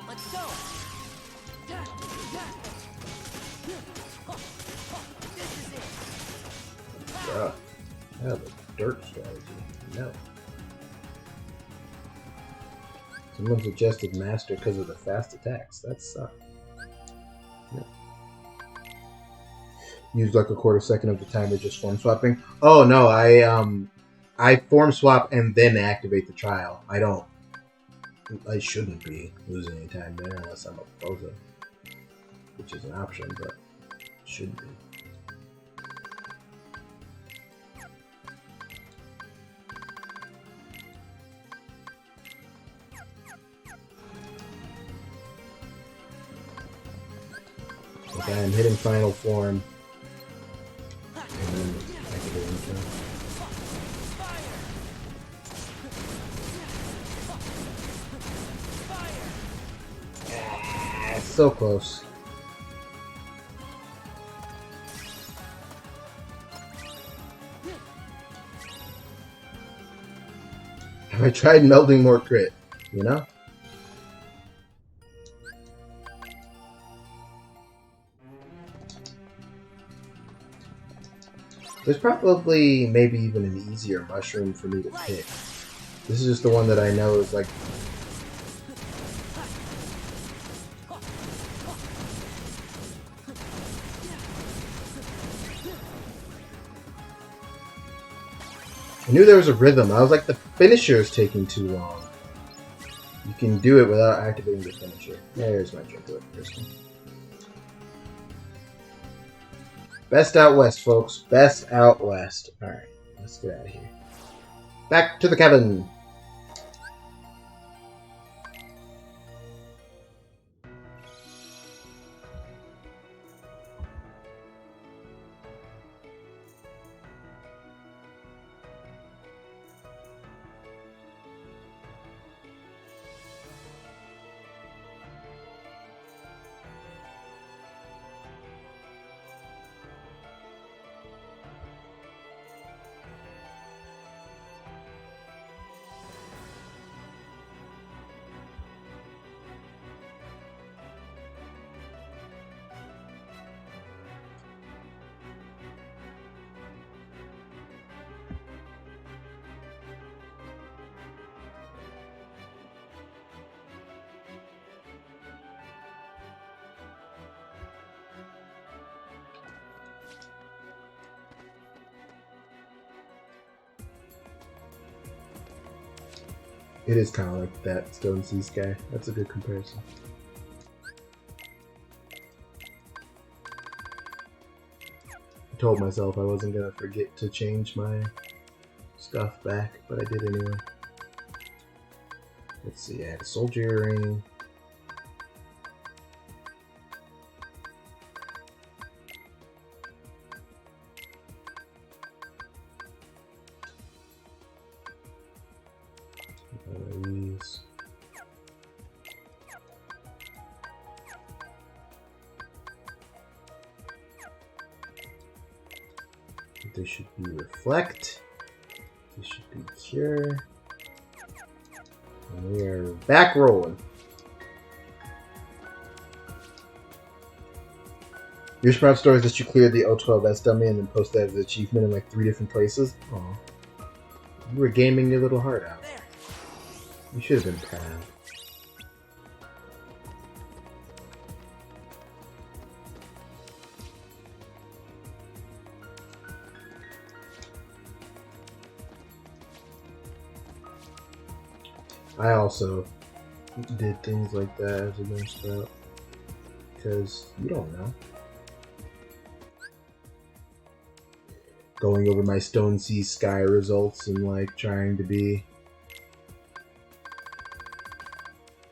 Let's go! This is it! Bruh. I have a dirt strategy. No. Someone suggested master because of the fast attacks. That sucks. No. Use like a quarter second of the timer just form swapping. Oh no, I form swap and then activate the trial. I shouldn't be losing any time there unless I'm a bozo. which is an option, but should be. Okay, I'm hitting final form. And then activating turn. Ah, so close. Have I tried melding more crit? You know? There's probably maybe even an easier mushroom for me to pick. This is just the one that I know is like... I knew there was a rhythm. I was like, the finisher is taking too long. You can do it without activating the finisher. There's my trick. Best out west, folks. Best out west. Alright, let's get out of here. Back to the cabin! It is kind of like that Stone Sea Sky. That's a good comparison. I told myself I wasn't going to forget to change my stuff back, but I did anyway. Let's see, I had a soldier earring. This should be Reflect. This should be Cure. And we are back rolling. Your Sprout story is that you cleared the O12S dummy and then posted that as an achievement in like 3 different places. Aw. You were gaming your little heart out. You should have been proud. I also did things like that as a bench sprout because you don't know. Going over my Stone Sea Sky results and like trying to be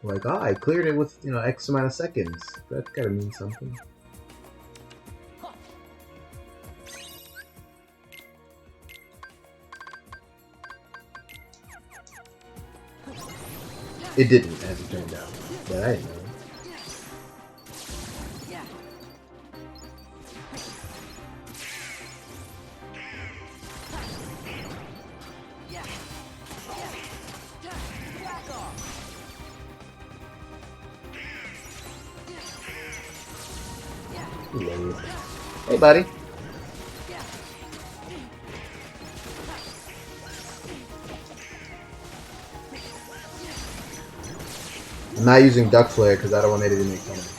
like, oh, I cleared it with, you know, X amount of seconds. That gotta mean something. It didn't, as it turned out. But I didn't know. Hey, buddy. I'm not using Duck Flare because I don't want anything to make fun of me.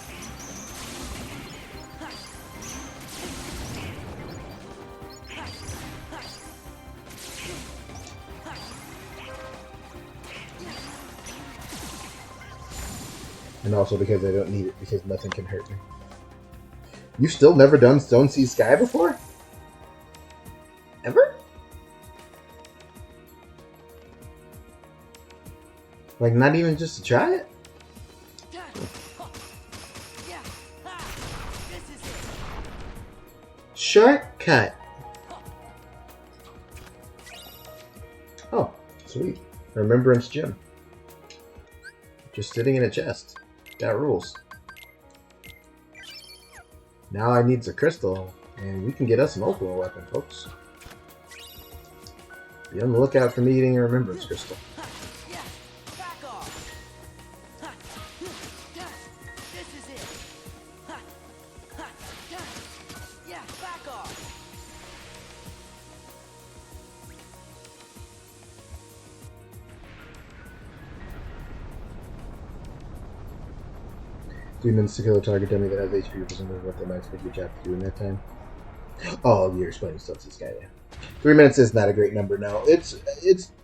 And also because I don't need it because nothing can hurt me. You've still never done Stone Sea Sky before? Ever? Like, not even just to try it? Shortcut. Oh, sweet. Remembrance gem. Just sitting in a chest. That rules. Now I need a crystal, and we can get us an ultimate weapon, folks. Be on the lookout for me eating a remembrance crystal. Three minutes to kill a target dummy that has HP representing what they might expect your job to do in that time. Oh, you're explaining Stone Sea Sky there. 3 minutes is not a great number, no. It's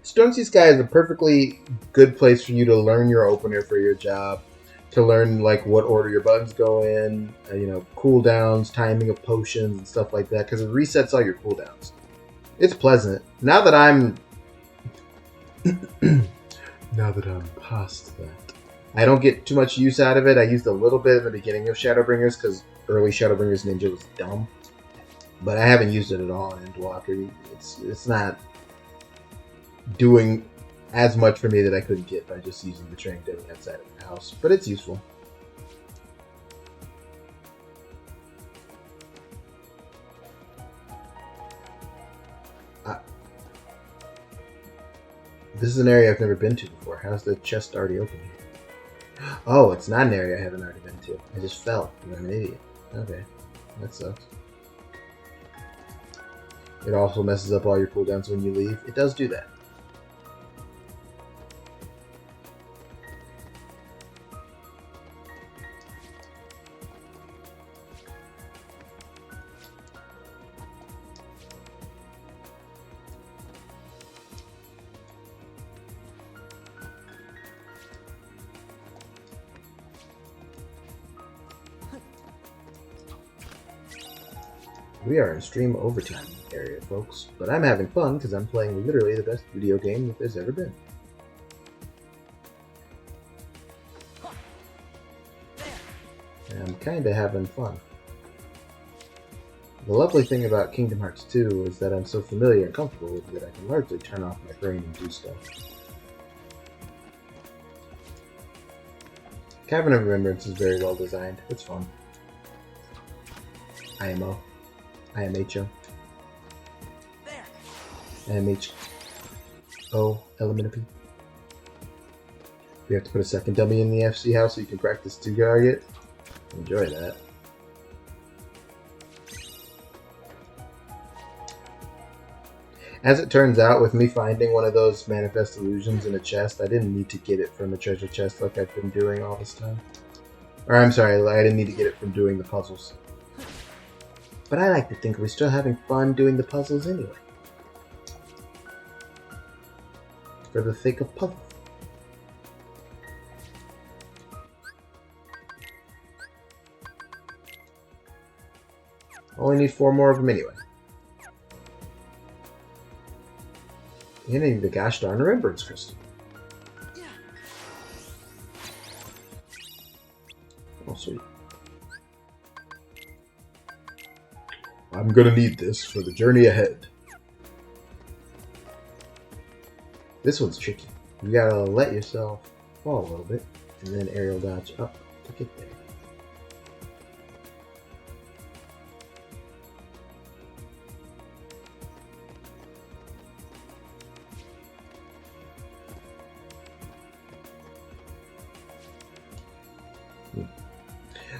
Stone Sea Sky is a perfectly good place for you to learn your opener for your job, to learn like what order your buttons go in, cooldowns, timing of potions and stuff like that, because it resets all your cooldowns. It's pleasant. Now that I'm past that, I don't get too much use out of it. I used a little bit in the beginning of Shadowbringers because early Shadowbringers Ninja was dumb. But I haven't used it at all in Endwalker. It's not doing as much for me that I couldn't get by just using the training dummy outside of the house. But it's useful. This is an area I've never been to before. How's the chest already open here? Oh, it's not an area I haven't already been to. I just fell because I'm an idiot. Okay, that sucks. It also messes up all your cooldowns when you leave. It does do that. We are in stream overtime area, folks, but I'm having fun because I'm playing literally the best video game that there's ever been. And I'm kinda having fun. The lovely thing about Kingdom Hearts 2 is that I'm so familiar and comfortable with it that I can largely turn off my brain and do stuff. Cavern of Remembrance is very well designed. It's fun. IMO. IMHO. IMHO. Element of P. We have to put a second dummy in the FC house so you can practice two target. Enjoy that. As it turns out, with me finding one of those manifest illusions in a chest, I didn't need to get it from a treasure chest like I've been doing all this time. Or I'm sorry, I didn't need to get it from doing the puzzles. But I like to think we're still having fun doing the puzzles anyway. For the sake of puzzles. Only need 4 more of them anyway. And I need the gosh darn remembrance crystal. Oh, sweet. I'm gonna need this for the journey ahead. This one's tricky. You gotta let yourself fall a little bit, and then aerial dodge up to get there.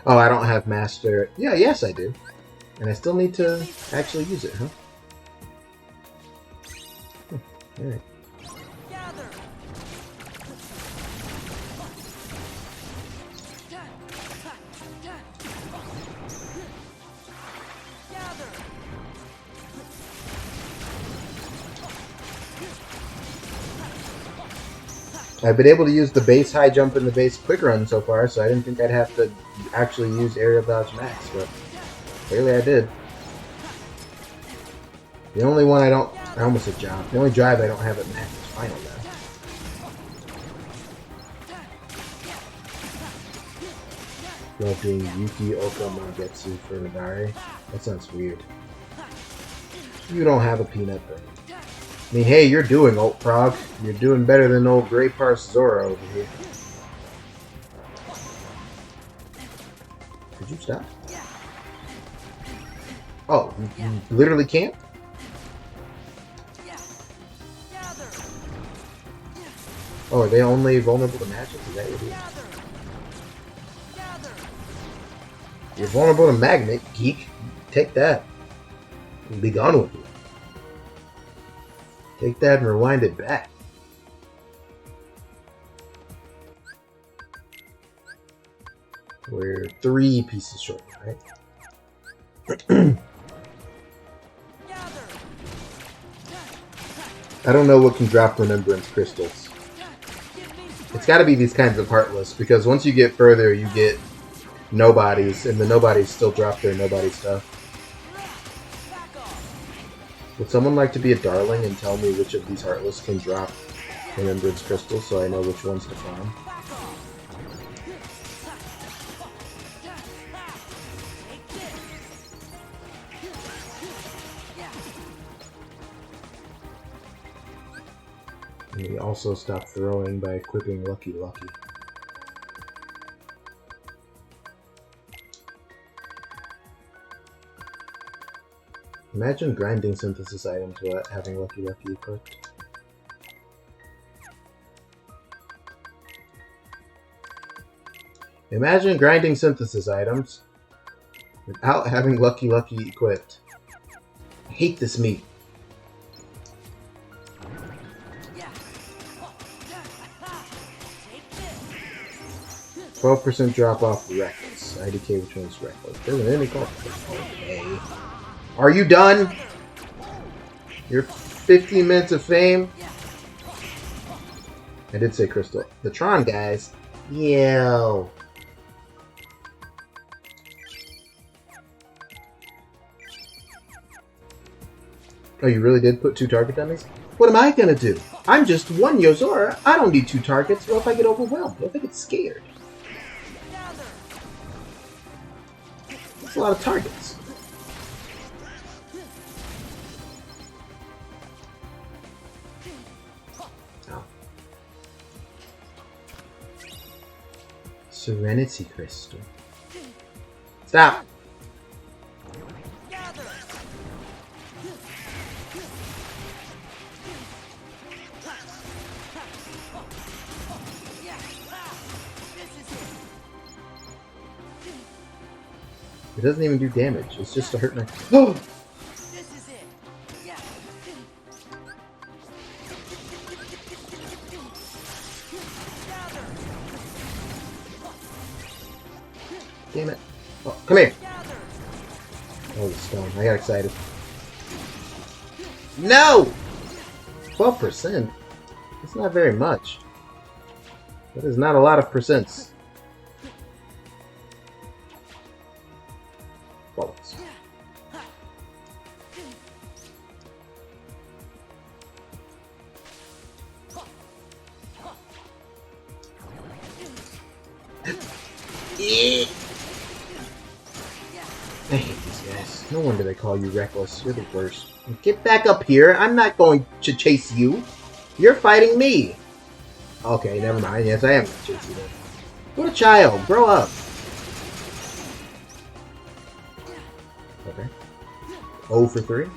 Oh, I don't have master. Yeah, yes I do. And I still need to actually use it, huh? Alright. I've been able to use the base high jump and the base quick run so far, so I didn't think I'd have to actually use aerial dodge max, but Clearly I did. The only one I almost said job. The only drive I don't have at max is final now. Love doing Yuki Oka Mangetsu for Nadari. That sounds weird. You don't have a peanut brain. I mean, hey, you're doing Alt Prog. You're doing better than old Grey Parse Zora over here. Could you stop? Oh, you literally can't? Oh, are they only vulnerable to magic? Is that what it is? You're vulnerable to magnet, geek. Take that. And be gone with it. Take that and rewind it back. We're 3 pieces short, right? I don't know what can drop Remembrance Crystals. It's got to be these kinds of Heartless, because once you get further, you get Nobodies, and the Nobodies still drop their Nobody stuff. Would someone like to be a darling and tell me which of these Heartless can drop Remembrance Crystals so I know which ones to farm? And we also stop throwing by equipping Lucky Lucky. Imagine grinding synthesis items without having Lucky Lucky equipped. Imagine grinding synthesis items without having Lucky Lucky equipped. I hate this meat. 12% drop off Reckless. IDK, which one's Reckless? There's an enemy called. Okay. Are you done? Your 15 minutes of fame? I did say Crystal. The Tron guys. Yo. Oh, you really did put 2 target dummies? What am I gonna do? I'm just 1 Yozora. I don't need 2 targets. What if I get overwhelmed? What if I get scared? That's a lot of targets. Oh. Serenity Crystal. Stop! It doesn't even do damage. It's just to hurt my. Oh! Damn it! Oh, come here! Oh, the stone! I got excited. No! 12%. That's not very much. That is not a lot of percents. Bullets. I hate these guys. No wonder they call you Reckless. You're the worst. Get back up here. I'm not going to chase you. You're fighting me. Okay, never mind. Yes, I am going to chase you then. What a child. Grow up. Okay. 0 for 3.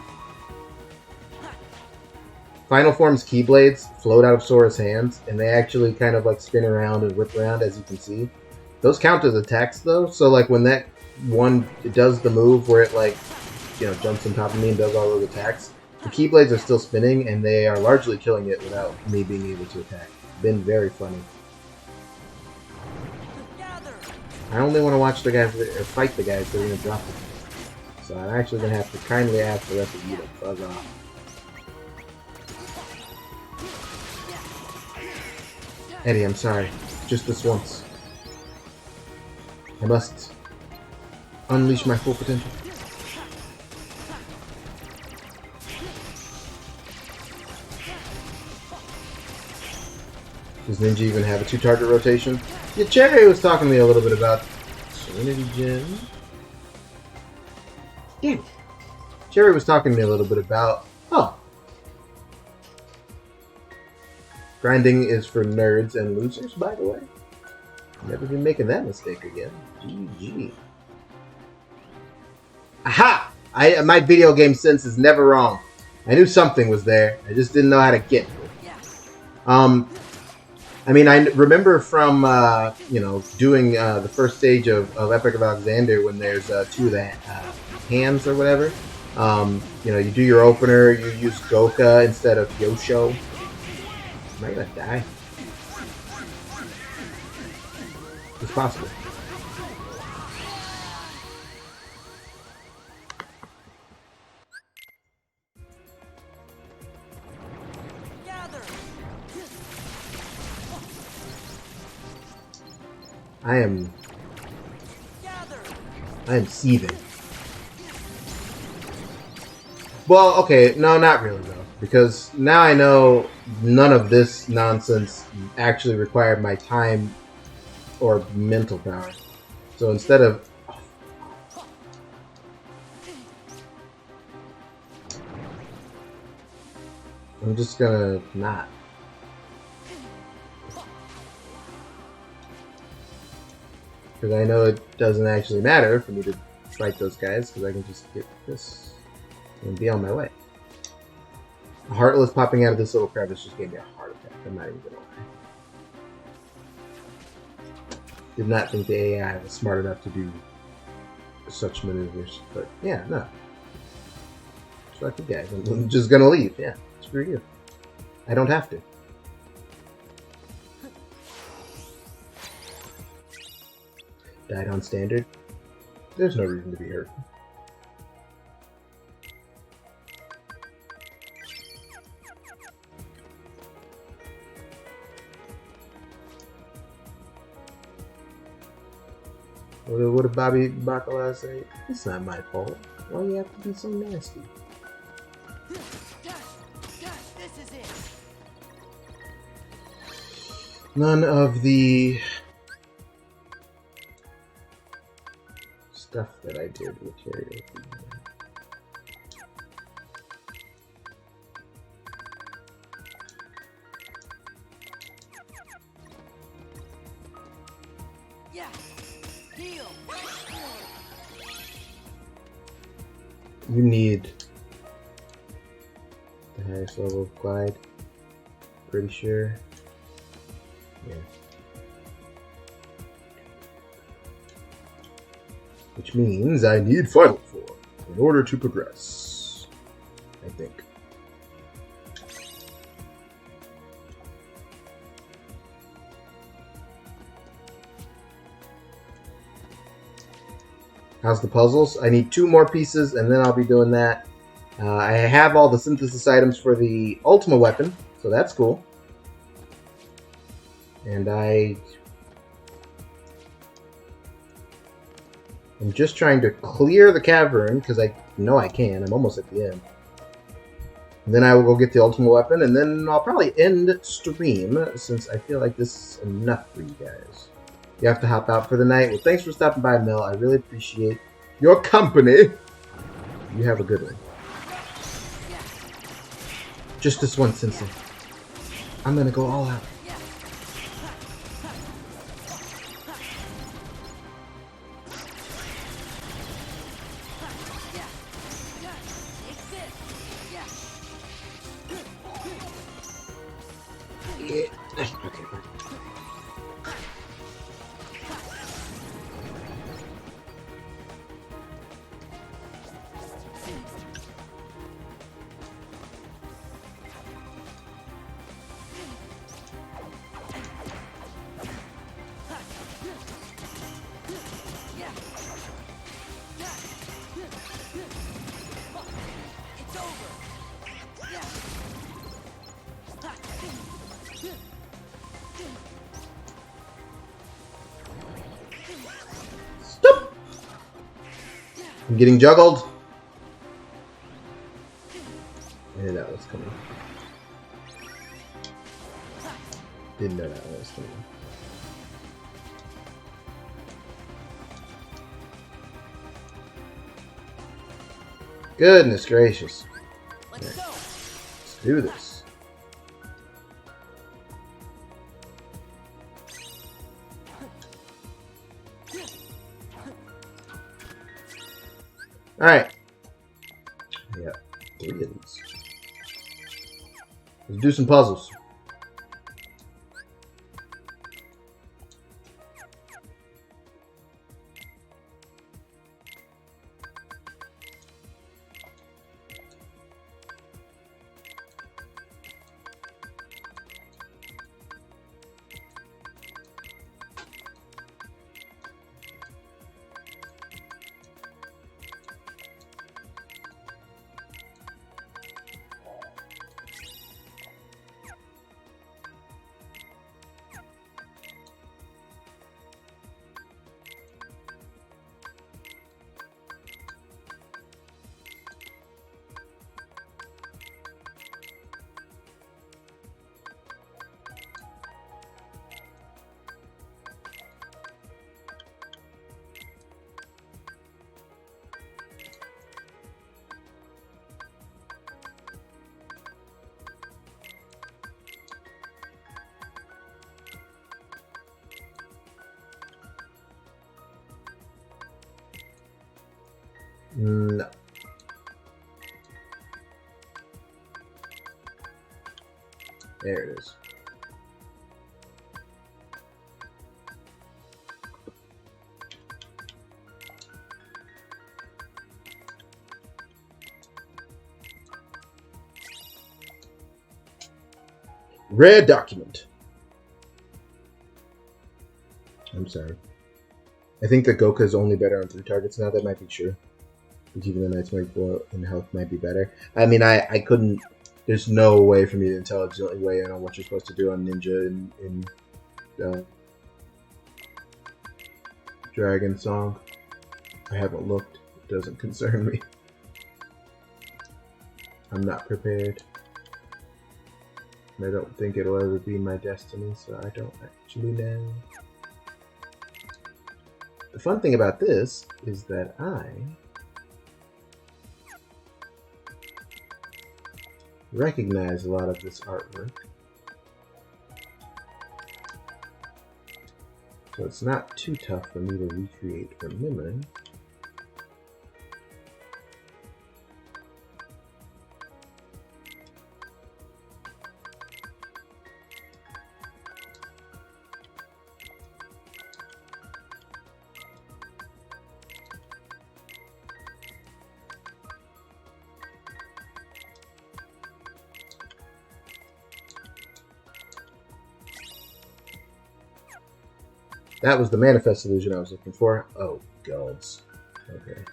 Final Form's Keyblades float out of Sora's hands, and they actually kind of like spin around and whip around, as you can see. Those count as attacks, though, so like when that one does the move where it like, you know, jumps on top of me and does all those attacks, the Keyblades are still spinning, and they are largely killing it without me being able to attack. Been very funny. I only want to watch the guys, or fight the guys that are going to drop it. So I'm actually going to have to kindly ask the rest of you to buzz off. Eddie, I'm sorry. Just this once. I must unleash my full potential. Does Ninja even have a 2-target rotation? Yeah, Cherry was talking to me a little bit about Serenity Gem. Yeah. Cherry was talking to me a little bit about... Oh. Grinding is for nerds and losers, by the way. Never been making that mistake again. GG. Aha! My video game sense is never wrong. I knew something was there. I just didn't know how to get to it. I mean, I remember from, doing the first stage of Epic of Alexander when there's 2 of the hands or whatever. You do your opener, you use Goka instead of Yosho. Am I gonna die? It's possible. I am seething. Well, okay, no, not really though, because now I know none of this nonsense actually required my time or mental power. So instead of... I'm just gonna not. Because I know it doesn't actually matter for me to fight those guys, because I can just get this and be on my way. A Heartless popping out of this little crevice just gave me a heart attack. I'm not even gonna lie. Did not think the AI was smart enough to do such maneuvers. But yeah, no. Fuck you guys. I'm just gonna leave. Yeah, screw you. I don't have to. Died on standard. There's no reason to be hurt. What did Bobby Bacala say? It's not my fault. Why do you have to be so nasty? None of the stuff that I did will carry over. You need the highest level of glide. Pretty sure. Yeah. Which means I need Final Form in order to progress. I think. How's the puzzles? I need 2 more pieces and then I'll be doing that. I have all the synthesis items for the Ultima weapon, so that's cool. And I'm just trying to clear the cavern because I know I can. I'm almost at the end. And then I will go get the Ultima weapon and then I'll probably end stream since I feel like this is enough for you guys. You have to hop out for the night. Well, thanks for stopping by, Mel. I really appreciate your company. You have a good one. Just this one, Sensei. I'm gonna go all out. Yeah. Okay. Stop! I'm getting juggled. I knew that was coming. Didn't know that was coming. Goodness gracious. Let's go. Let's do this. Alright. Yeah, 3 of these. Let's do some puzzles. No. There it is. Rare document. I'm sorry. I think that Goka is only better on 3 targets now. That might be true. Because even the Knight's Might Blow in health might be better. I mean, I couldn't... There's no way for me to intelligently weigh in on what you're supposed to do on Ninja in Dragon Song. I haven't looked. It doesn't concern me. I'm not prepared. And I don't think it'll ever be my destiny, so I don't actually know. The fun thing about this is that I recognize a lot of this artwork. So it's not too tough for me to recreate from memory. That was the manifest illusion I was looking for. Oh, gods. Okay.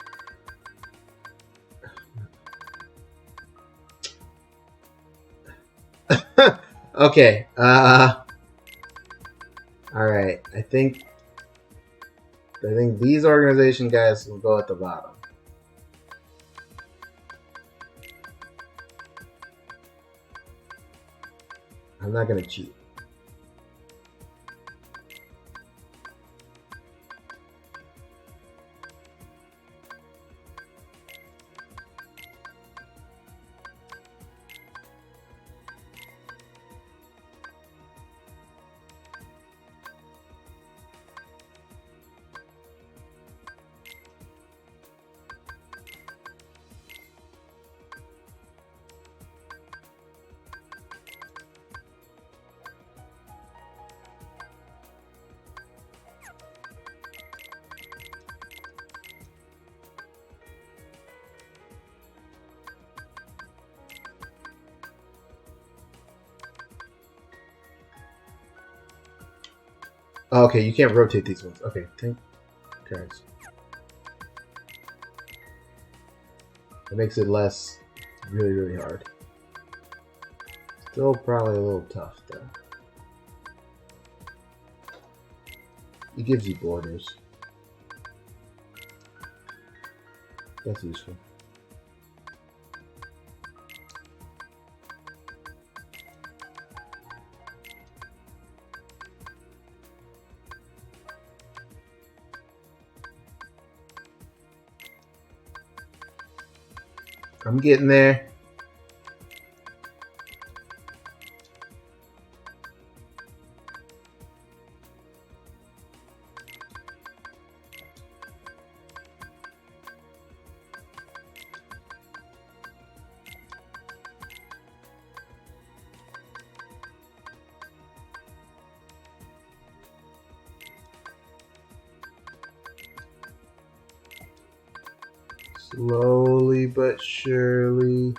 Okay. Alright. I think these organization guys will go at the bottom. I'm not gonna cheat. Oh, okay, you can't rotate these ones. Okay, thank guys. It makes it less really, really hard. Still probably a little tough though. It gives you borders. That's useful. I'm getting there. Slowly but surely.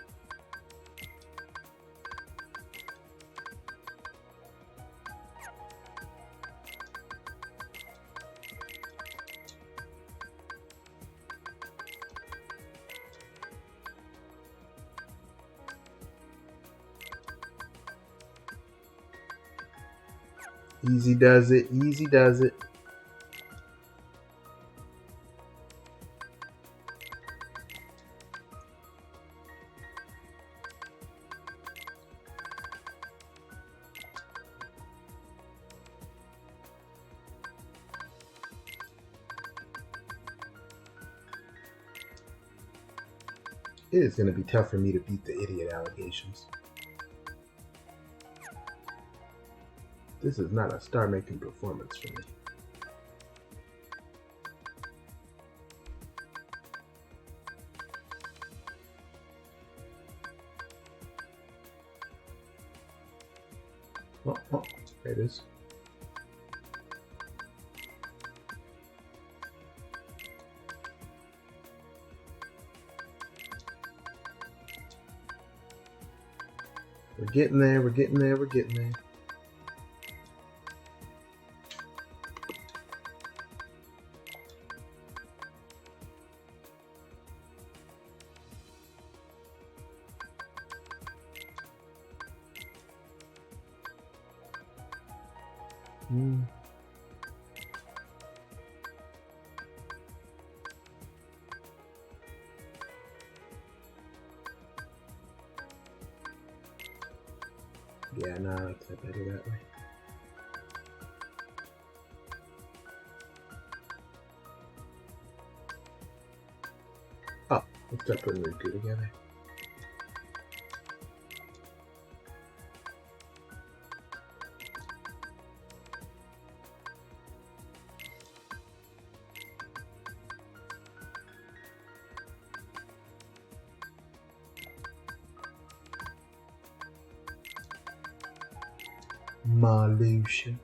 Easy does it, easy does it. It is going to be tough for me to beat the idiot allegations. This is not a star-making performance for me. Oh, there it is. We're getting there, we're getting there, we're getting there. Yeah, no, I like that better that way. Oh, let's start putting the two together. Malusha.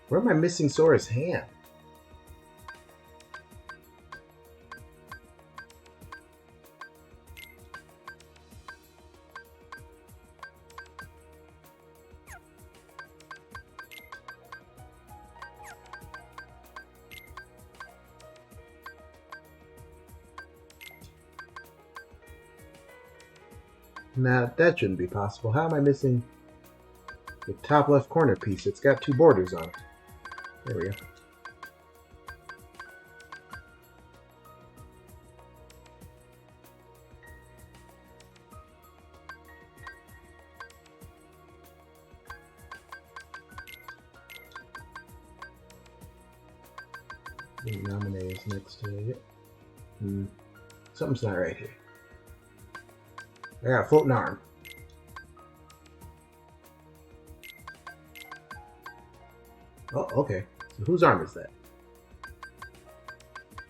Where am I missing Sora's hand? Now, that shouldn't be possible. How am I missing the top left corner piece? It's got two borders on it. There we go. Nominate is next to it. Something's not right here. I got a floating arm. Oh, okay. So whose arm is that?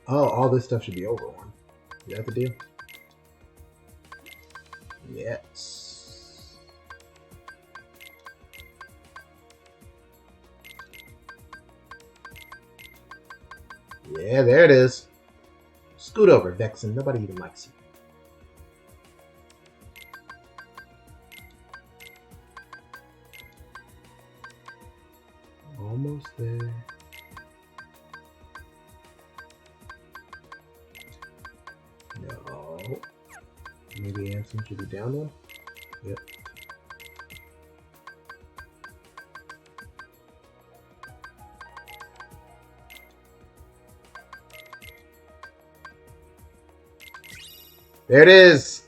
Oh, all this stuff should be over one. Is that the deal? Yes. Yeah, there it is. Scoot over, Vexen. Nobody even likes you. Almost there. No. Maybe the anthem should be down one. Yep. There it is!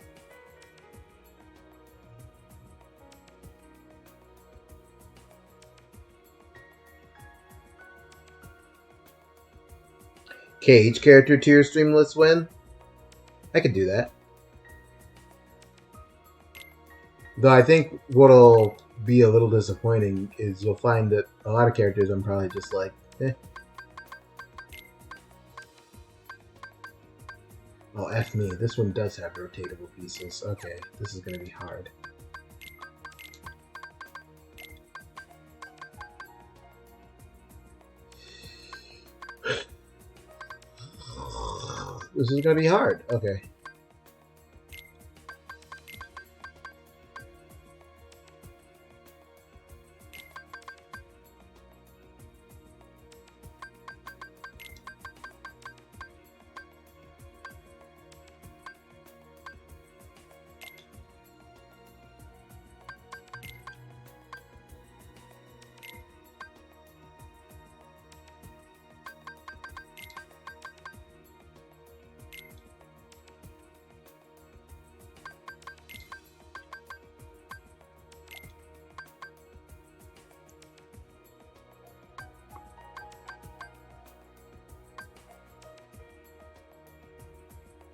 Okay, each character tier streamless win. I could do that. Though I think what'll be a little disappointing is you'll find that a lot of characters I'm probably just like, eh. Oh, F me. This one does have rotatable pieces. Okay, this is going to be hard. This is going to be hard. Okay.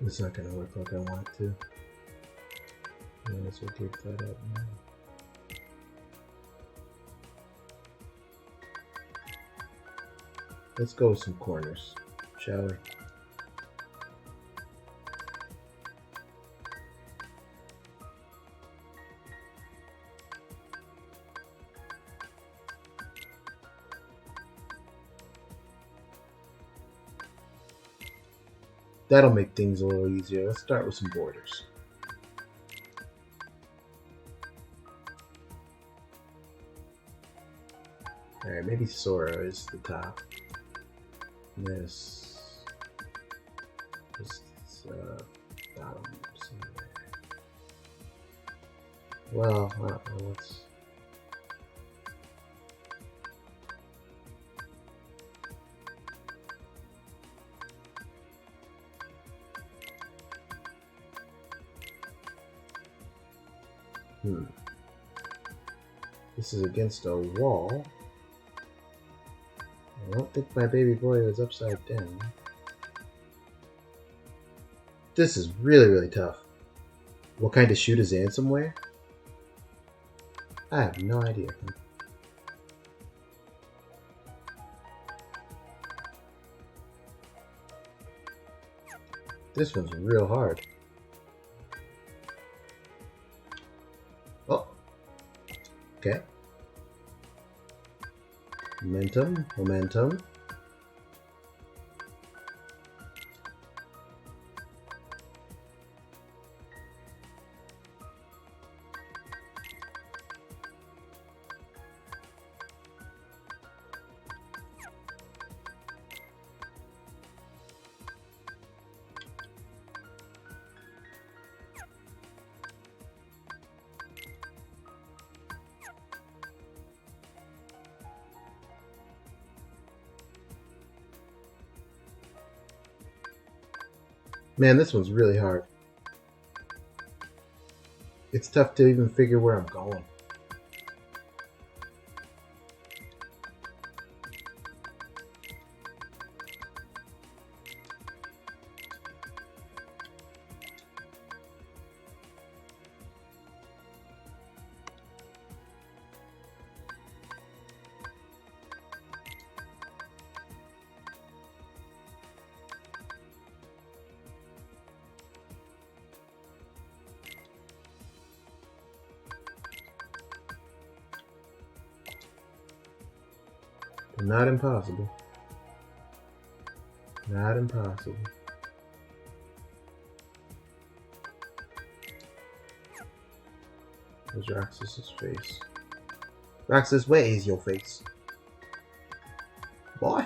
It's not going to work like I want it to. Might as well give that up now. Let's go with some corners, shall we? That'll make things a little easier. Let's start with some borders. Alright, maybe Sora is the top. This bottom somewhere. Well, I don't know what's. This is against a wall. I don't think my baby boy was upside down. This is really, really tough. What kind of shoe does Ansem wear? I have no idea. This one's real hard. Oh. Okay. Momentum, momentum. Man, this one's really hard. It's tough to even figure where I'm going. Not impossible. Not impossible. There's Roxas's face. Roxas, where is your face? Boy?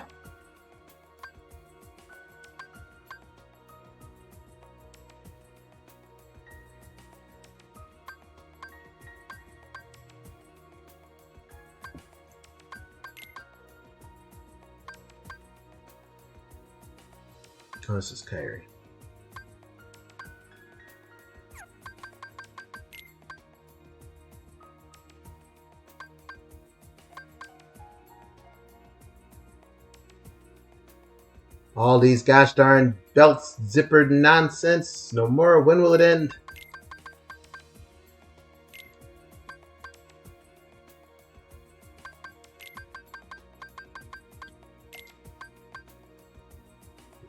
Oh, this is Kyrie. All these gosh darn belts zippered nonsense. No more. When will it end?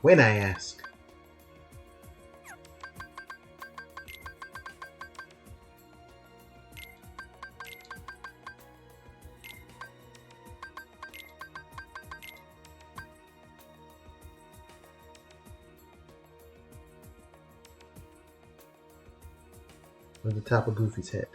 When, I ask. At the top of Goofy's head.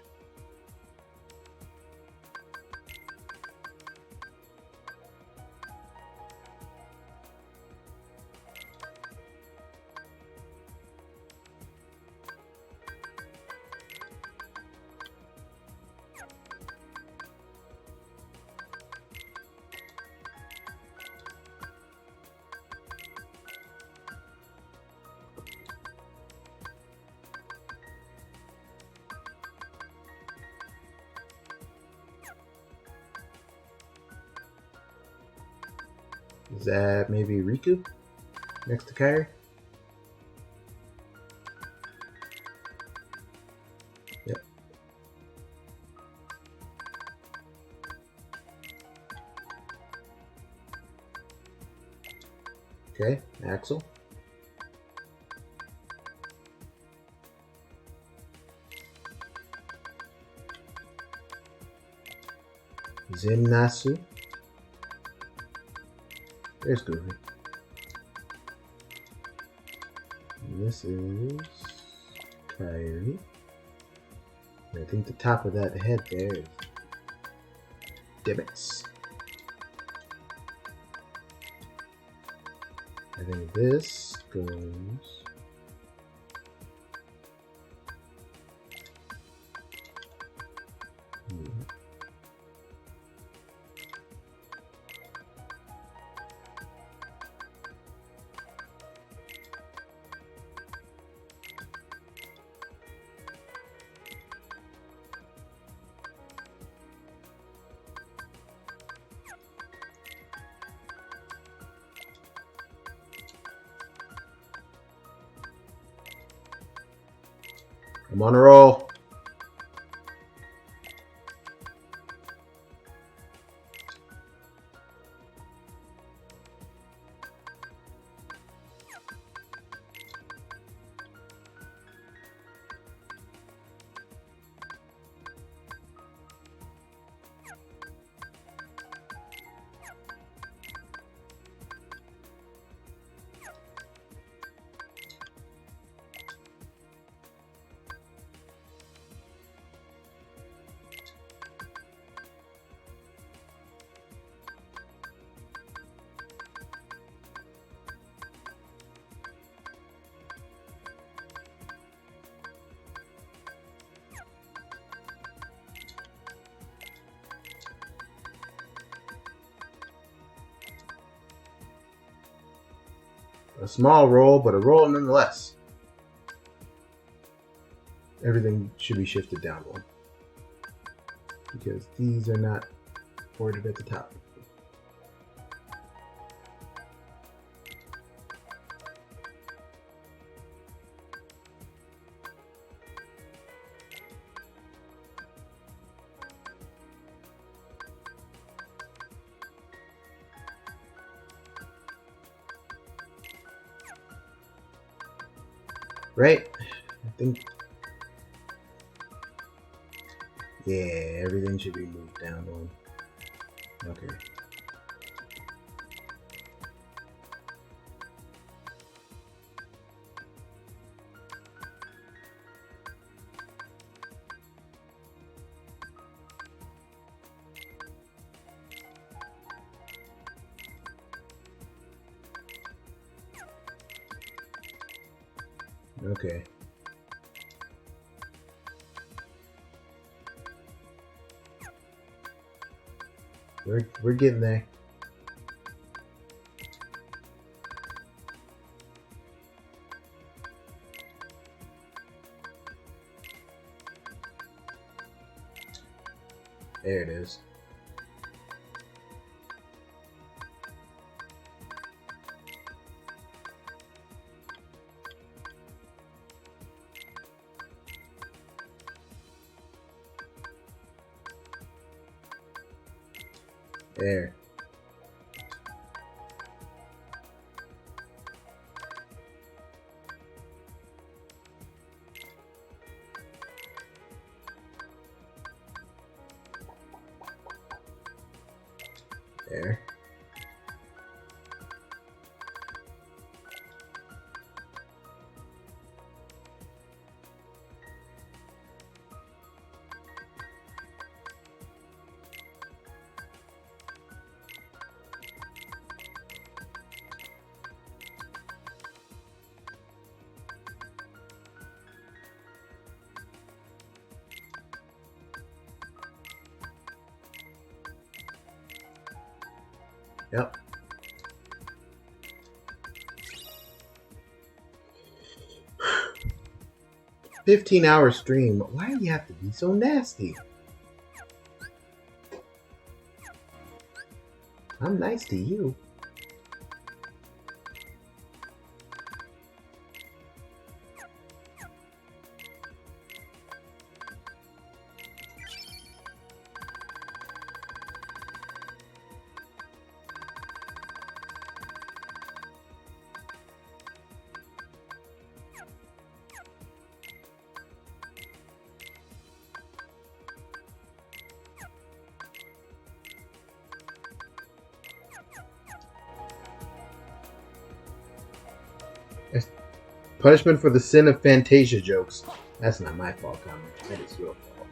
Is that maybe Riku next to Kyrie? Yep. Okay, Axel. Zennasu. There's Goofy. And this is Kyrie. And I think the top of that head there is Divots. I think this goes. I'm on a roll. A small roll, but a roll nonetheless. Everything should be shifted down one. Because these are not ordered at the top. Right? I think. Yeah, everything should be moved down one. Okay. Okay. We're getting there. There it is. There. There. Yep. $15-hour stream. Why do you have to be so nasty? I'm nice to you. Punishment for the sin of Fantasia jokes. That's not my fault, Connor. That is your fault.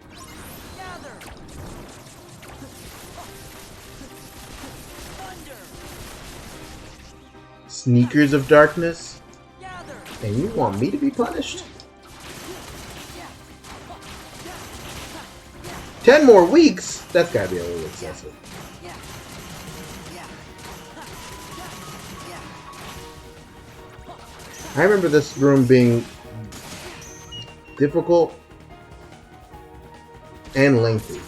Sneakers of darkness? And you want me to be punished? 10 more weeks? That's gotta be a little excessive. I remember this room being difficult and lengthy.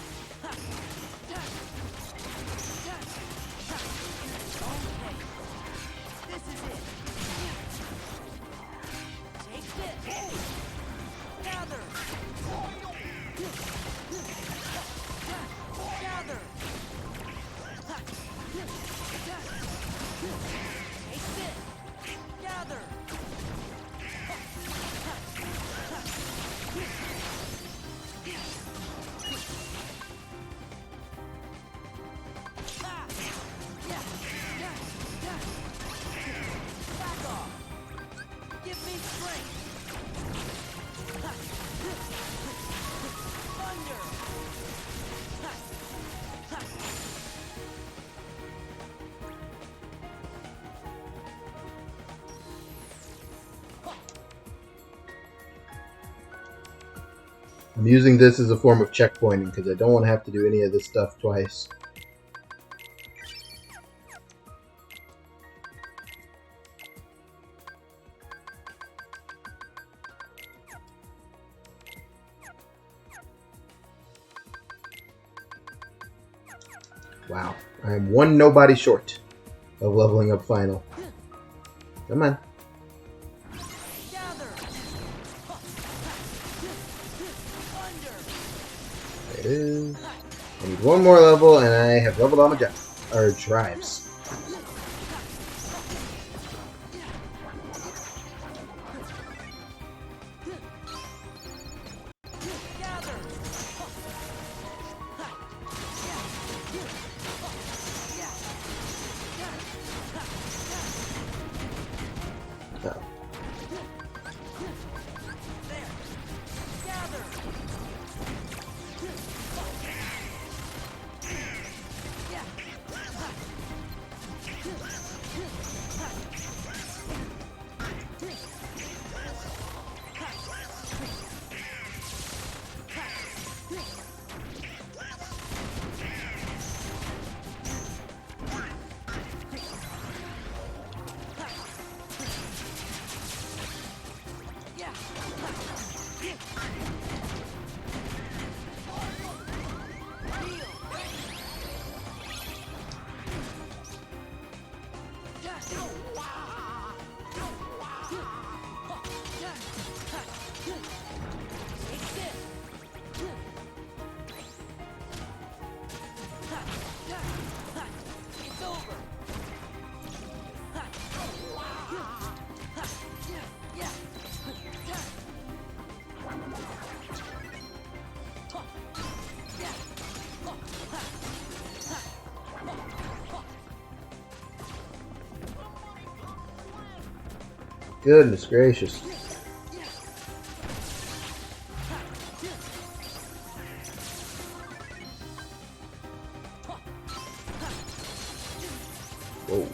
I'm using this as a form of checkpointing because I don't want to have to do any of this stuff twice. Wow, I am one nobody short of leveling up final. Come on. There it is. I need one more level and I have leveled all my drives. Goodness gracious. Whoa.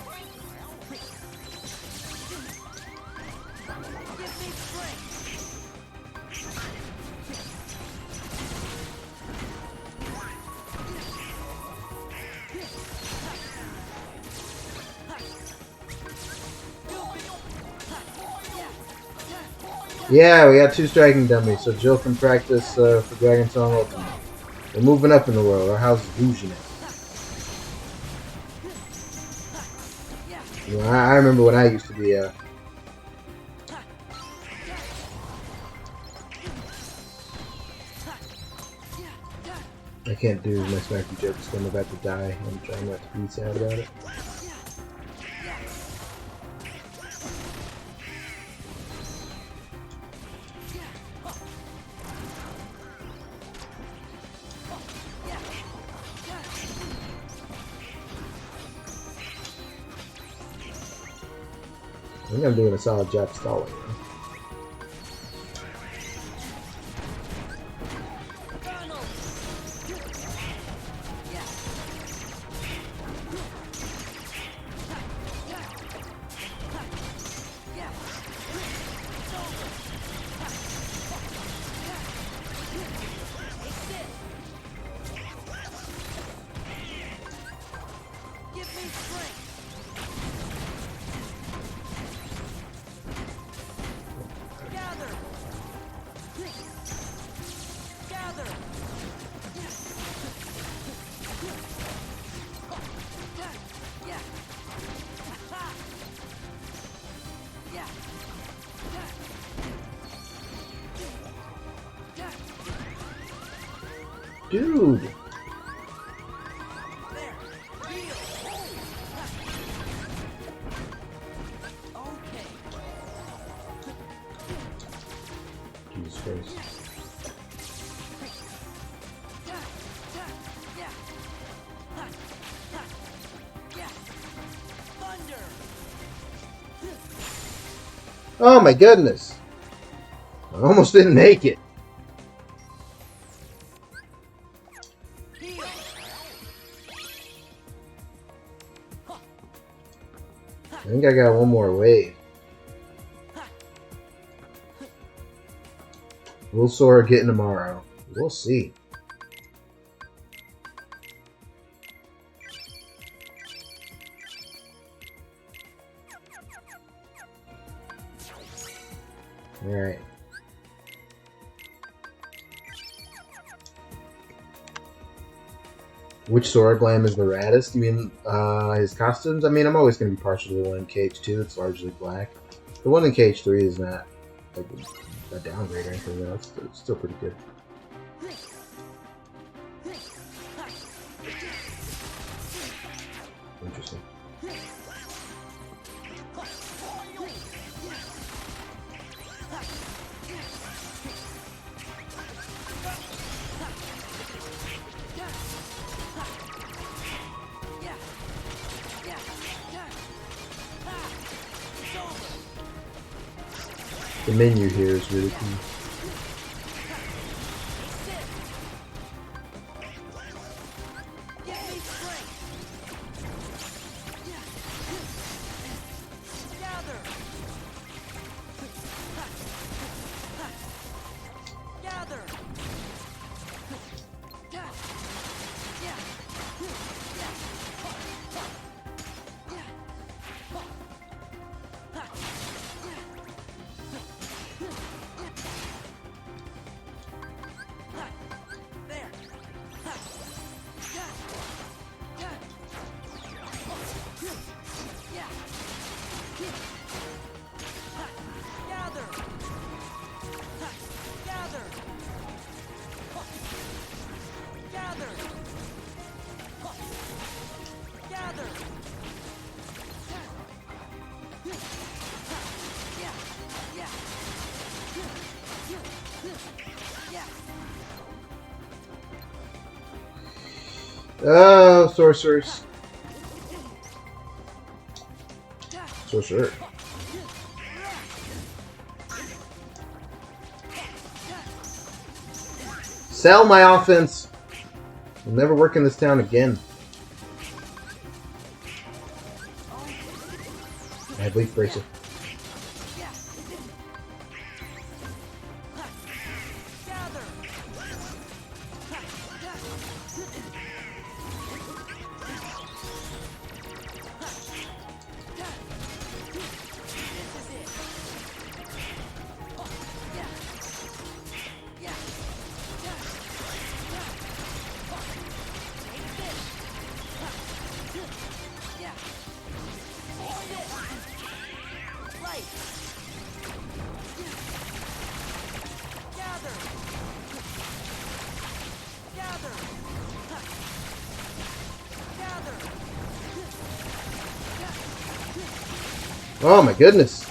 Yeah, we got 2 striking dummies, so Jill can practice for Dragon Song Ultimate. We're moving up in the world. Our house is losing it. You know, I remember when I used to be I can't do my smacky jokes because I'm about to die. I'm trying not to be sad about it. I think I'm doing a solid job stalling. Dude! Jesus Christ. Oh my goodness! I almost didn't make it. I think I got one more wave. Will Sora get tomorrow? We'll see. Alright. Which Sora glam is the raddest? You mean his costumes? I mean, I'm always going to be partial to the one in KH2. It's largely black. The one in KH3 is not like a downgrade or anything, though. It's still pretty good. Interesting. The menu here is really cool. Oh, sorcerers. Sorcerer. Sell my offense. I'll never work in this town again. I have Leaf Bracer. Oh my goodness.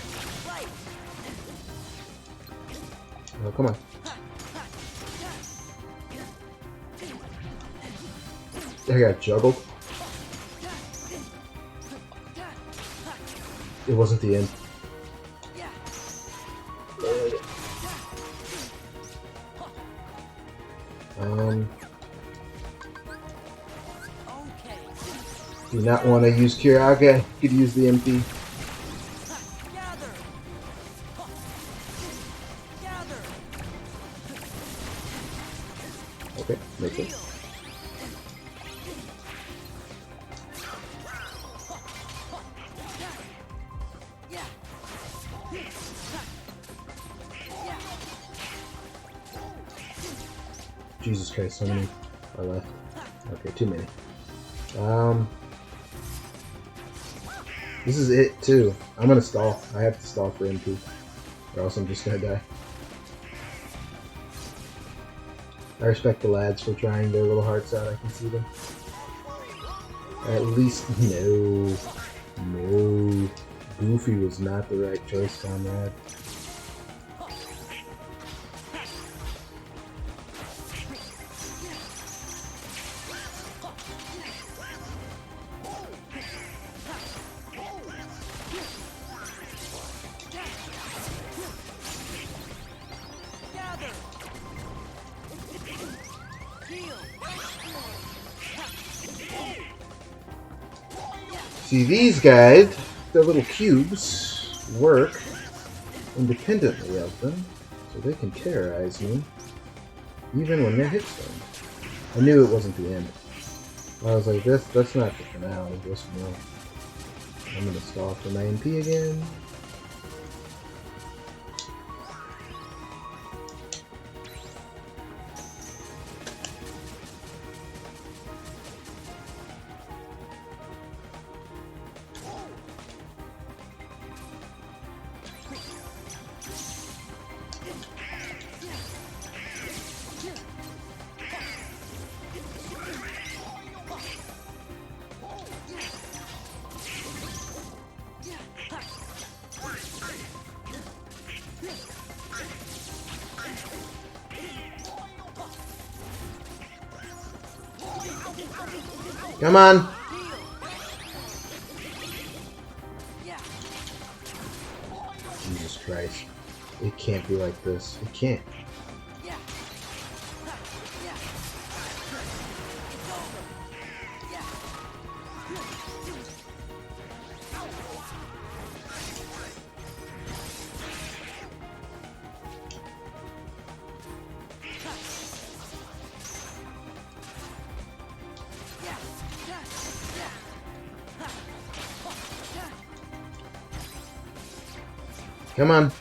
Oh, come on. I got juggled. It wasn't the end. Do not want to use Kiraga. Could use the MP. Okay, make it. Jesus Christ, so many are left. Okay, too many. This is it too. I'm gonna stall. I have to stall for MP, or else I'm just gonna die. I respect the lads for trying their little hearts out. I can see them. At least, no. Goofy was not the right choice, comrade. See, these guys, their little cubes, work independently of them, so they can terrorize me, even when they're hit stone. I knew it wasn't the end. I was like, that's not the finale, just more. I'm gonna stall for my MP again. Come on. Jesus Christ. It can't be like this. It can't. Come on.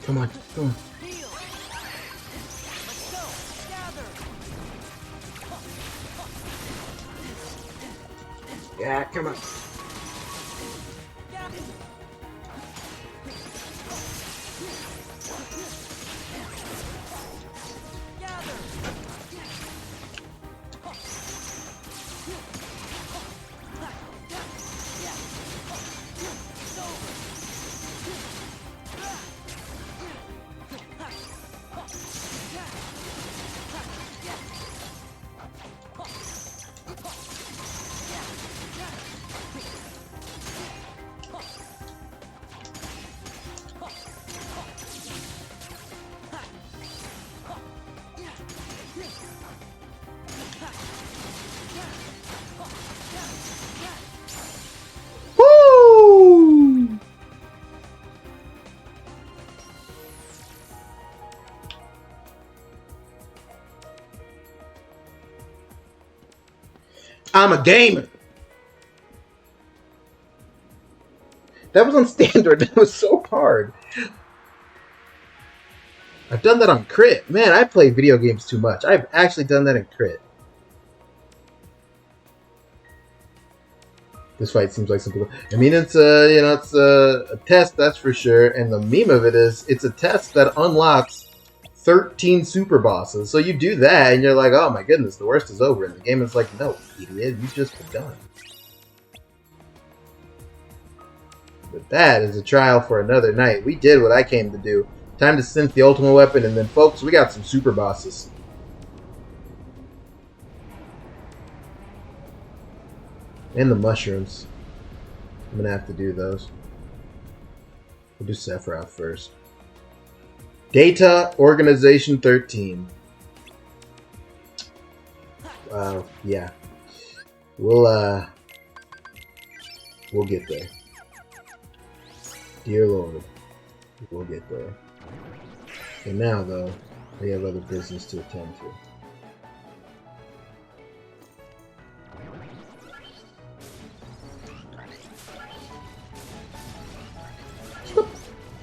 Come on, come on. Yeah, come on. I'm a gamer. That was on standard. That was so hard. I've done that on crit. Man, I play video games too much. I've actually done that in crit. This fight seems like simple. I mean, it's it's a test, that's for sure. And the meme of it is, it's a test that unlocks 13 super bosses. So you do that, and you're like, oh my goodness, the worst is over. And the game is like, no, idiot, you just begun. But that is a trial for another night. We did what I came to do. Time to synth the ultimate weapon, and then, folks, we got some super bosses. And the mushrooms. I'm gonna have to do those. We'll do Sephiroth first. Data Organization 13. Yeah. We'll get there. Dear Lord. We'll get there. And now, though, we have other business to attend to.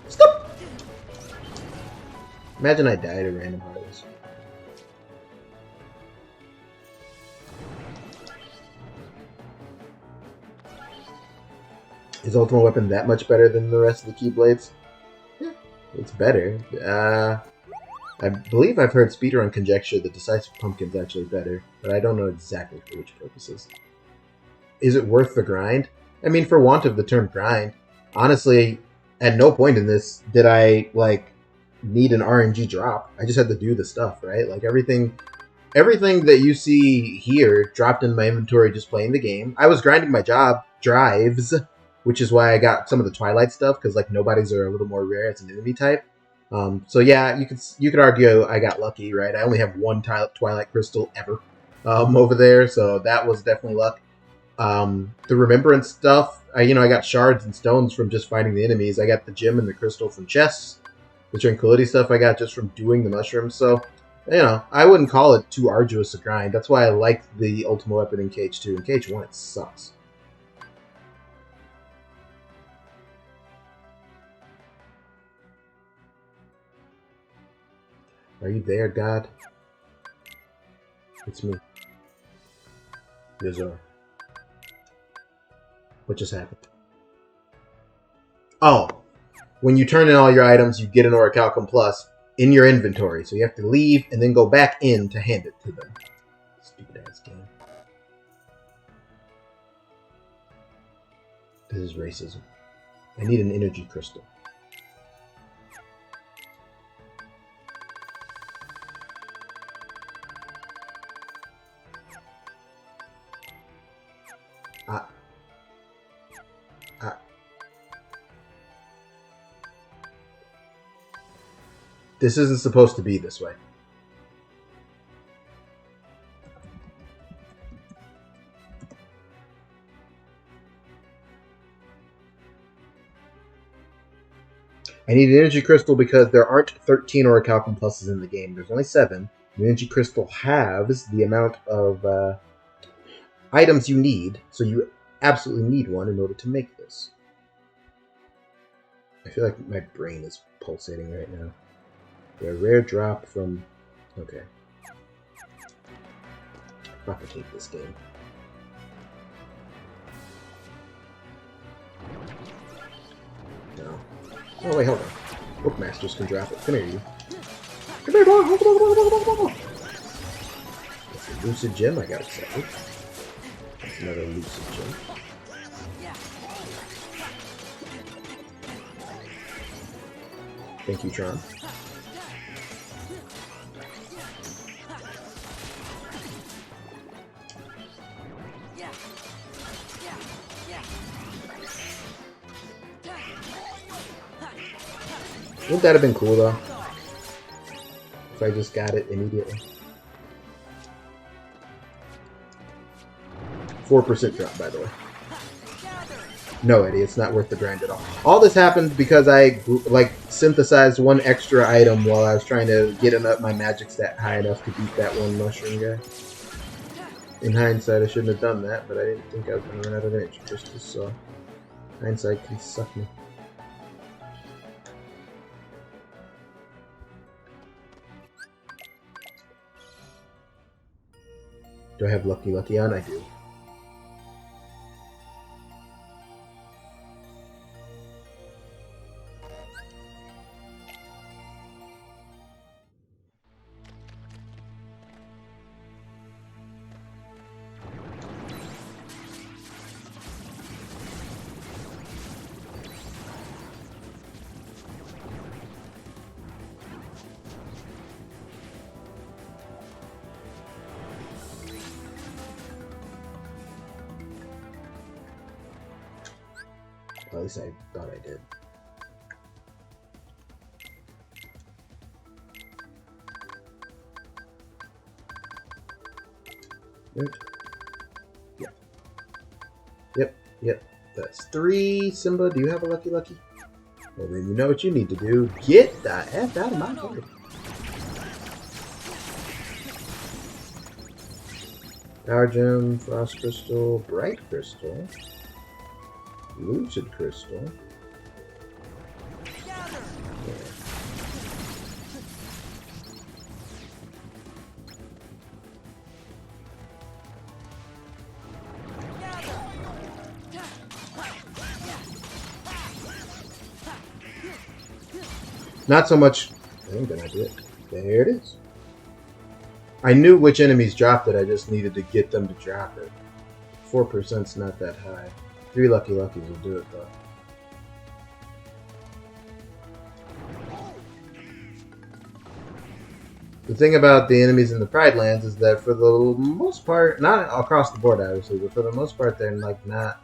Stop! Imagine I died at random hearts. Is Ultimate Weapon that much better than the rest of the Keyblades? Yeah, it's better. I believe I've heard speedrun conjecture that Decisive Pumpkin's actually better, but I don't know exactly for which purposes. Is it worth the grind? I mean, for want of the term grind, honestly, at no point in this did I, need an RNG drop. I just had to do the stuff, right? Like, everything that you see here dropped in my inventory just playing the game. I was grinding my drives, which is why I got some of the Twilight stuff, because, nobodies are a little more rare as an enemy type. So yeah, you could argue I got lucky, right? I only have one Twilight Crystal ever over there, so that was definitely luck. The Remembrance stuff, I got shards and stones from just fighting the enemies. I got the gem and the crystal from chests. The Tranquility stuff I got just from doing the mushrooms. So, I wouldn't call it too arduous a grind. That's why I liked the Ultimate Weapon in KH2. In KH1, it sucks. Are you there, God? It's me. Yozora. What just happened? Oh! When you turn in all your items, you get an Orichalcum Plus in your inventory. So you have to leave and then go back in to hand it to them. Stupid ass game. This is racism. I need an energy crystal. This isn't supposed to be this way. I need an energy crystal because there aren't 13 Orichalcum Pluses in the game. There's only 7. The energy crystal halves the amount of items you need, so you absolutely need one in order to make this. I feel like my brain is pulsating right now. A rare drop from... Okay. Propagate this game. No. Oh, wait, hold on. Bookmasters can drop it. Come here, you. Come here, boy! That's a lucid gem I got accepted. That's another lucid gem. Thank you, Tron. Wouldn't that have been cool, though? If I just got it immediately. 4% drop, by the way. No, Eddie, it's not worth the grind at all. All this happened because I, synthesized one extra item while I was trying to get my magic stat high enough to beat that one mushroom guy. In hindsight, I shouldn't have done that, but I didn't think I was going to run out of energy crystals, so hindsight can suck me. Do I have Lucky Lucky on? I do. At least I thought I did. Right. Yep. That's 3. Simba, do you have a Lucky Lucky? Well, then you know what you need to do. Get the F out of my way. Power Gem, Frost Crystal, Bright Crystal, Lucid Crystal. Not so much. I think that I did. There it is. I knew which enemies dropped it. I just needed to get them to drop it. 4%'s not that high. 3 Lucky Luckies will do it though. The thing about the enemies in the Pride Lands is that for the most part, not across the board obviously, but for the most part they're like not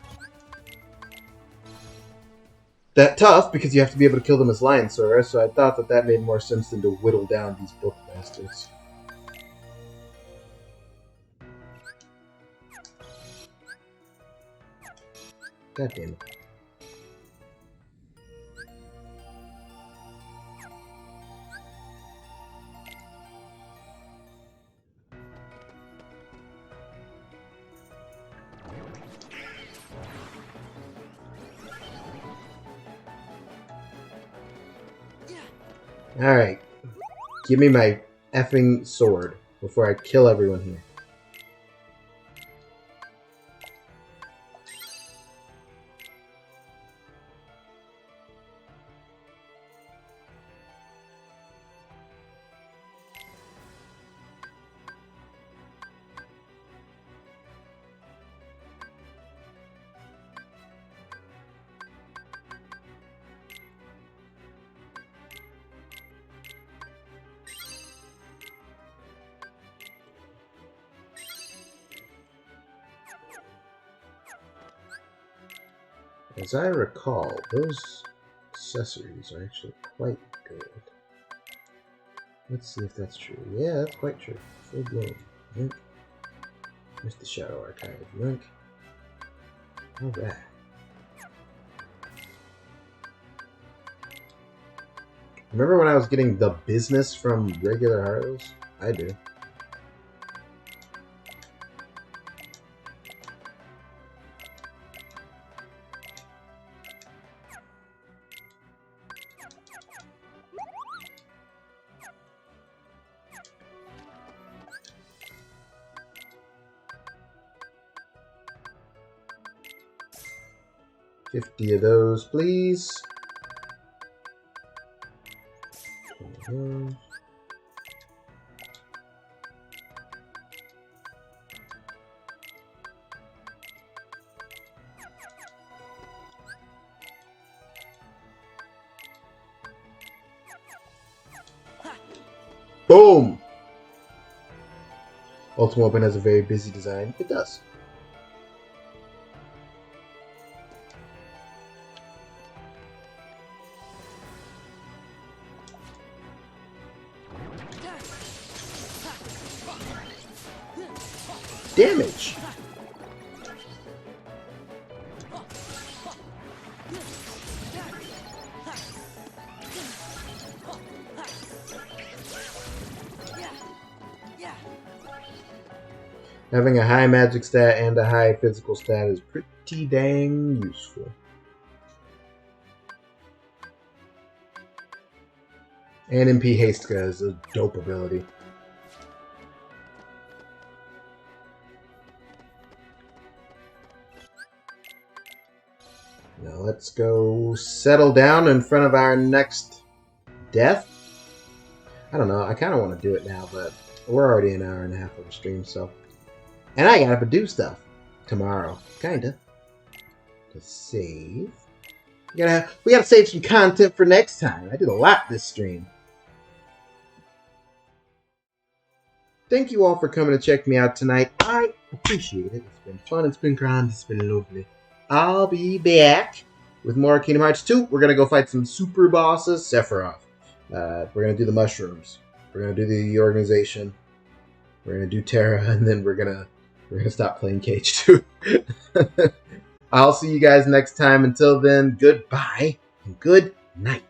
that tough because you have to be able to kill them as Lion Sora, so I thought that that made more sense than to whittle down these book bastards. God damn it. Alright. Give me my effing sword before I kill everyone here. As I recall, those accessories are actually quite good. Let's see if that's true. Yeah, that's quite true. Full blown. Yoink. There's the Shadow Archive. Yoink. Alright. Remember when I was getting the business from regular Heartless? I do. $50 of those, please. Boom! Ultimate Weapon has a very busy design. It does. Damage! Having a high magic stat and a high physical stat is pretty dang useful. And MP Hastka is a dope ability. Now let's go settle down in front of our next death. I don't know, I kind of want to do it now, but we're already an hour and a half of a stream, so... And I gotta do stuff tomorrow, kinda. To save. We gotta save some content for next time. I did a lot this stream. Thank you all for coming to check me out tonight. I appreciate it. It's been fun, it's been grand, it's been lovely. I'll be back with more Kingdom Hearts 2. We're gonna go fight some super bosses. Sephiroth. We're gonna do the mushrooms. We're gonna do the organization. We're gonna do Terra, and then we're gonna stop playing Cage 2. I'll see you guys next time. Until then, goodbye and good night.